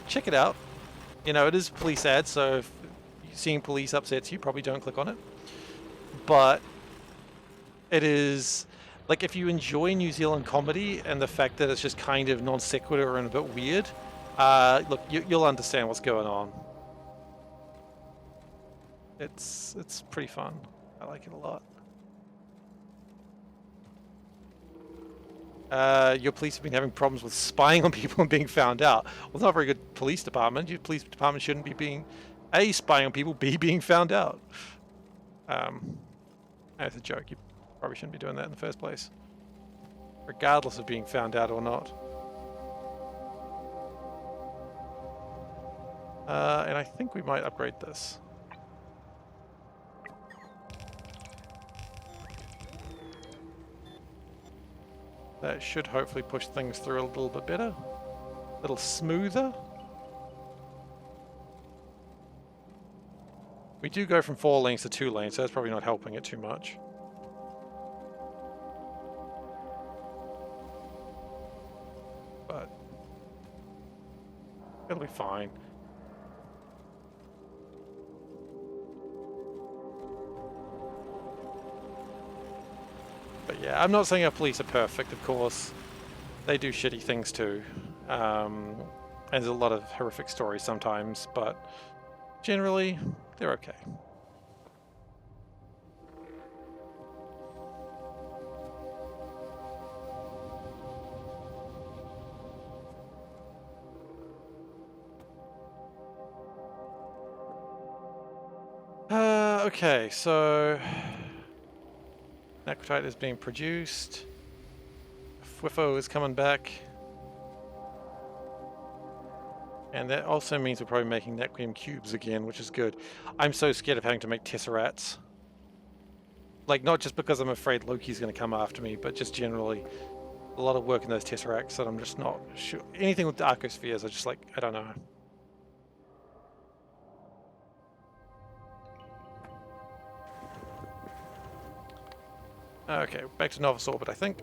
check it out. It is police ad, so seeing police upsets you, probably don't click on it. But it is, like, if you enjoy New Zealand comedy and the fact that it's just kind of non sequitur and a bit weird, look, you'll understand what's going on. It's pretty fun. I like it a lot. Your police have been having problems with spying on people and being found out. Well, it's not a very good police department. Your police department shouldn't be being A, spying on people, B, being found out. That's a joke. You probably shouldn't be doing that in the first place, regardless of being found out or not. And I think we might upgrade this. That should hopefully push things through a little bit better, a little smoother. We do go from 4 lanes to 2 lanes, so that's probably not helping it too much. But it'll be fine. But yeah, I'm not saying our police are perfect, of course. They do shitty things too. And there's a lot of horrific stories sometimes, but generally, they're okay. Okay, so Necrotite is being produced. Fwifo is coming back. And that also means we're probably making Nequium cubes again, which is good. I'm so scared of having to make Tesserats. Like, not just because I'm afraid Loki's going to come after me, but just generally a lot of work in those Tesseracts that I'm just not sure. Anything with the Arcospheres, I just like, I don't know. Okay, back to Novice Orbit, I think.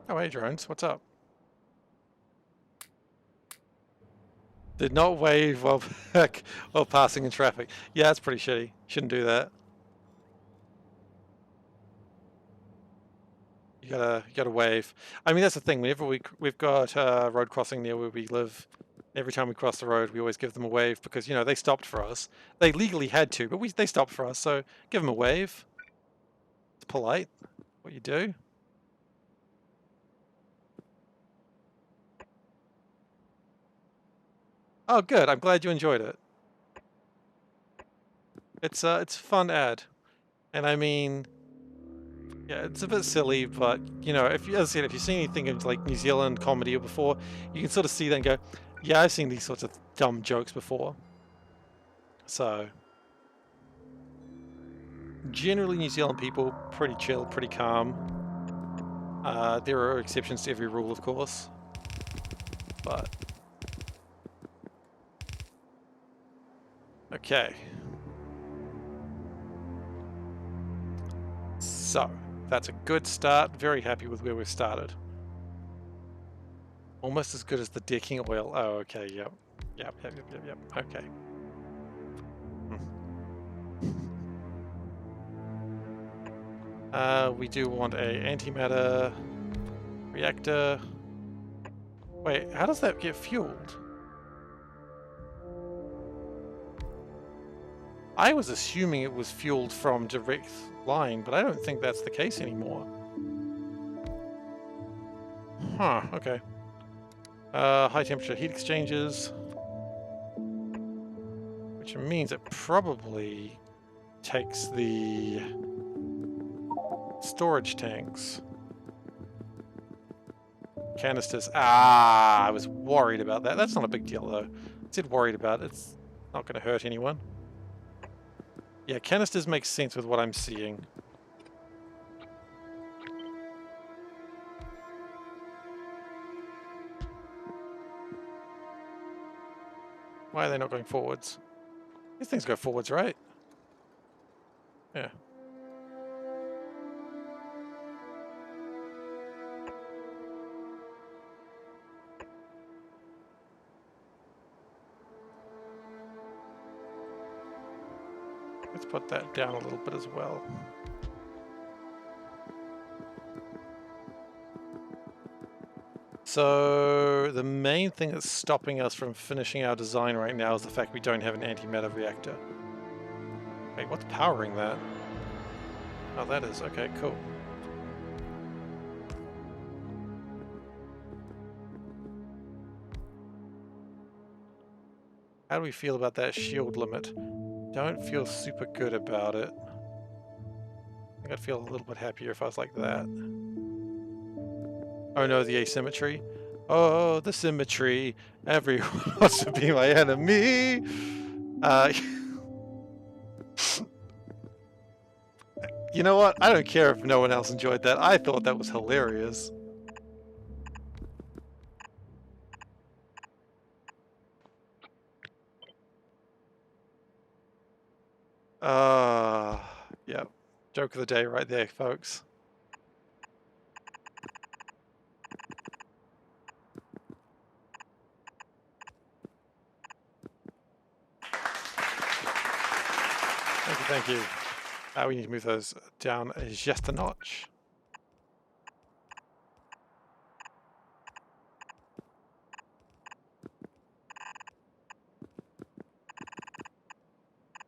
Oh, hey, drones, what's up? Did not wave while, while passing in traffic. Yeah, that's pretty shitty. Shouldn't do that. You gotta wave. I mean, that's the thing. Whenever we've got road crossing near where we live, every time we cross the road, we always give them a wave because, you know, they stopped for us. They legally had to, but they stopped for us, so give them a wave. It's polite. What you do. Oh, good. I'm glad you enjoyed it. It's a fun ad, and I mean, yeah, it's a bit silly, but you know, if you, as I said, if you've seen anything of like New Zealand comedy before, you can sort of see that and go, yeah, I've seen these sorts of dumb jokes before. So generally, New Zealand people pretty chill, pretty calm. There are exceptions to every rule, of course, but okay. So that's a good start. Very happy with where we've started. Almost as good as the decking oil. Oh, okay. Yep. Okay. We do want a antimatter reactor. Wait, how does that get fueled? I was assuming it was fueled from direct line, but I don't think that's the case anymore. Huh, okay. High temperature heat exchangers. Which means it probably takes the storage tanks. Canisters. Ah, I was worried about that. That's not a big deal though. I said worried about it. It's not going to hurt anyone. Yeah, canisters make sense with what I'm seeing. Why are they not going forwards? These things go forwards, right? Yeah. Let's put that down a little bit as well. So the main thing that's stopping us from finishing our design right now is the fact we don't have an antimatter reactor. Wait, what's powering that? Oh, that is. Okay, cool. How do we feel about that shield limit? Don't feel super good about it. I think I'd feel a little bit happier if I was like that. Oh no, the asymmetry. Oh, the symmetry. Everyone wants to be my enemy. You know what? I don't care if no one else enjoyed that. I thought that was hilarious. Yeah. Joke of the day right there, folks. Thank you, thank you. We need to move those down just a notch.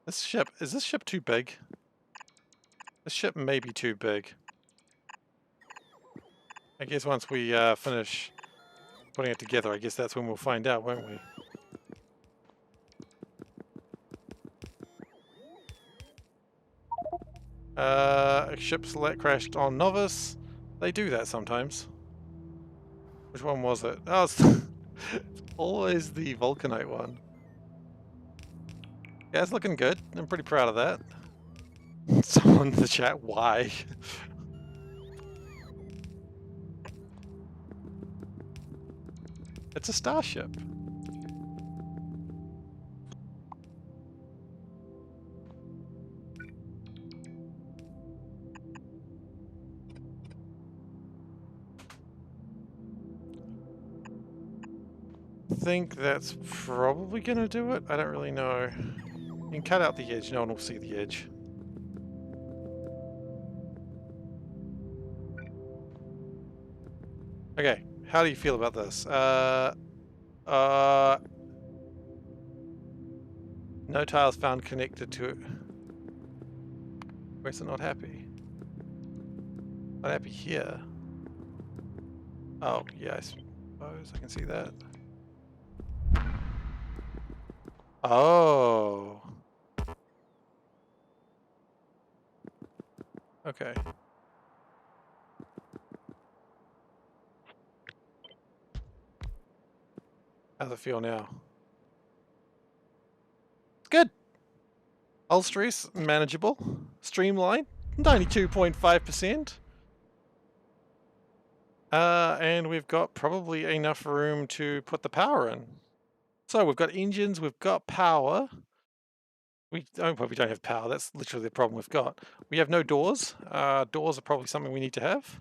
This ship, is this ship too big? This ship may be too big. I guess once we finish putting it together, I guess that's when we'll find out, won't we? A ship crashed on Novice. They do that sometimes. Which one was it? Oh, it's always the Vulcanite one. Yeah, it's looking good. I'm pretty proud of that. Someone in the chat, why? It's a starship. Think that's probably gonna do it. I don't really know. You can cut out the edge. No one will see the edge. Okay, how do you feel about this? No tiles found connected to it. Where's it not happy? Not happy here. Oh, yeah, I suppose I can see that. Oh. Okay. How's it feel now? Good. Hull stress, manageable. Streamline, 92.5%. And we've got probably enough room to put the power in. So we've got engines, we've got power. We don't have power, that's literally the problem we've got. We have no doors. Doors are probably something we need to have.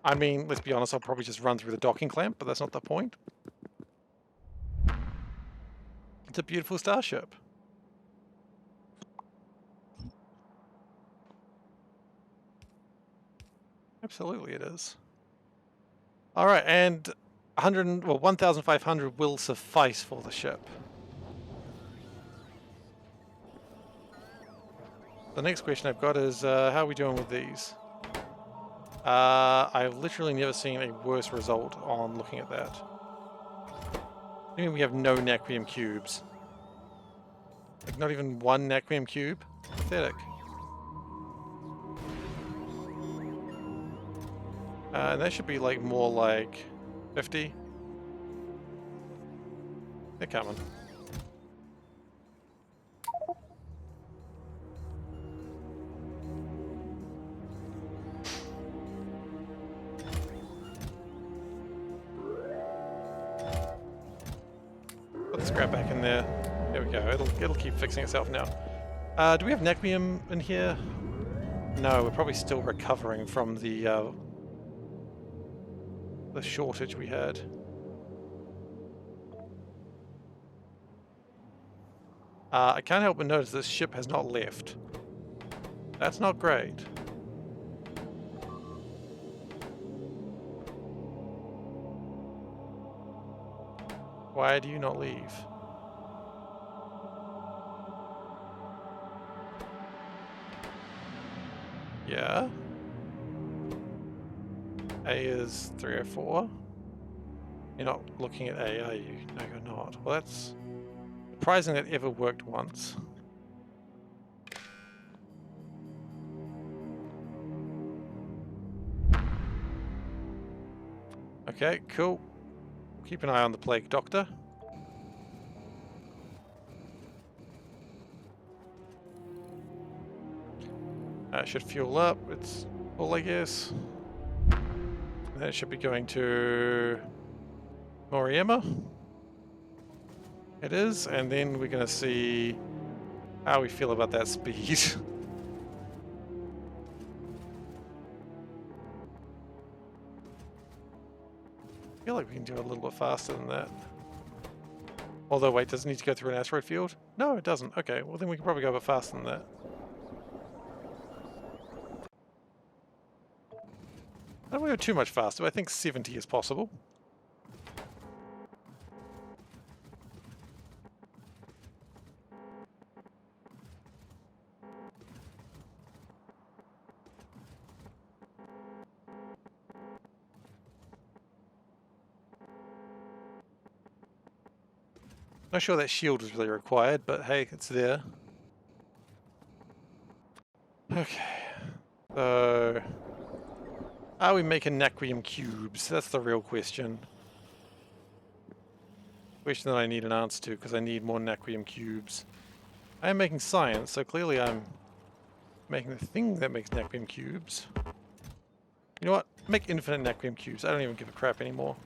I mean, let's be honest, I'll probably just run through the docking clamp, but that's not the point. It's a beautiful starship. Absolutely it is. Alright, and 1,500 will suffice for the ship. The next question I've got is, how are we doing with these? I've literally never seen a worse result on looking at that. I mean, we have no Naquium cubes. Like, not even one Naquium cube? Pathetic. And that should be like more like 50. They're coming. Put the scrap back in there. There we go. It'll keep fixing itself now. Do we have Naquium in here? No, we're probably still recovering from the shortage we had. I can't help but notice this ship has not left. That's not great. Why do you not leave? Yeah? A is 304. You're not looking at A, are you? No, you're not. Well, that's surprising that ever worked once. Okay, cool. Keep an eye on the Plague Doctor. Should fuel up. It's full, I guess. And then it should be going to Moriema. It is, and then we're going to see how we feel about that speed. I feel like we can do it a little bit faster than that. Although, wait, does it need to go through an asteroid field? No, it doesn't. Okay, well then we can probably go a bit faster than that. I don't want to go too much faster, but I think 70 is possible. Not sure that shield was really required, but hey, it's there. Okay. So... are we making Naquium cubes? That's the real question. Question that I need an answer to, because I need more Naquium cubes. I am making science, so clearly I'm making the thing that makes Naquium cubes. You know what? Make infinite Naquium cubes. I don't even give a crap anymore.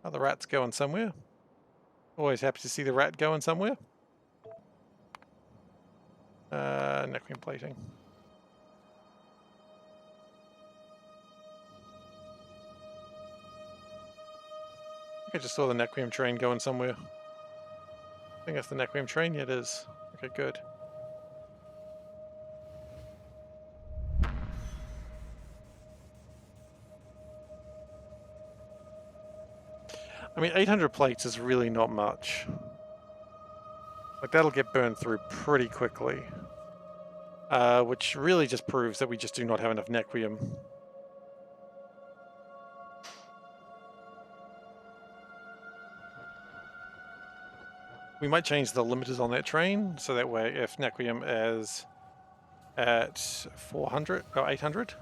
Oh, the rat's going somewhere. Always happy to see the rat going somewhere. Naquium plating. I just saw the Naquium train going somewhere. I think that's the Naquium train. Yeah, it is. Okay, good. I mean, 800 plates is really not much. Like, that'll get burned through pretty quickly. Which really just proves that we just do not have enough Naquium. We might change the limiters on that train, so that way if Naquium is at 400 or 800,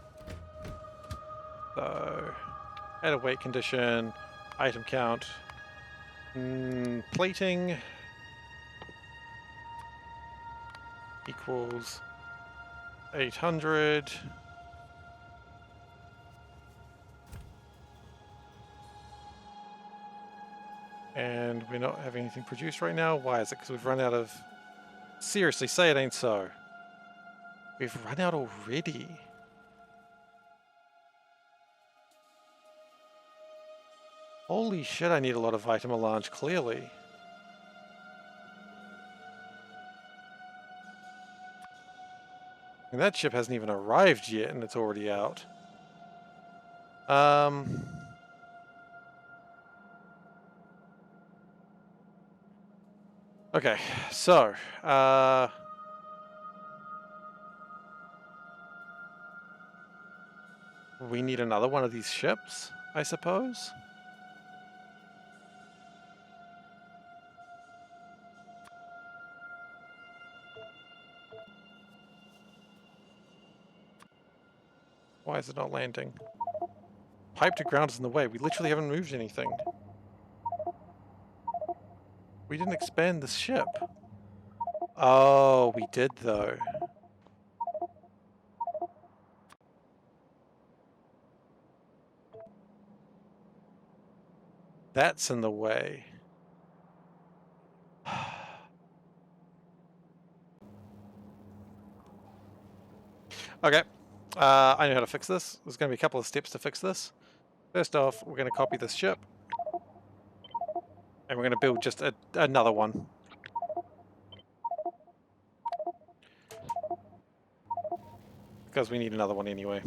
so add a weight condition, item count, plating equals 800. And we're not having anything produced right now. Why is it? Because we've run out of... seriously, say it ain't so. We've run out already. Holy shit, I need a lot of vitamin melange, clearly. And that ship hasn't even arrived yet, and it's already out. Okay, so... we need another one of these ships, I suppose? Why is it not landing? Pipe to ground is in the way. We literally haven't moved anything. We didn't expand this ship. Oh, we did though. That's in the way. Okay. I know how to fix this. There's going to be a couple of steps to fix this. First off, we're going to copy this ship. And we're going to build just another one. Because we need another one anyway.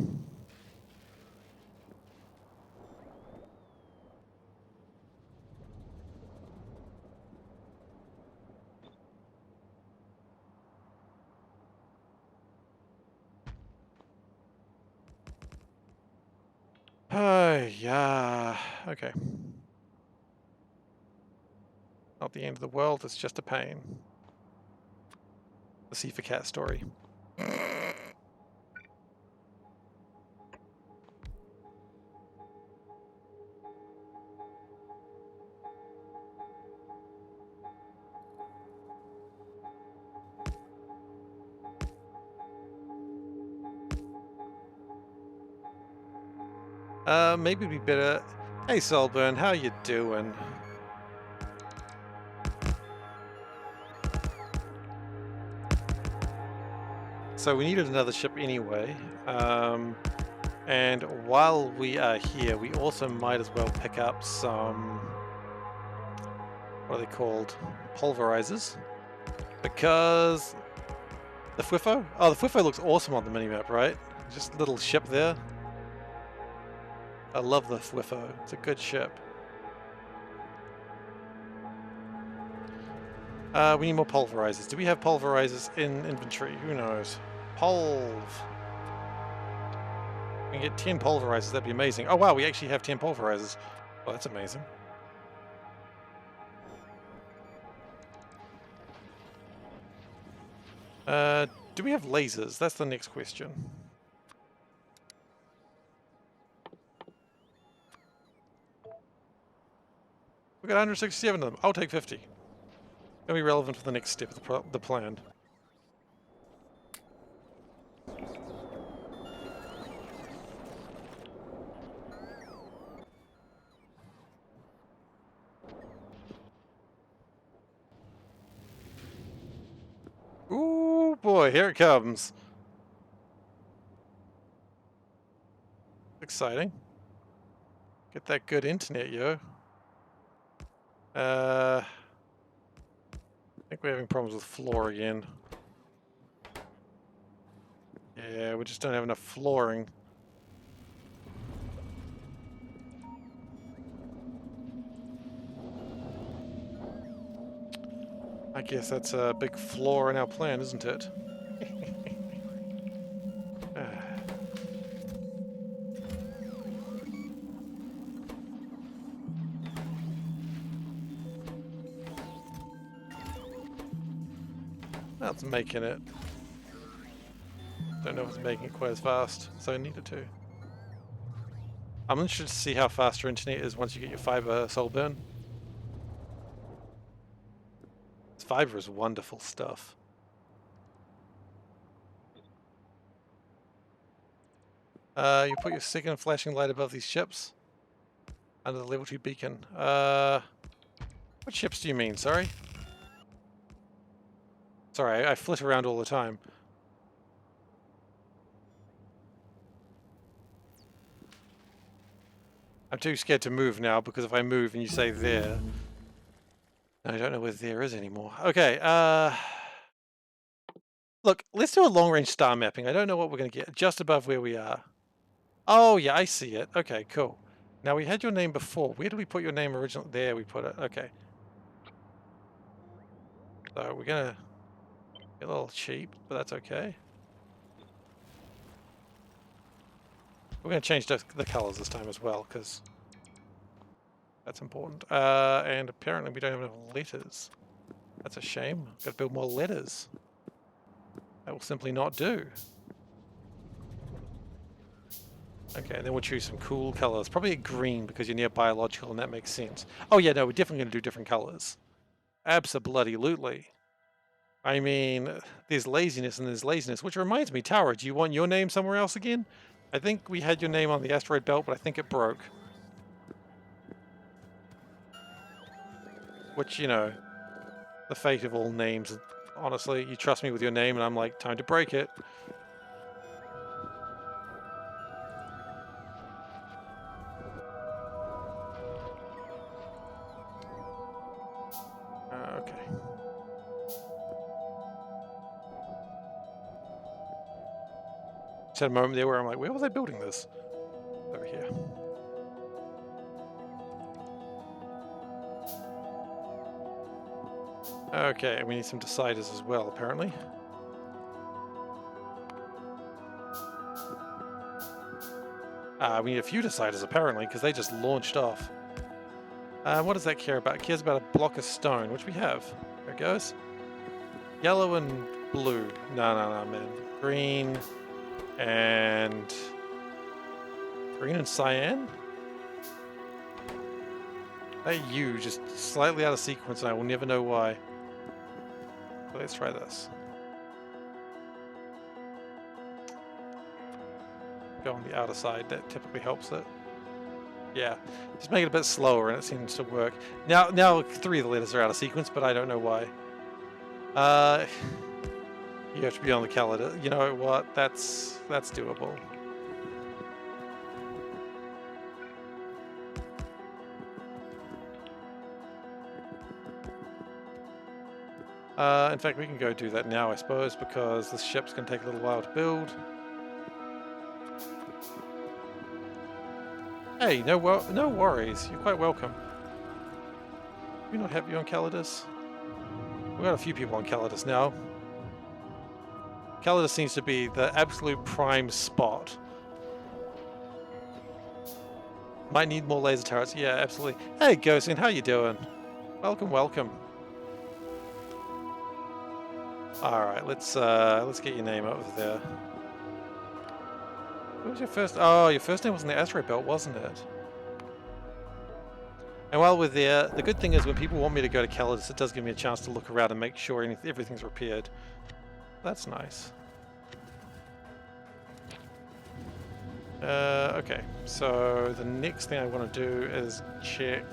Yeah. Okay. Not the end of the world, it's just a pain. The SeiferKatt story. Maybe it'd be better. Hey, Solburn, how you doing? So we needed another ship anyway. And while we are here, we also might as well pick up some, what are they called? Pulverizers. Because the Fwifo? Oh, the Fwifo looks awesome on the minimap, right? Just a little ship there. I love the Fwifo. It's a good ship. We need more pulverizers. Do we have pulverizers in inventory? Who knows? Pulv. We can get 10 pulverizers. That'd be amazing. Oh wow, we actually have 10 pulverizers. Well, that's amazing. Do we have lasers? That's the next question. We got 167 of them. I'll take 50. That'll be relevant for the next step of the plan. Ooh boy, here it comes. Exciting. Get that good internet, yo. I think we're having problems with floor again. Yeah, we just don't have enough flooring. I guess that's a big flaw in our plan, isn't it? That's making it. Don't know if it's making it quite as fast, so I need it to. I'm interested to see how fast your internet is once you get your fiber, Solburn. This fiber is wonderful stuff. You put your second flashing light above these ships. Under the level 2 beacon. What ships do you mean, sorry? Sorry, I flit around all the time. I'm too scared to move now, because if I move and you say there, I don't know where there is anymore. Okay, look, let's do a long-range star mapping. I don't know what we're going to get. Just above where we are. Oh, yeah, I see it. Okay, cool. Now, we had your name before. Where did we put your name originally? There we put it. Okay. So, we're going to get a little cheap, but that's okay. We're going to change the colors this time as well, because that's important. And apparently we don't have enough letters. That's a shame. Got to build more letters. That will simply not do. Okay, and then we'll choose some cool colors. Probably a green because you're near biological and that makes sense. Oh yeah, no, we're definitely going to do different colors. Abso-bloody-lutely. I mean, there's laziness and there's laziness, which reminds me, Tara, do you want your name somewhere else again? I think we had your name on the asteroid belt, but I think it broke. Which, you know, the fate of all names. Honestly, you trust me with your name and I'm like, time to break it. Okay. Just had a moment there where I'm like, where was I building this? Over here. Okay, we need some deciders as well, apparently. We need a few deciders, apparently, because they just launched off. What does that care about? It cares about a block of stone, which we have. There it goes. Yellow and blue. No, man. Green and... Green and cyan? Hey, you, just slightly out of sequence, and I will never know why. So let's try this. Go on the outer side, that typically helps it. Yeah, just make it a bit slower and it seems to work. Now 3 of the letters are out of sequence, but I don't know why. You have to be on the calendar. You know what? That's doable. In fact, we can go do that now, I suppose, because this ship's going to take a little while to build. Hey, no worries. You're quite welcome. Do we not have you on Calidus? We've got a few people on Calidus now. Calidus seems to be the absolute prime spot. Might need more laser turrets. Yeah, absolutely. Hey, Gosin, how you doing? Welcome, welcome. All right, let's get your name over there. What was your first? Oh, your first name was in the asteroid belt, wasn't it? And while we're there, the good thing is when people want me to go to Calidus, it does give me a chance to look around and make sure everything's repaired. That's nice. Okay, so the next thing I want to do is check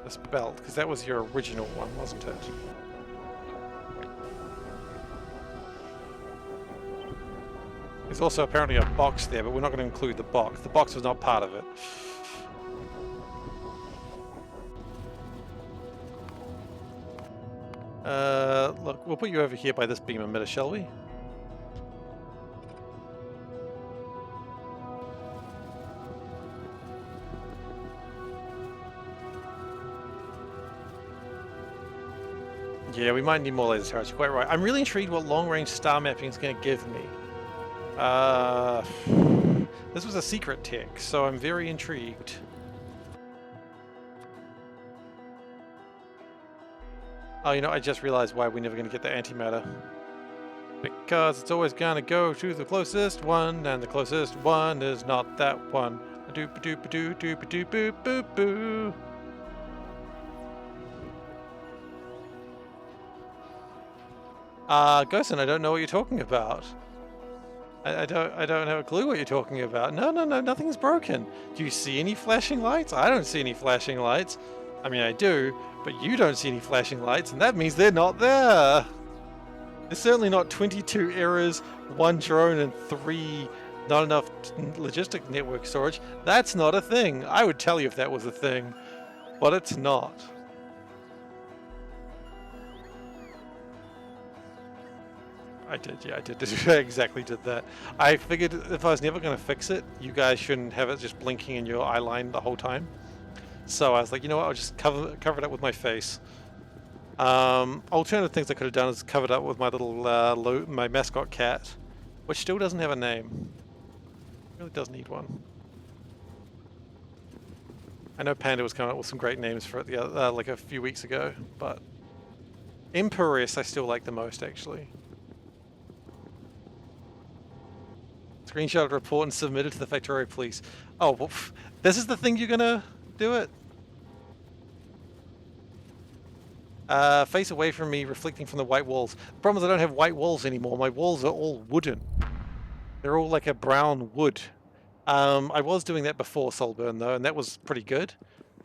this belt, because that was your original one, wasn't it? There's also apparently a box there, but we're not going to include the box. The box was not part of it. Look, we'll put you over here by this beam emitter, shall we? Yeah, we might need more laser turrets. You're quite right. I'm really intrigued what long-range star mapping is going to give me. This was a secret tech, so I'm very intrigued. Oh, you know, I just realized why we're never going to get the antimatter. Because it's always going to go to the closest one, and the closest one is not that one. Doop-a-doop-a-doo, doop-a-doop-a-doop-boo-boo. Gosen, I don't know what you're talking about. I don't have a clue what you're talking about. No, nothing's broken. Do you see any flashing lights? I don't see any flashing lights. I mean, I do, but you don't see any flashing lights, and that means they're not there. There's certainly not 22 errors, 1 drone, and 3 not enough logistic network storage. That's not a thing. I would tell you if that was a thing, but it's not. I did, yeah, I did. Exactly did that. I figured if I was never going to fix it, you guys shouldn't have it just blinking in your eye line the whole time. So I was like, you know what, I'll just cover it up with my face. Alternative things I could have done is covered up with my little, my mascot cat, which still doesn't have a name. Really does need one. I know Panda was coming up with some great names for it the other, like a few weeks ago, but Imperious I still like the most, actually. Screenshot report and submitted to the Factorio police. Oh, well, this is the thing you're gonna do it? Face away from me, reflecting from the white walls. The problem is I don't have white walls anymore. My walls are all wooden. They're all like a brown wood. I was doing that before Soulburn though, and that was pretty good.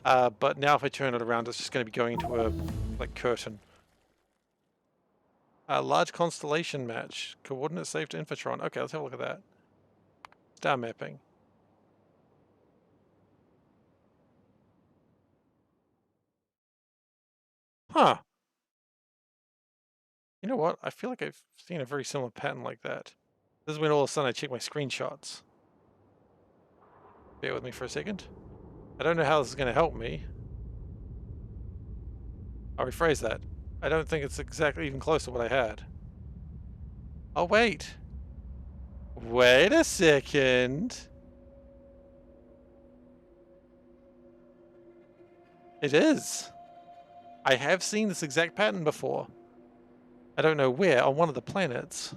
But now if I turn it around, it's just going to be going into a like curtain. Large constellation match. Coordinate saved to Infotron. Okay, let's have a look at that. Star mapping. Huh. You know what? I feel like I've seen a very similar pattern like that. This is when all of a sudden I check my screenshots. Bear with me for a second. I don't know how this is going to help me. I'll rephrase that. I don't think it's exactly even close to what I had. Oh, wait. Wait a second. It is. I have seen this exact pattern before. I don't know where, on one of the planets.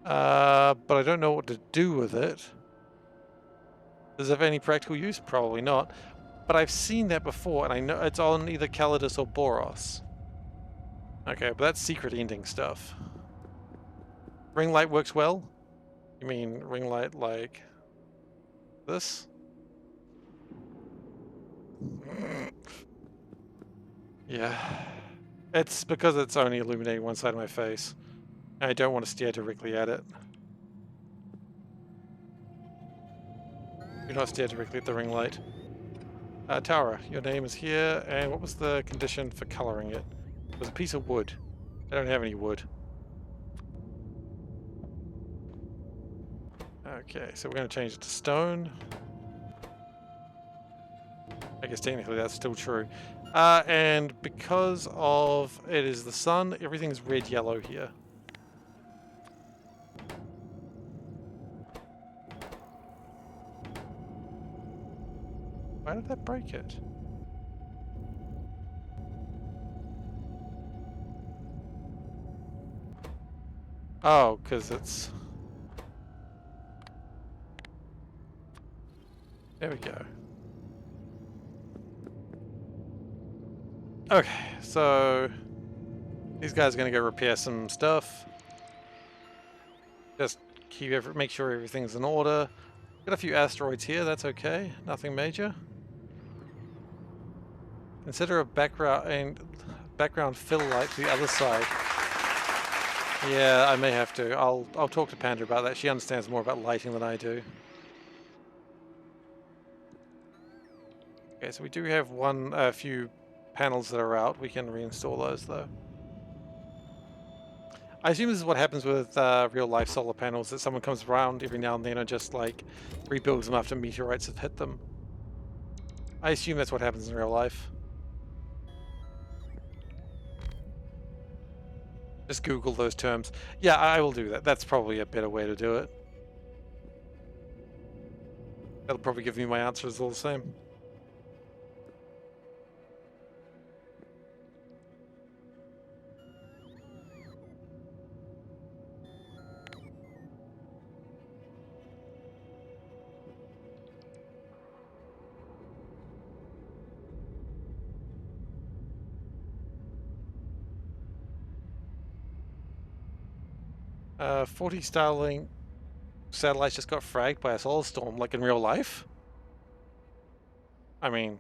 But I don't know what to do with it. Does it have any practical use? Probably not. But I've seen that before, and I know it's on either Calidus or Boros. Okay, but that's secret ending stuff. Ring light works well? You mean ring light like this? Yeah. It's because it's only illuminating one side of my face. I don't want to stare directly at it. Do not stare directly at the ring light. Tara, your name is here, and what was the condition for coloring it? It was a piece of wood. I don't have any wood. Okay, so we're going to change it to stone. I guess technically that's still true. And because of it is the sun, everything's red-yellow here. Why did that break it? Oh, because it's... There we go. Okay, so... These guys are going to go repair some stuff. Just make sure everything's in order. Got a few asteroids here, that's okay. Nothing major. Consider a background fill light to the other side. Yeah, I may have to. I'll talk to Panda about that. She understands more about lighting than I do. Okay, so we do have a few panels that are out. We can reinstall those though. I assume this is what happens with real life solar panels, that someone comes around every now and then and just like rebuilds them after meteorites have hit them. I assume that's what happens in real life. Just Google those terms. Yeah, I will do that. That's probably a better way to do it. That'll probably give me my answers all the same. Uh, 40 Starlink satellites just got fragged by a solar storm, like in real life? I mean,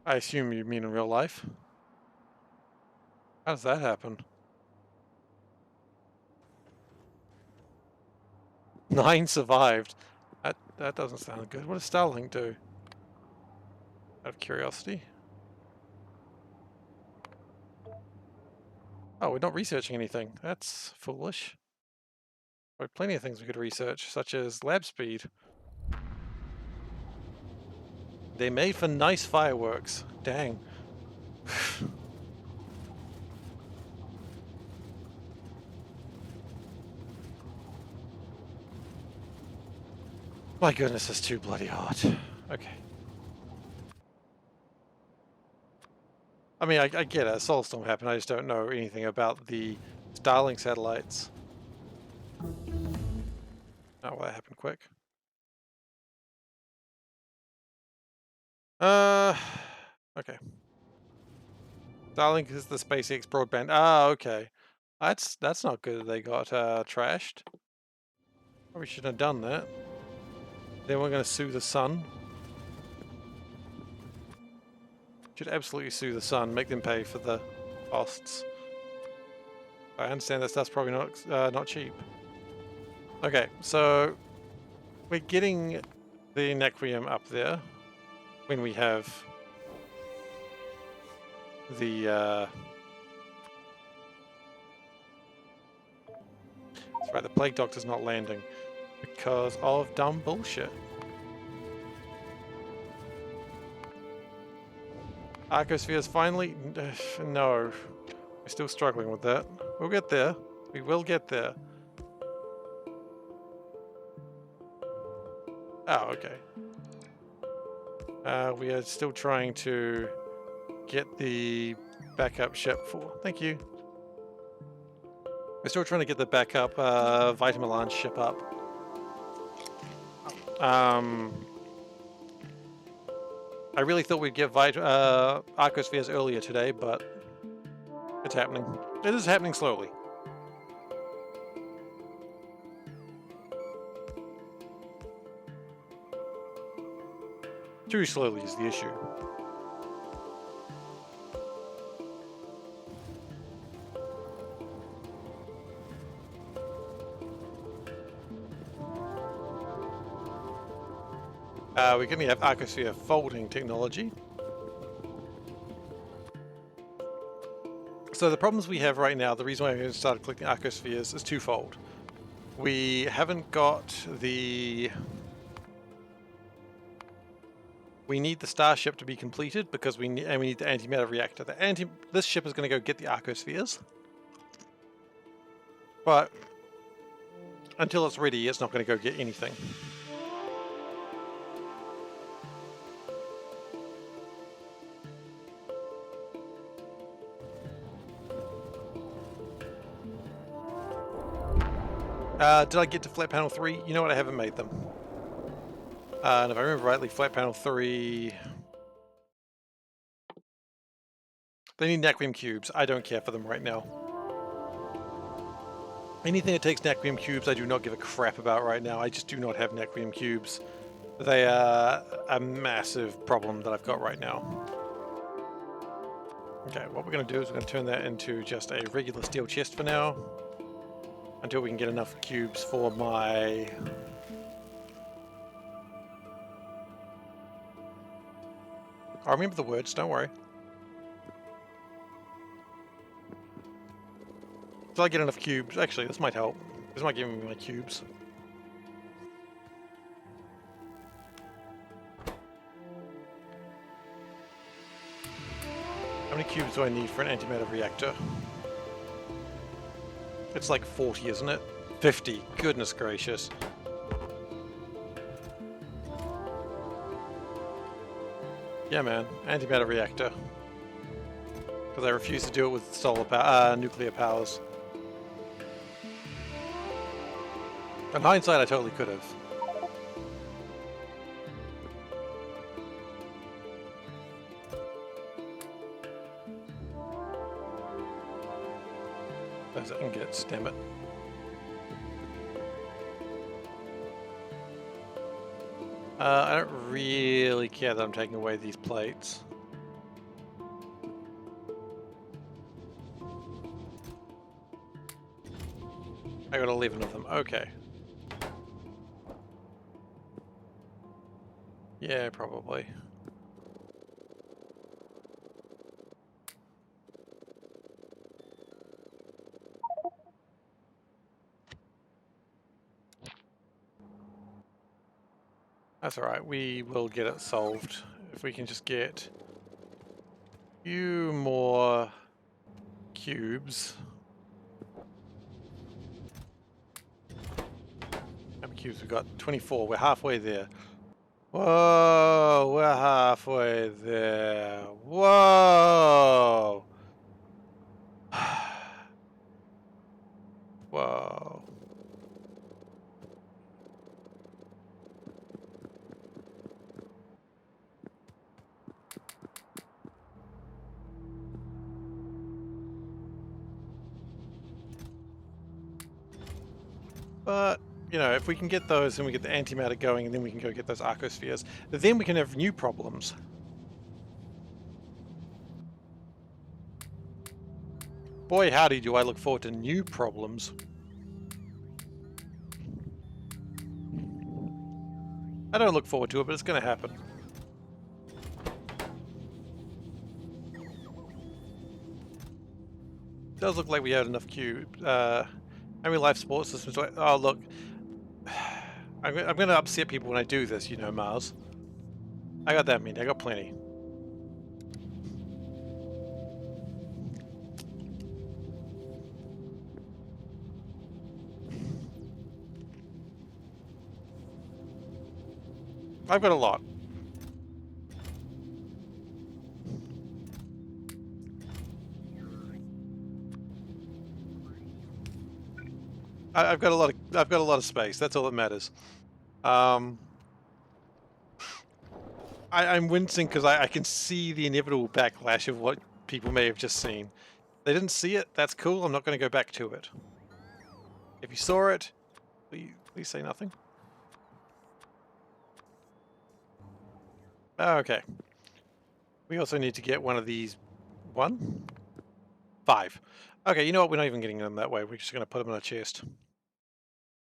I assume you mean in real life. How does that happen? 9 survived. That doesn't sound good. What does Starlink do? Out of curiosity. Oh, we're not researching anything. That's foolish. There are plenty of things we could research, such as lab speed. They're made for nice fireworks. Dang. My goodness, it's too bloody hot. Okay. I mean, I get it. A solar storm happened. I just don't know anything about the Starlink satellites. Oh, well, that happened quick. Okay. Starlink is the SpaceX broadband. Ah, okay. That's not good that they got trashed. Probably shouldn't have done that. Then we're going to sue the sun. Should absolutely sue the sun. Make them pay for the costs. I understand that stuff's probably not cheap. Okay, so we're getting the Nequium up there when we have the that's right, the plague doctor's not landing because of dumb bullshit. Arcospheres finally? No. We're still struggling with that. We'll get there. We will get there. Oh, okay. We are still trying to get the backup ship for... Thank you. We're still trying to get the backup Vitamilan ship up. I really thought we'd get Arcospheres earlier today, but it's happening. It is happening slowly. Too slowly is the issue. We're going to have Arcosphere folding technology. So the problems we have right now, the reason why we started collecting Arcospheres is twofold. We haven't got the... We need the starship to be completed because we need the antimatter reactor. This ship is going to go get the Arcospheres, but until it's ready, it's not going to go get anything. Did I get to flat panel 3? You know what? I haven't made them. And if I remember rightly, flat panel 3... They need Naquium cubes. I don't care for them right now. Anything that takes Naquium cubes, I do not give a crap about right now. I just do not have Naquium cubes. They are a massive problem that I've got right now. Okay, what we're going to do is we're going to turn that into just a regular steel chest for now. Until we can get enough cubes for my... I remember the words, don't worry. Till I get enough cubes. Actually, this might help. This might give me my cubes. How many cubes do I need for an antimatter reactor? It's like 40, isn't it? 50. Goodness gracious. Yeah, man. Antimatter reactor. Because I refuse to do it with nuclear powers. In hindsight, I totally could have. Those ingots, damn it. I don't really care that I'm taking away these plates. I got 11 of them, okay. Yeah, probably. That's alright, we will get it solved if we can just get a few more cubes. How many cubes we got? 24, we're halfway there. Whoa, we're halfway there. Whoa! Whoa. But, you know, if we can get those and we get the antimatter going and then we can go get those Arcospheres, then we can have new problems. Boy howdy do I look forward to new problems. I don't look forward to it, but it's going to happen. Does look like we had enough cube. How many life support systems do I... Oh, look. I'm going to upset people when I do this, you know, Mars. I got that many. I got plenty. I've got a lot. I've got a lot of space. That's all that matters. I'm wincing because I can see the inevitable backlash of what people may have just seen. They didn't see it. That's cool. I'm not going to go back to it. If you saw it, please say nothing. Okay. We also need to get one of these. 5. Okay, you know what? We're not even getting them that way. We're just going to put them in a chest.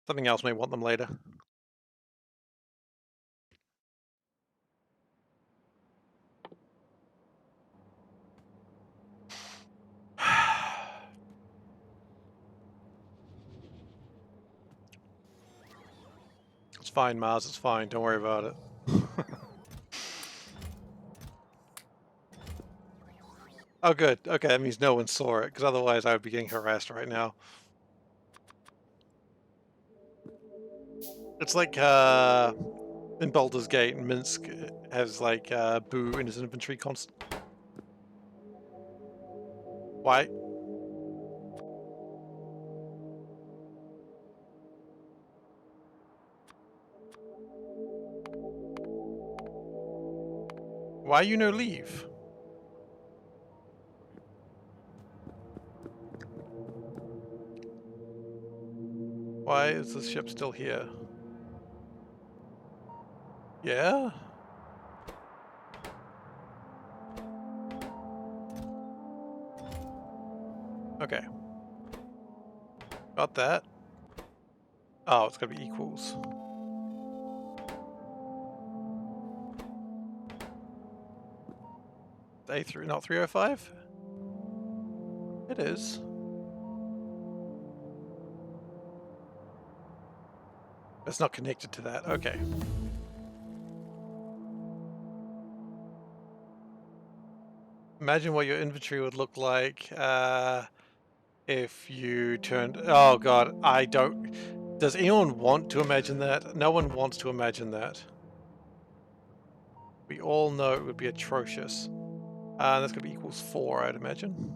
Something else may want them later. It's fine, Mars. It's fine. Don't worry about it. Oh, good. Okay, that means no one saw it, because otherwise I would be getting harassed right now. It's like in Baldur's Gate, Minsk has like Boo in his inventory constant. Why? Why you no leave? Why is this ship still here? Yeah? Okay. Got that. Oh, it's gotta be equals. A3, not 305? It is. It's not connected to that. Okay. Imagine what your inventory would look like if you turned... Oh god, I don't... Does anyone want to imagine that? No one wants to imagine that. We all know it would be atrocious. That's going to be equals 4, I'd imagine.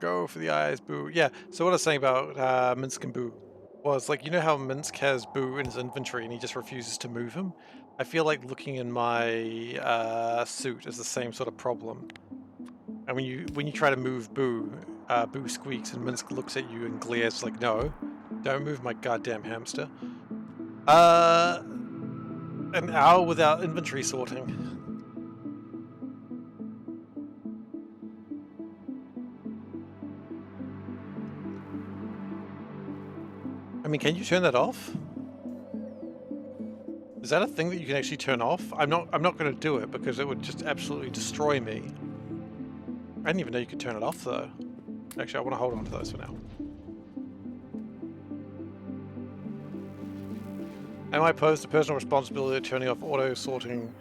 Go for the eyes, Boo. Yeah, so what I was saying about Minsk and Boo was, like, you know how Minsk has Boo in his inventory and he just refuses to move him? I feel like looking in my suit is the same sort of problem. And when you try to move Boo, Boo squeaks and Minsk looks at you and glares like, no, don't move my goddamn hamster. An hour without inventory sorting. I mean, can you turn that off? Is that a thing that you can actually turn off? I'm not going to do it because it would just absolutely destroy me. I didn't even know you could turn it off though. Actually, I want to hold on to those for now. Am I opposed to personal responsibility of turning off auto sorting?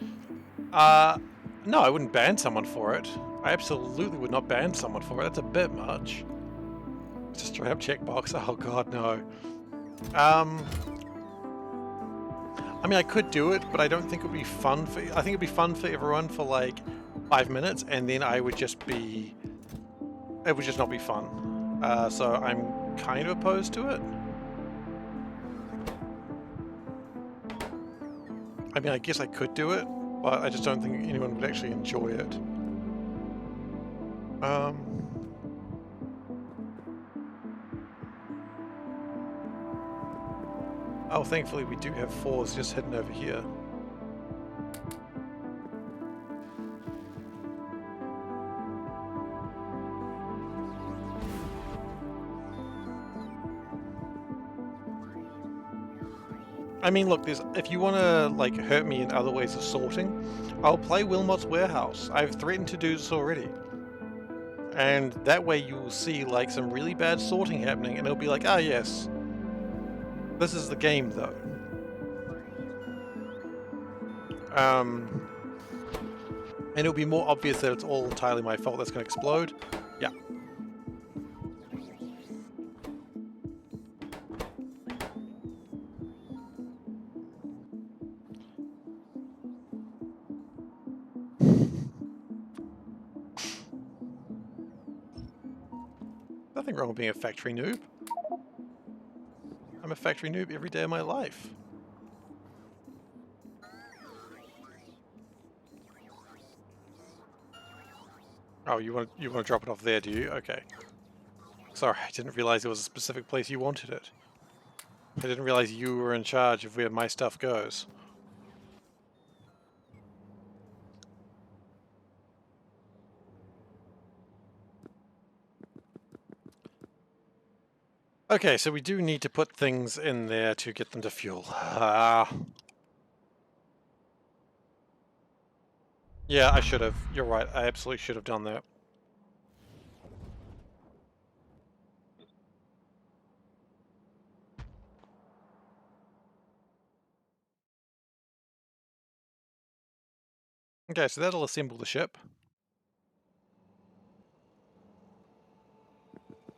No, I wouldn't ban someone for it. I absolutely would not ban someone for it. That's a bit much. It's a straight up checkbox. Oh god, no. I mean, I could do it, but I don't think it would be fun for... I think it'd be fun for everyone for like 5 minutes, and then I would just be... It would just not be fun. So I'm kind of opposed to it. I mean, I guess I could do it, but I just don't think anyone would actually enjoy it. Oh, thankfully we do have 4s just hidden over here. I mean, look, if you want to like hurt me in other ways of sorting, I'll play Wilmot's Warehouse. I've threatened to do this already. And that way you will see like some really bad sorting happening and it'll be like, ah yes, this is the game though. And it'll be more obvious that it's all entirely my fault that's going to explode. Yeah. Nothing wrong with being a factory noob. I'm a factory noob every day of my life. Oh, you want to drop it off there, do you? Okay. Sorry, I didn't realize there was a specific place you wanted it. I didn't realize you were in charge of where my stuff goes. Okay, so we do need to put things in there to get them to fuel. Yeah, I should have. You're right. I absolutely should have done that. Okay, so that'll assemble the ship.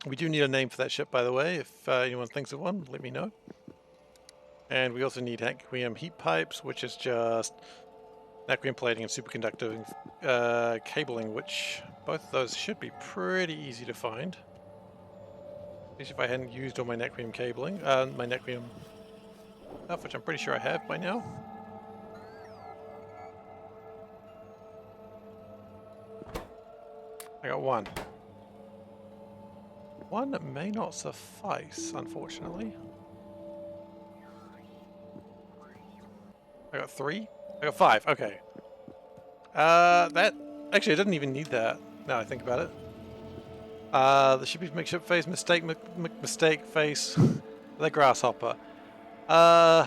We do need a name for that ship, by the way. If anyone thinks of one, let me know. And we also need natrium heat pipes, which is just natrium plating and superconducting cabling, which both of those should be pretty easy to find. At least if I hadn't used all my natrium cabling, my natrium stuff, which I'm pretty sure I have by now. I got one. One may not suffice, unfortunately. I got 3? I got 5, okay. That... Actually, I didn't even need that, now I think about it. The shipping makeshift face, mistake face, the grasshopper. I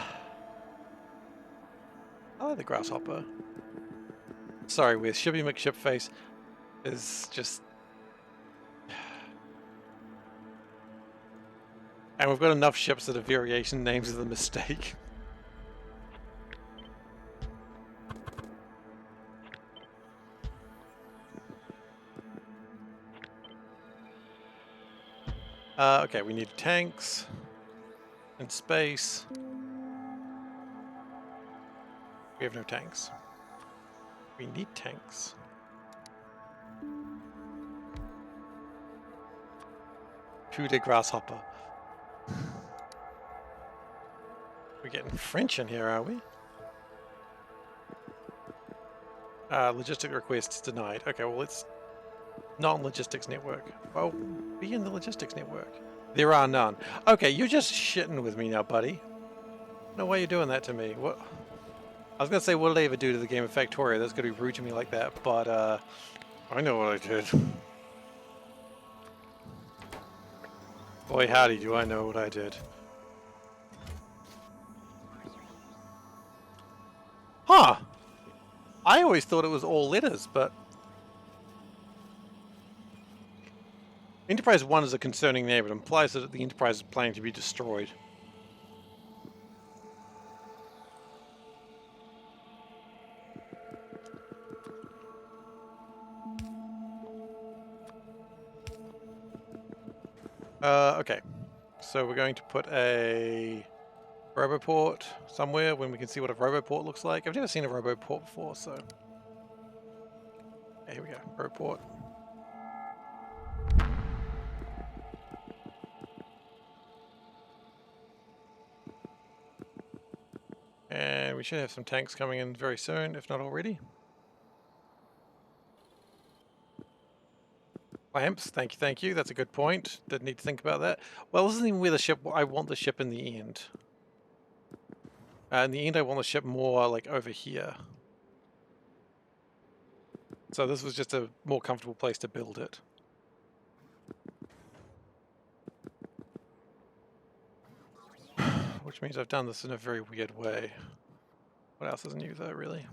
like the grasshopper. Sorry, with shipping makeshift face is just... And we've got enough ships that are variation names of the mistake. Okay, we need tanks and space. We have no tanks. We need tanks. Coup de grasshopper. We're getting French in here, are we? Logistic requests denied. Okay, well, it's non-logistics network. Well, be in the logistics network. There are none. Okay, you're just shitting with me now, buddy. No way you're doing that to me. What? I was gonna say, what did I ever do to the game of Factoria that's gonna be rude to me like that, but I know what I did. Boy, howdy, do I know what I did. Huh! I always thought it was all letters, but... Enterprise 1 is a concerning name. It implies that the Enterprise is planning to be destroyed. Okay. So we're going to put a roboport somewhere when we can see what a roboport looks like. I've never seen a roboport before, so... Okay, here we go. Roboport. And we should have some tanks coming in very soon, if not already. Lamps, thank you. That's a good point. Didn't need to think about that. Well, this isn't even where the ship... I want the ship in the end. In the end, I want the ship more, like, over here. So this was just a more comfortable place to build it. which means I've done this in a very weird way. What else is new though, really?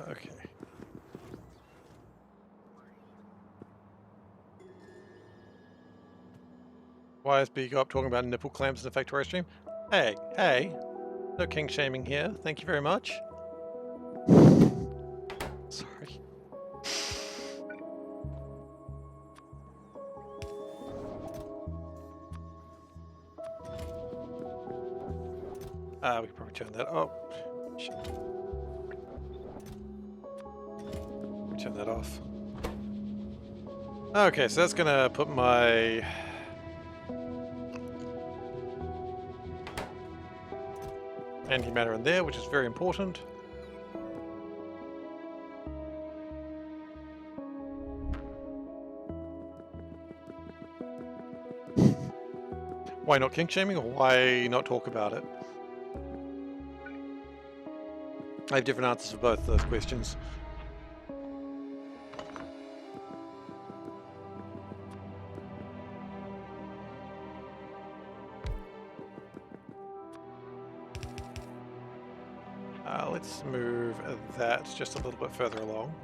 Okay. Why is B up talking about nipple clamps in the Factorio stream? Hey, hey, no king shaming here. Thank you very much. Sorry. We could probably turn that. Oh, shit. Turn that off. Okay, so that's gonna put my antimatter in there, which is very important. Why not kink shaming, or why not talk about it? I have different answers for both of those questions. Let's move that just a little bit further along.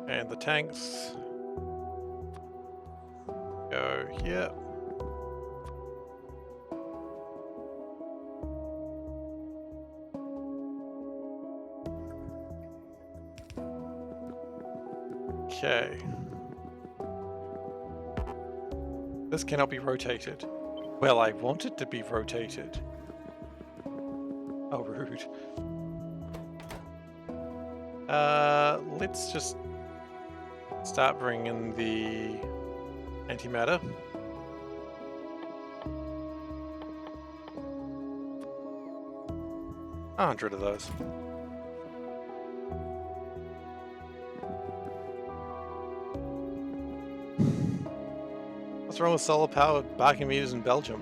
And the tanks go here. Okay. This cannot be rotated. Well, I want it to be rotated. Oh, rude. Let's just start bringing the antimatter. A 100 of those. What's wrong with solar powered barking meters in Belgium?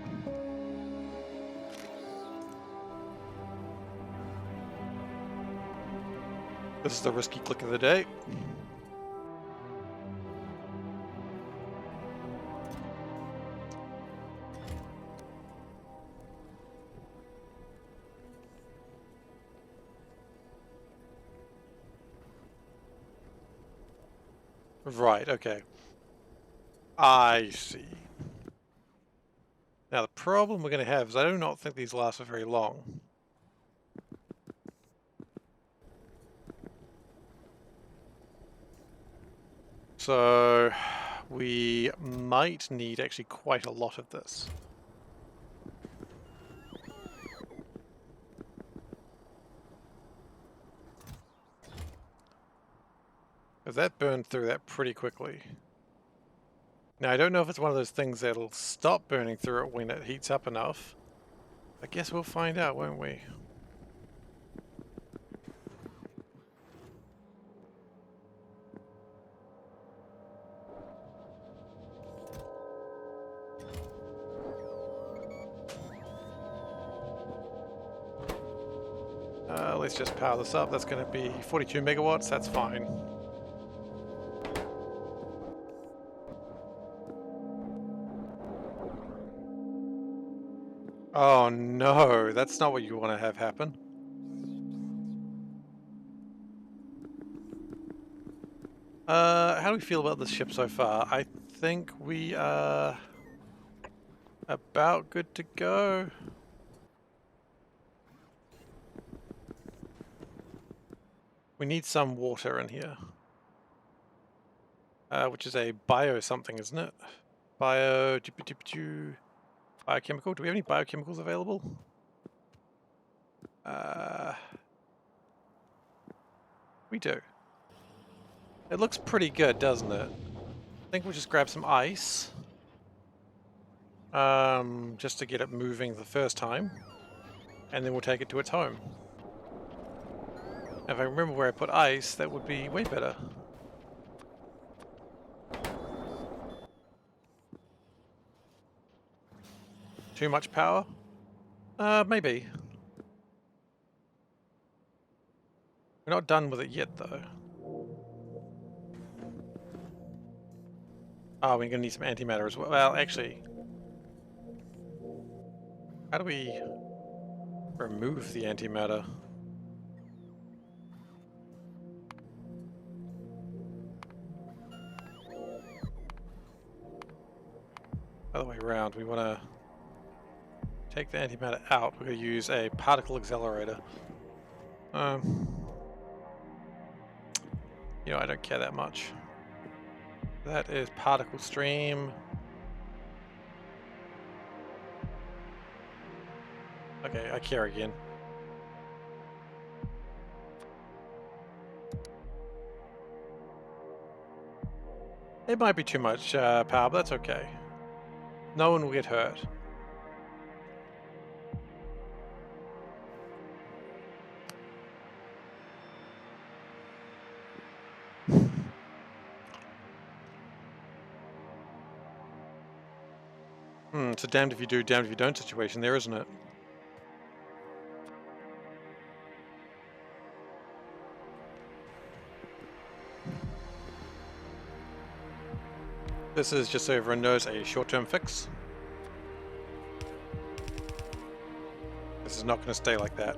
This is the risky click of the day. Right, okay. I see. Now the problem we're going to have is I do not think these last for very long. So we might need actually quite a lot of this. Because that burned through that pretty quickly. Now I don't know if it's one of those things that'll stop burning through it when it heats up enough. I guess we'll find out, won't we? Let's just power this up. That's going to be 42 megawatts. That's fine. Oh no, that's not what you want to have happen. How do we feel about this ship so far? I think we are about good to go. We need some water in here. Which is a bio something, isn't it? Biochemical. Do we have any biochemicals available? We do. It looks pretty good, doesn't it? I think we'll just grab some ice. Just to get it moving the first time. And then we'll take it to its home. If I remember where I put ice, that would be way better. Too much power? Maybe. We're not done with it yet, though. Oh, we're gonna need some antimatter as well. Well, actually, how do we remove the antimatter? Other way around. We want to take the antimatter out. We're going to use a particle accelerator. You know, I don't care that much. That is particle stream. Okay, I care again. It might be too much power, but that's okay. No one will get hurt. It's a damned if you do, damned if you don't situation there, isn't it? This is, just so everyone knows, a short-term fix. This is not going to stay like that.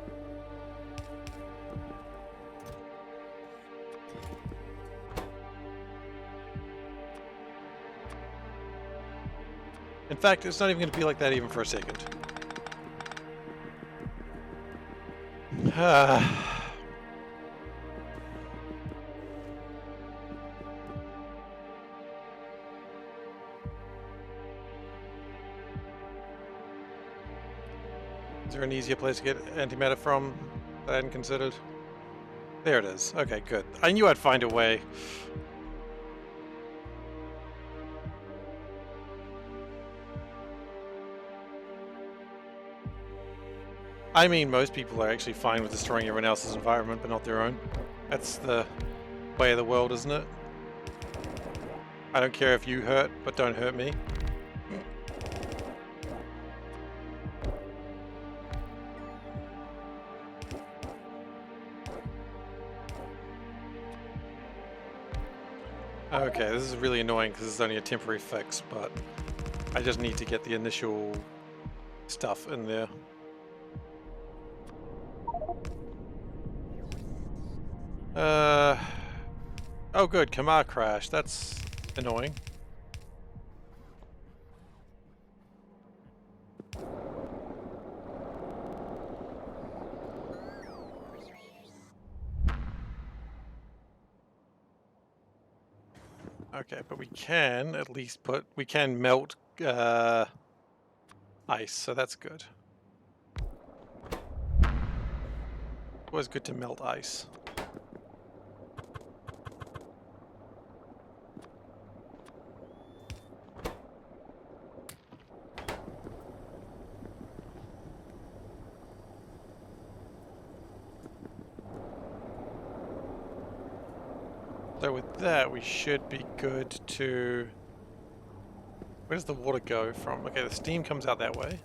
In fact, it's not even going to be like that even for a second. Is there an easier place to get antimatter from that I hadn't considered? There it is. Okay, good. I knew I'd find a way. I mean, most people are actually fine with destroying everyone else's environment, but not their own. That's the way of the world, isn't it? I don't care if you hurt, but don't hurt me. Okay, this is really annoying because it's only a temporary fix, but I just need to get the initial stuff in there. Oh good, Kamar crashed. That's annoying. Okay, but we can at least we can melt ice, so that's good. Always good to melt ice. So with that, we should be good to... Where does the water go from? Okay, the steam comes out that way.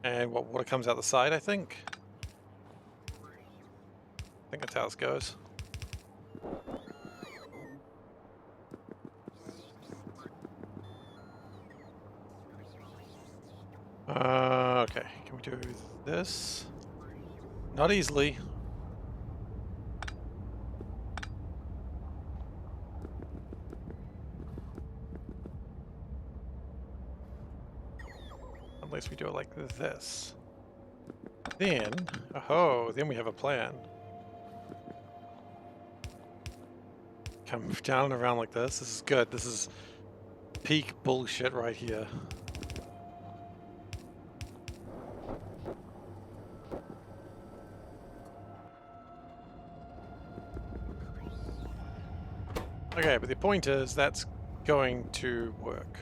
And what, water comes out the side, I think? I think that's how this goes. Okay, can we do this? Not easily. Unless we do it like this. Then, oh, then we have a plan. Come down and around like this. This is good. This is peak bullshit right here. Okay, but the point is that's going to work.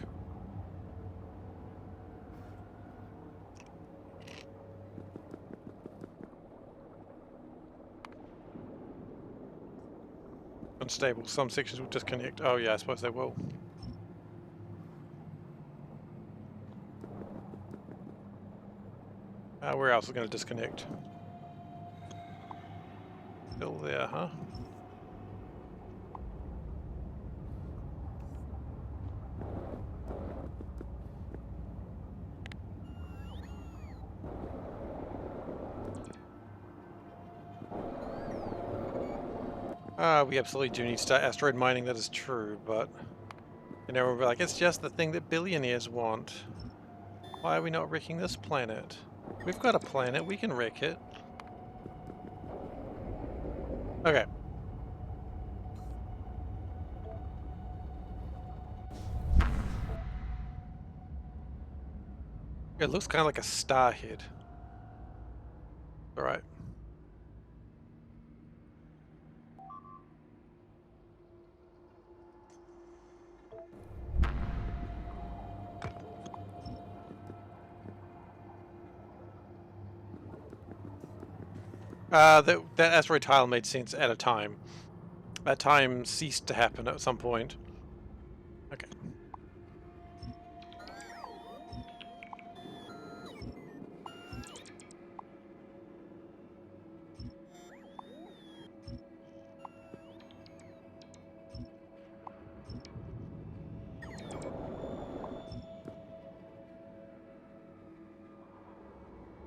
Unstable. Some sections will disconnect. Oh yeah, I suppose they will. Where else is going to disconnect? Still there, huh? We absolutely do need to start asteroid mining, that is true, but... You know, we'll be like, it's just the thing that billionaires want. Why are we not wrecking this planet? We've got a planet, we can wreck it. Okay. It looks kind of like a star head. Alright. That asteroid tile made sense at a time. That time ceased to happen at some point. Okay.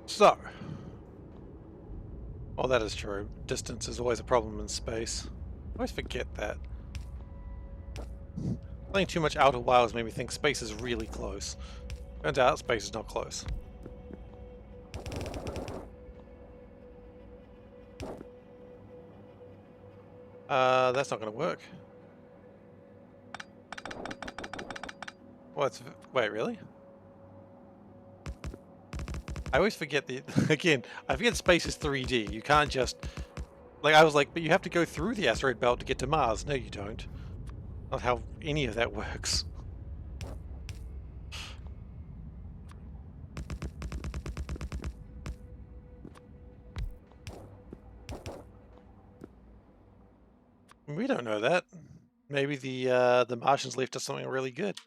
So. Well, that is true. Distance is always a problem in space. I always forget that. Playing too much Outer Wilds made me think space is really close. Turns out space is not close. That's not going to work. Well, wait, really? I always forget the... Again, I forget space is 3D. You can't just... Like, I was like, but you have to go through the asteroid belt to get to Mars. No, you don't. Not how any of that works. We don't know that. Maybe the Martians left us something really good.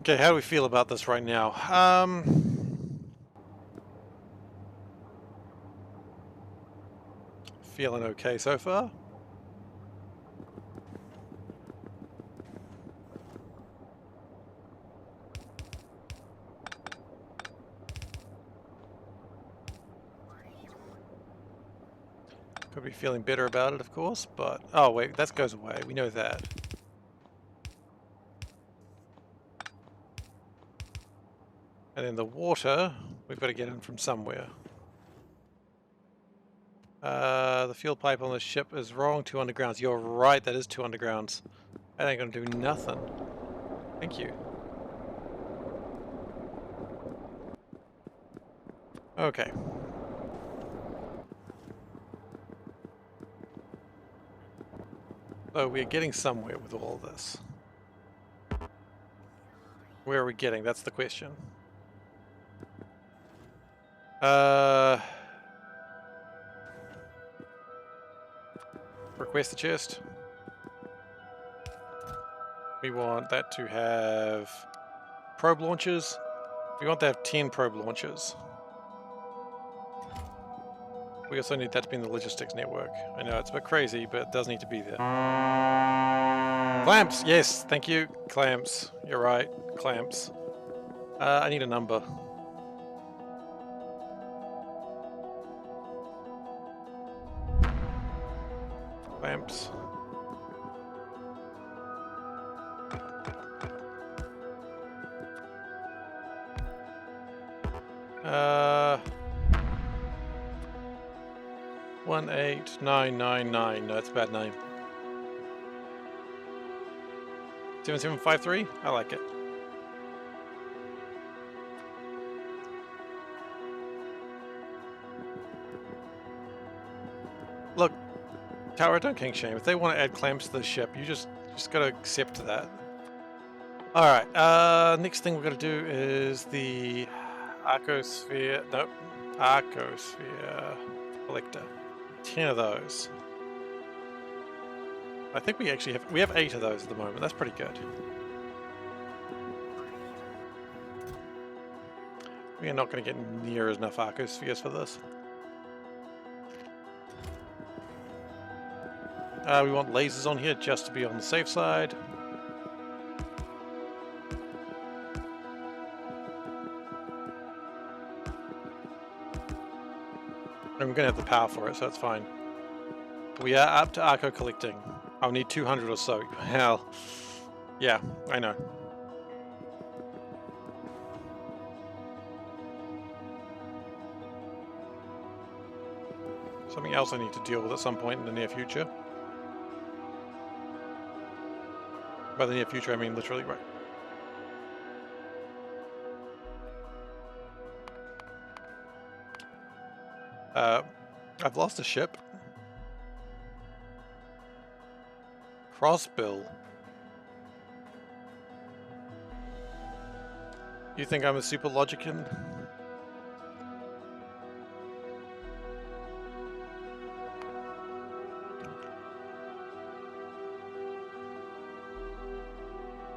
Okay, how do we feel about this right now? Feeling okay so far? Could be feeling better about it, of course, but... Oh, wait, that goes away. We know that. And then the water, we've got to get in from somewhere. The fuel pipe on the ship is wrong. 2 undergrounds. You're right, that is 2 undergrounds. That ain't gonna do nothing. Thank you. Okay. So we're getting somewhere with all this. Where are we getting? That's the question. Request the chest. We want that to have probe launchers. We want to have 10 probe launchers. We also need that to be in the logistics network. I know it's a bit crazy, but it does need to be there. Clamps! Yes, thank you. Clamps. You're right. Clamps. I need a number. Clamps. Uh... 18999. No, that's a bad name. 7753? I like it. Look, Tower, don't king shame. If they want to add clamps to the ship, you just gotta accept that. Alright, next thing we're gonna do is the Arcosphere, nope, Arcosphere collector. 10 of those. I think we actually have 8 of those at the moment, that's pretty good. We are not gonna get near enough Arcospheres for this. We want lasers on here just to be on the safe side. And we're gonna have the power for it, so it's fine. We are up to Arco collecting. I'll need 200 or so. Hell. Yeah, I know. Something else I need to deal with at some point in the near future. By the near future, I mean literally, right. I've lost a ship. Crossbill. You think I'm a super logician?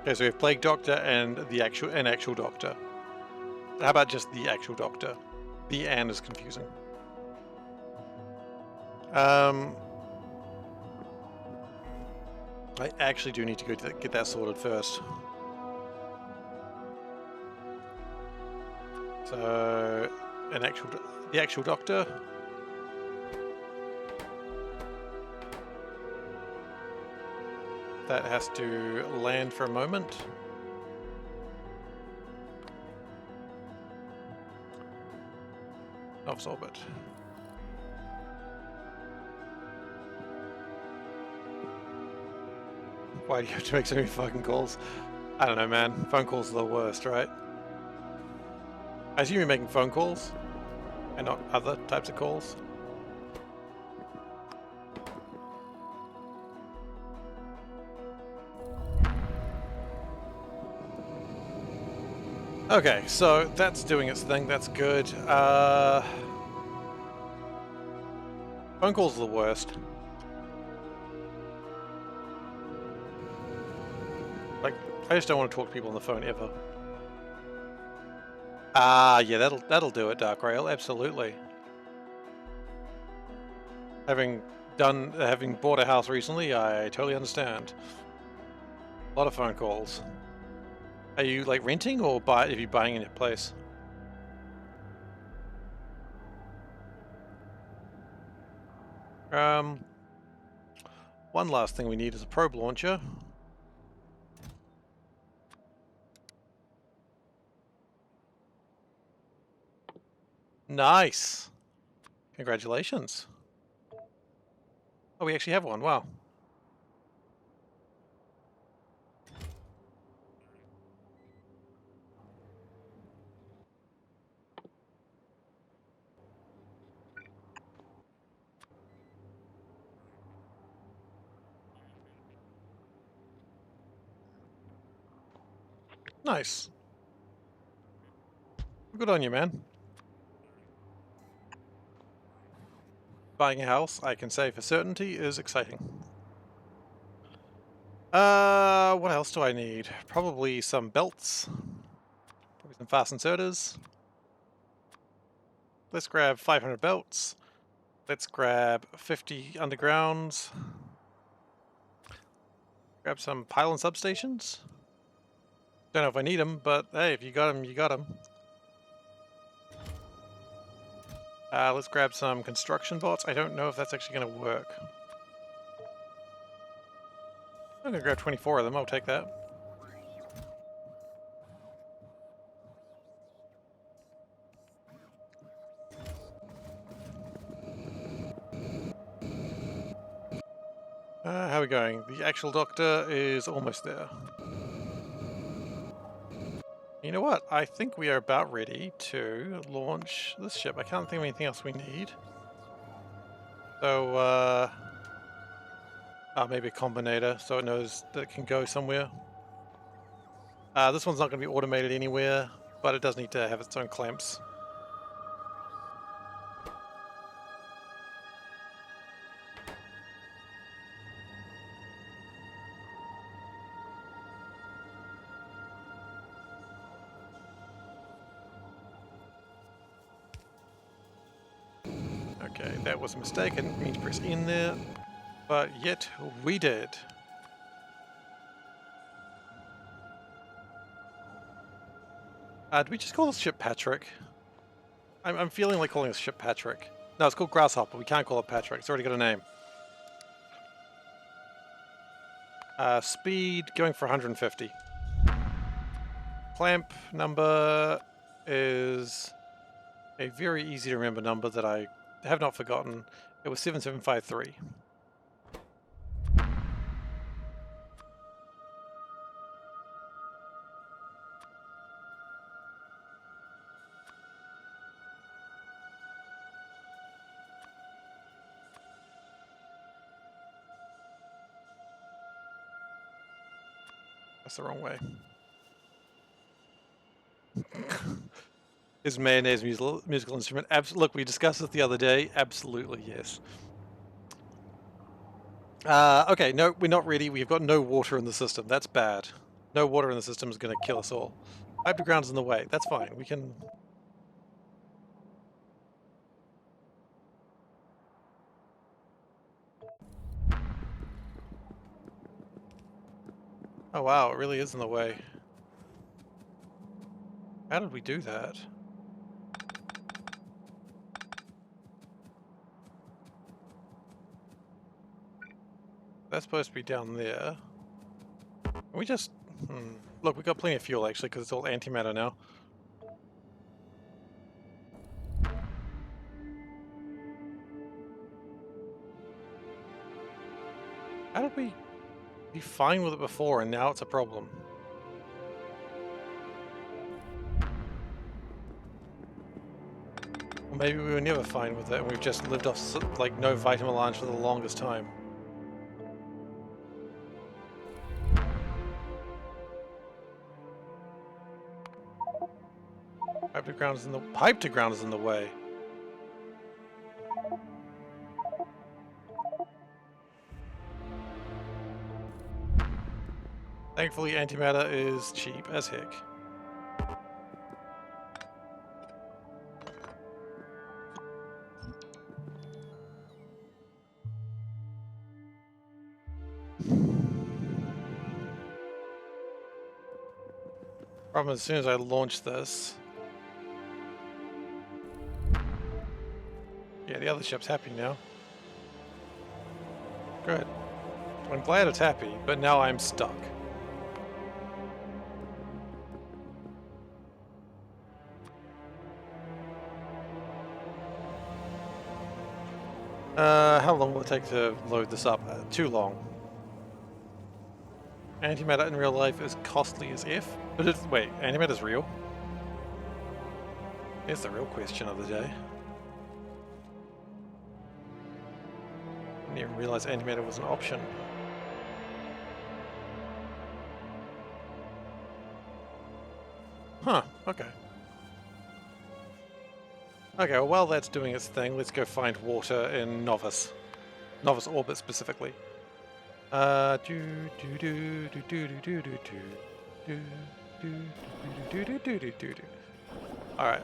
Okay, so we have Plague Doctor and the actual Doctor. How about just the actual Doctor? The "and" is confusing. I actually do need to go get that sorted first. So, the actual Doctor. That has to land for a moment. Off orbit. Why do you have to make so many fucking calls? I don't know, man. Phone calls are the worst, right? I assume you're making phone calls and not other types of calls. Okay, so that's doing its thing. That's good. Phone calls are the worst. Like, I just don't want to talk to people on the phone ever. Yeah, that'll do it, Dark Rail. Absolutely. Having bought a house recently, I totally understand. A lot of phone calls. Are you like renting or are you buying in your place? One last thing we need is a probe launcher. Nice. Congratulations. Oh, we actually have one. Wow. Nice. Good on you, man. Buying a house, I can say for certainty, is exciting. What else do I need? Probably some belts. Probably some fast inserters. Let's grab 500 belts. Let's grab 50 undergrounds. Grab some pylon substations. Don't know if I need them, but hey, if you got them, you got them. Let's grab some construction bots. I don't know if that's actually going to work. I'm going to grab 24 of them. I'll take that. How are we going? The actual Doctor is almost there. You know what? I think we are about ready to launch this ship. I can't think of anything else we need. So, maybe a combinator so it knows that it can go somewhere. This one's not going to be automated anywhere, but it does need to have its own clamps. Okay, that was a mistake. I didn't mean to press in there, but yet we did. Did we just call this ship Patrick? I'm feeling like calling this ship Patrick. No, it's called Grasshopper. We can't call it Patrick. It's already got a name. Speed going for 150. Clamp number is a very easy to remember number that I have not forgotten. It was 7753. That's the wrong way. Is mayonnaise musical instrument? Look, we discussed this the other day. Absolutely, yes. Okay, no, we're not ready. We've got no water in the system. That's bad. No water in the system is going to kill us all. Pipe to ground's in the way. That's fine. We can... Oh wow, it really is in the way. How did we do that? That's supposed to be down there. We just... Look, we got plenty of fuel actually, because it's all antimatter now. How did we be fine with it before and now it's a problem? Or maybe we were never fine with it and we've just lived off like no vitamin lunch for the longest time. Pipe to ground is in the way. Thankfully, antimatter is cheap as heck. Problem is, as soon as I launch this... Yeah, the other ship's happy now. Good. I'm glad it's happy, but now I'm stuck. How long will it take to load this up? Too long. Antimatter in real life is costly as F? But it's... Wait, antimatter's real? Here's the real question of the day. I didn't even realize antimatter was an option. Huh, okay. Okay, well, while that's doing its thing, let's go find water in Novice. Novice orbit specifically. Alright.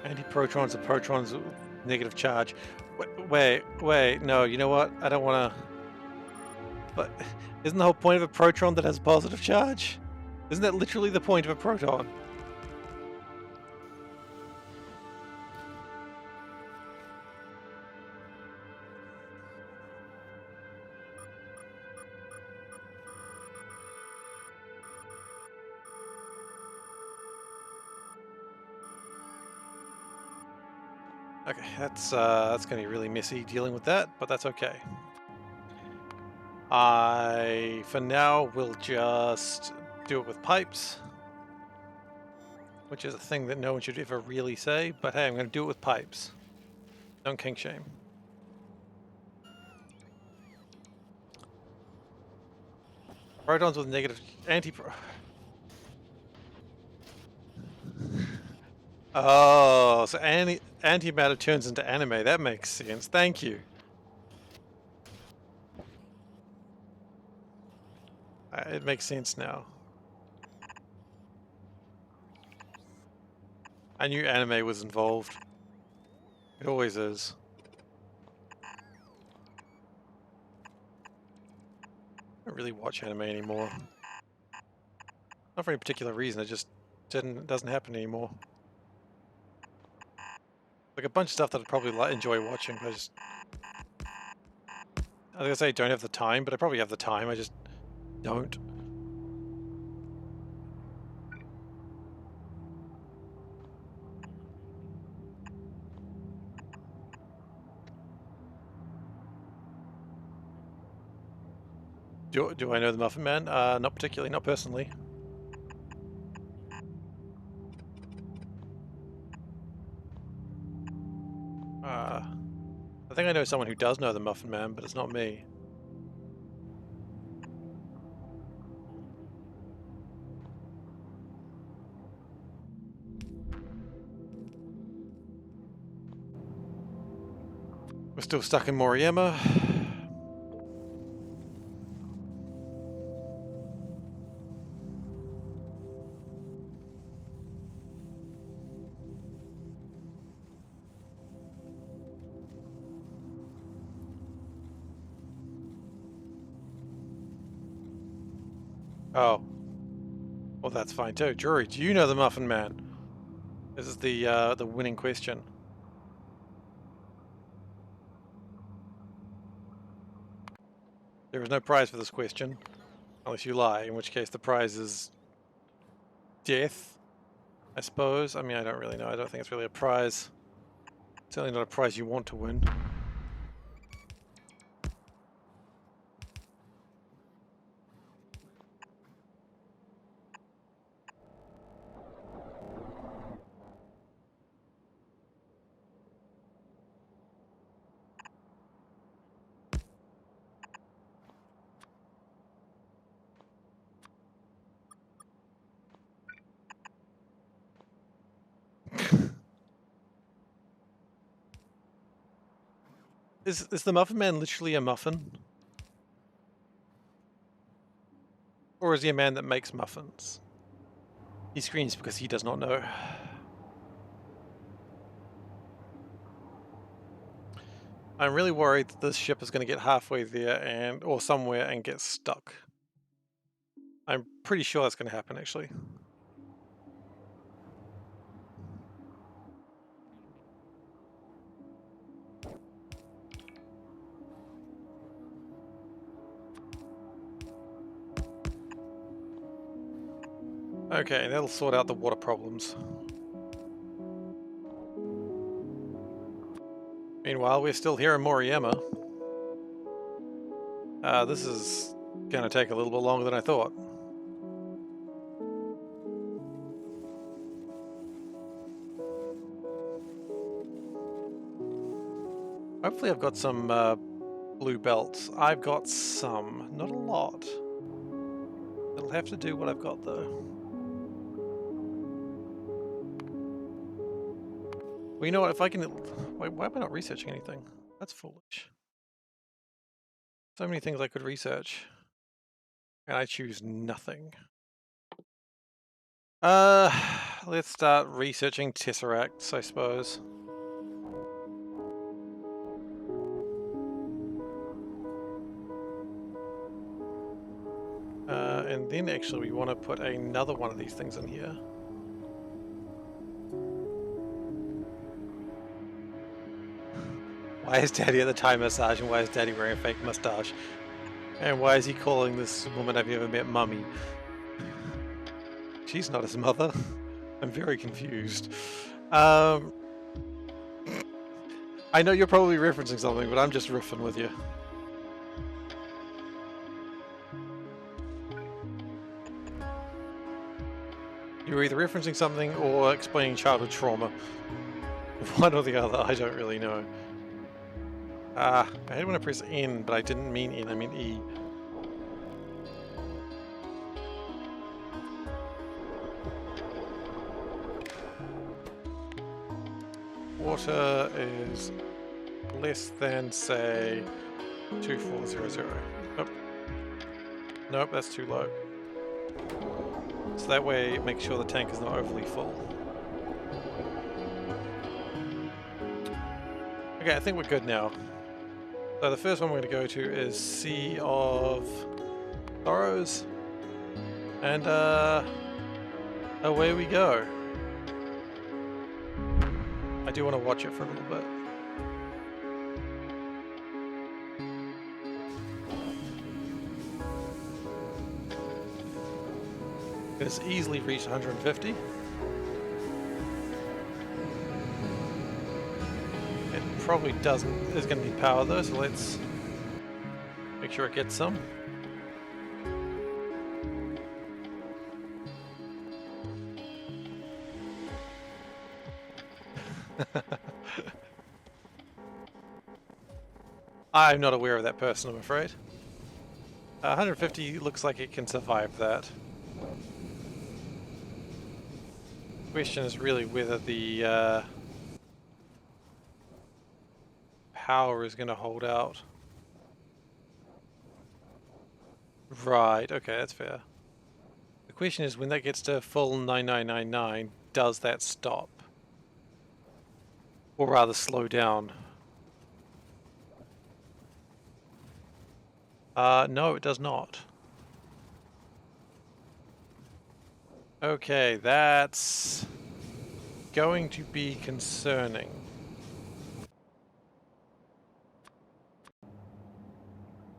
Anti-protons are protons with negative charge. Wait, no, you know what? I don't want to... But isn't the whole point of a proton that has positive charge? Isn't that literally the point of a proton? Okay, that's going to be really messy dealing with that, but that's okay. For now, will just do it with pipes. which is a thing that no one should ever really say, but hey, I'm going to do it with pipes. Don't kink shame. Protons with negative Oh, so antimatter turns into anime. That makes sense. Thank you. It makes sense now. I knew anime was involved. It always is. I don't really watch anime anymore. Not for any particular reason. It just doesn't happen anymore. Like a bunch of stuff that I'd probably enjoy watching, but I was gonna say I don't have the time, but I probably have the time. I just don't. Do I know the Muffin Man? Not particularly, not personally. I think I know someone who does know the Muffin Man, but it's not me. We're still stuck in Moriyama. Oh. Well, that's fine too. Drury, do you know the Muffin Man? This is the winning question. There is no prize for this question, unless you lie, in which case the prize is death, I suppose. I mean, I don't really know. I don't think it's really a prize. It's certainly not a prize you want to win. Is the Muffin Man literally a muffin? Or is he a man that makes muffins? He screams because he does not know. I'm really worried that this ship is going to get halfway there or somewhere and get stuck. I'm pretty sure that's going to happen, actually. Okay, that'll sort out the water problems. Meanwhile, we're still here in Moriyama. This is going to take a little bit longer than I thought. Hopefully I've got some blue belts. I've got some, not a lot. It'll have to do what I've got though. Well, you know what, if I can... Wait, why am I not researching anything? That's foolish. So many things I could research. And I choose nothing. Let's start researching tesseracts, I suppose. And then actually we want to put another one of these things in here. Why is Daddy at the Thai massage and why is Daddy wearing a fake mustache? And why is he calling this woman I've never met Mummy? She's not his mother. I'm very confused. I know you're probably referencing something, but I'm just riffing with you. You're either referencing something or explaining childhood trauma. One or the other, I don't really know. I hate when I press N, but I didn't mean N, I mean E. Water is less than, say, 2400. Nope. Nope, that's too low. So that way it makes sure the tank is not overly full. Okay, I think we're good now. So the first one we're going to go to is Sea of Sorrows. And away we go. I do want to watch it for a little bit. It has easily reached 150. It probably is going to need power though, so let's make sure it gets some. I'm not aware of that person, I'm afraid. 150 looks like it can survive that. Question is really whether the power is going to hold out. Right, okay, that's fair. The question is when that gets to full 9999, does that stop? Or rather slow down? No, it does not. Okay, that's going to be concerning.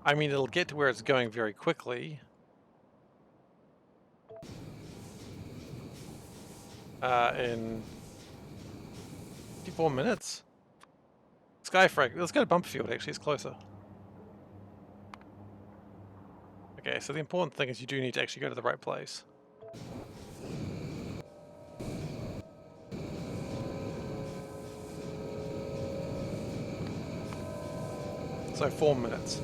I mean, it'll get to where it's going very quickly. In 54 minutes? Skyfrag, let's go to Bumperfield actually, it's closer. Okay, so the important thing is you do need to actually go to the right place. So 4 minutes.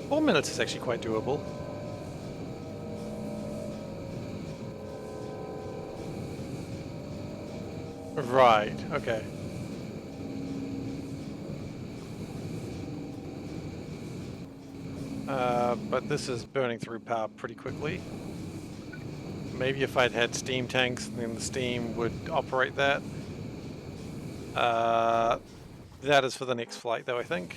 4 minutes is actually quite doable. Right, okay. But this is burning through power pretty quickly. Maybe if I'd had steam tanks, then the steam would operate that. That is for the next flight though, I think.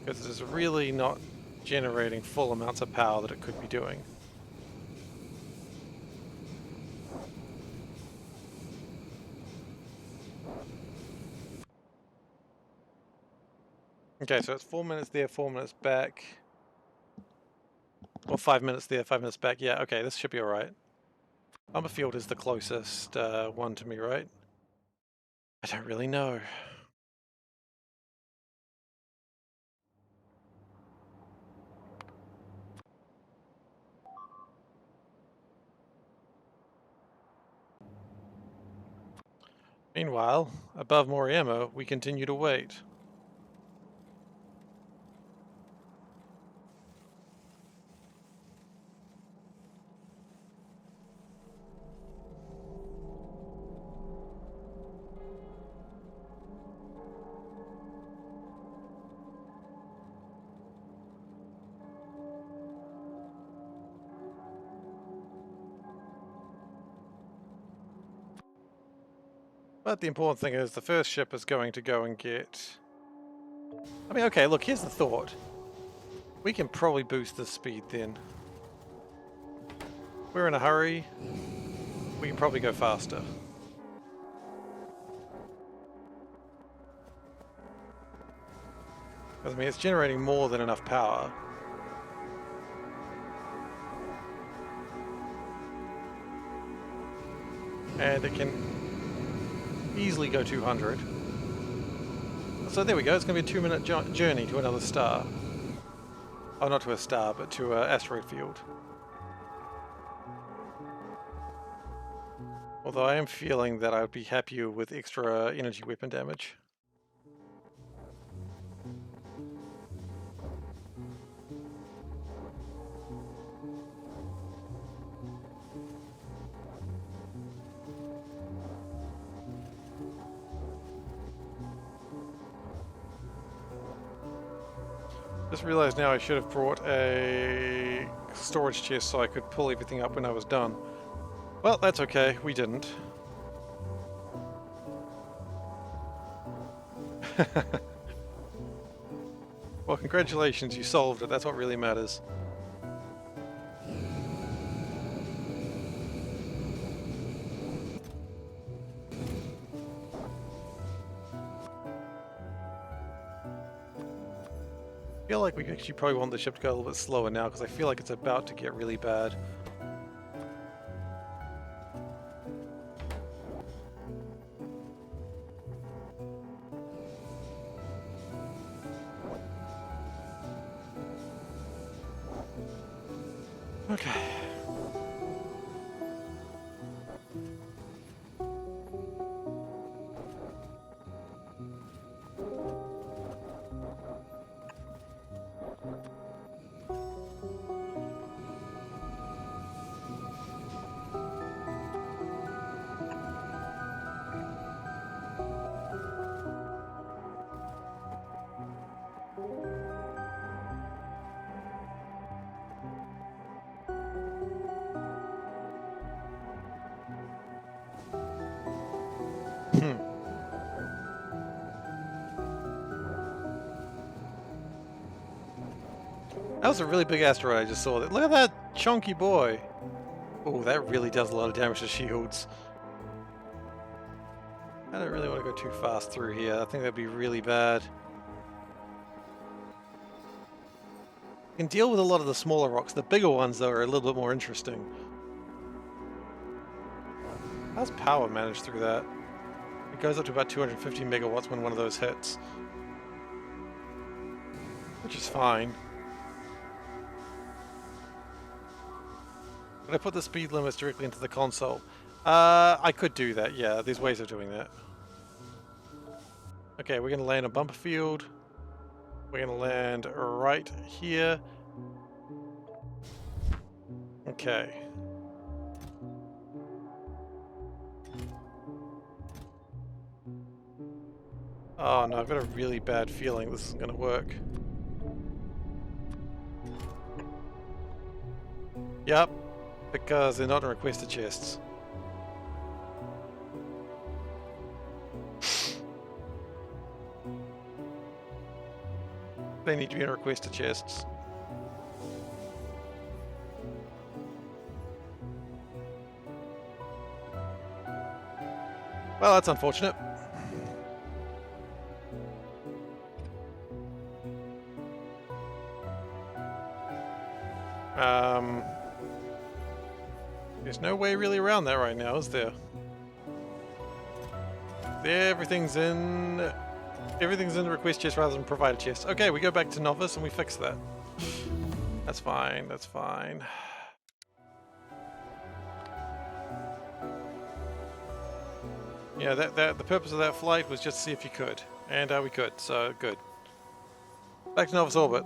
Because it is really not generating full amounts of power that it could be doing. Okay, so it's 4 minutes there, 4 minutes back. Or 5 minutes there, 5 minutes back. Yeah, okay, this should be alright. Bumperfield is the closest one to me, right? I don't really know. Meanwhile, above Moriyama, we continue to wait. But the important thing is the first ship is going to go and get... I mean, okay, look, here's the thought. We can probably boost the speed then. We're in a hurry. We can probably go faster. Because, I mean, it's generating more than enough power. And it can easily go 200. So there we go, it's going to be a 2-minute journey to another star. Oh, not to a star, but to an asteroid field. Although I am feeling that I would be happier with extra energy weapon damage. Just realized now I should have brought a storage chest so I could pull everything up when I was done. Well, that's okay, we didn't. Well, congratulations, you solved it, that's what really matters. I feel like we actually probably want the ship to go a little bit slower now because I feel like it's about to get really bad. Okay. Hmm. That was a really big asteroid I just saw. Look at that chunky boy. Oh, that really does a lot of damage to shields. I don't really want to go too fast through here. I think that'd be really bad. You can deal with a lot of the smaller rocks. The bigger ones, though, are a little bit more interesting. How's power managed through that? It goes up to about 250 megawatts when one of those hits. Which is fine. But I put the speed limits directly into the console. I could do that, yeah. There's ways of doing that. Okay, we're going to land a bumper field. We're going to land right here. Okay. Oh no, I've got a really bad feeling this isn't going to work. Yep, because they're not in requested chests. They need to be in requested chests. Well, that's unfortunate. There's no way really around that right now, is there? Everything's in the request chest rather than provided chest. Okay, we go back to novice and we fix that. That's fine, that's fine. Yeah, the purpose of that flight was just to see if you could. And we could, so good. Back to novice orbit.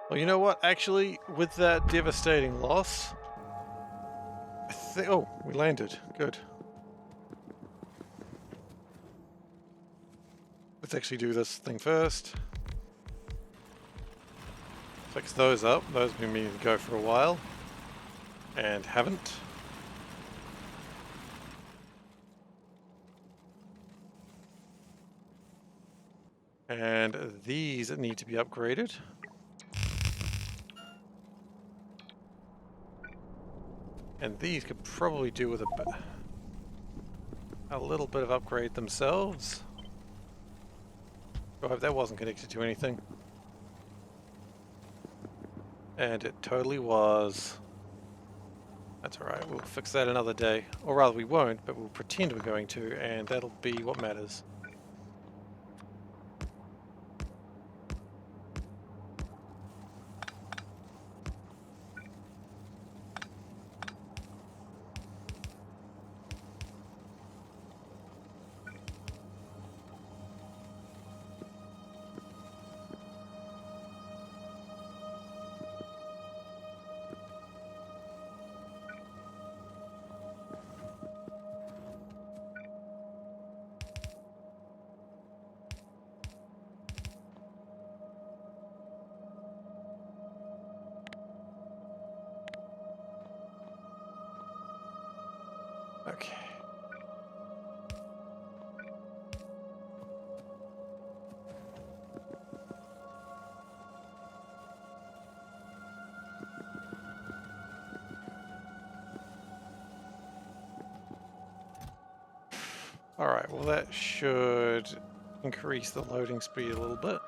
Well, you know what? Actually, with that devastating loss, oh, we landed. Good. Let's actually do this thing first. Fix those up. Those have been meaning to go for a while. And haven't. And these need to be upgraded. And these could probably do with a little bit of upgrade themselves. I hope that wasn't connected to anything. And it totally was. That's alright, we'll fix that another day. Or rather we won't, but we'll pretend we're going to, and that'll be what matters. Okay. Alright, well that should increase the loading speed a little bit.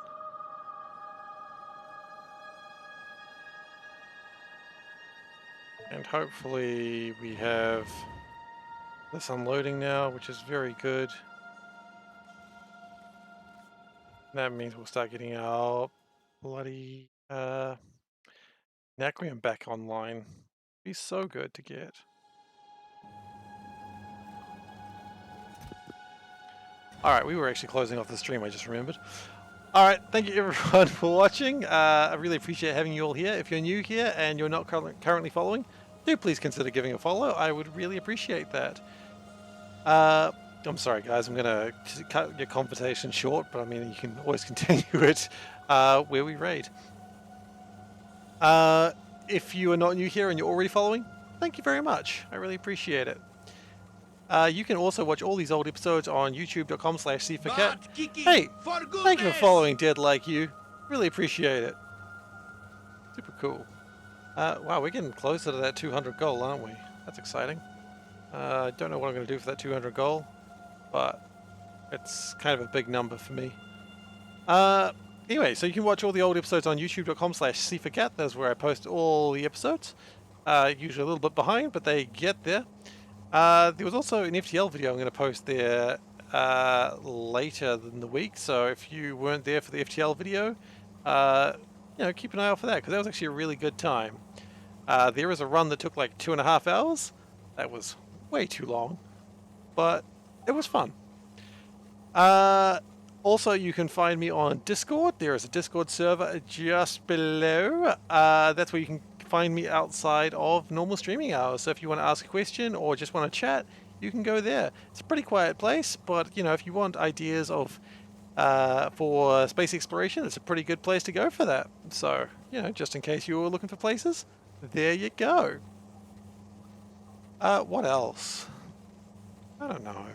And hopefully we have this unloading now, which is very good. That means we'll start getting our bloody Nacrium back online. Be so good to get. Alright, we were actually closing off the stream, I just remembered. Alright, thank you everyone for watching. I really appreciate having you all here. If you're new here and you're not currently following, do please consider giving a follow. I would really appreciate that. I'm sorry guys, I'm going to cut your conversation short, but I mean, you can always continue it where we raid. If you are not new here and you're already following, thank you very much. I really appreciate it. You can also watch all these old episodes on youtube.com/SeiferKatt. Hey, thank you for following Dead Like You. Really appreciate it. Super cool. Wow, we're getting closer to that 200 goal, aren't we? That's exciting. I don't know what I'm going to do for that 200 goal, but it's kind of a big number for me. Anyway, so you can watch all the old episodes on youtube.com/SeiferKatt. That's where I post all the episodes. Usually a little bit behind, but they get there. There was also an FTL video I'm going to post there later in the week, so if you weren't there for the FTL video, keep an eye out for that, because that was actually a really good time. There was a run that took like 2.5 hours. That was way too long, but it was fun. Also, you can find me on Discord. There is a Discord server just below. That's where you can find me outside of normal streaming hours. So if you want to ask a question or just want to chat, you can go there. It's a pretty quiet place, but if you want ideas of for space exploration, it's a pretty good place to go for that. So just in case you were looking for places, there you go. What else? I don't know.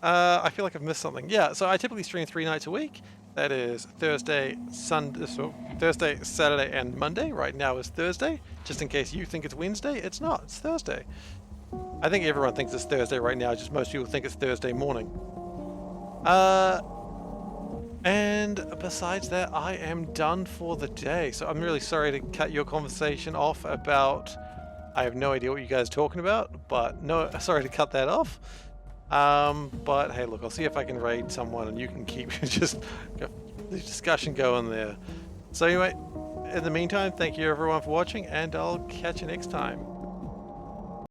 I feel like I've missed something. Yeah, so I typically stream 3 nights a week. That is Thursday, Saturday, and Monday. Right now is Thursday. Just in case you think it's Wednesday, it's not. It's Thursday. I think everyone thinks it's Thursday right now. Just most people think it's Thursday morning. And besides that, I am done for the day. So I'm really sorry to cut your conversation off about... I have no idea what you guys are talking about, but no, sorry to cut that off. But hey, look, I'll see if I can raid someone and you can keep just the discussion going there. So anyway, in the meantime, thank you everyone for watching, and I'll catch you next time.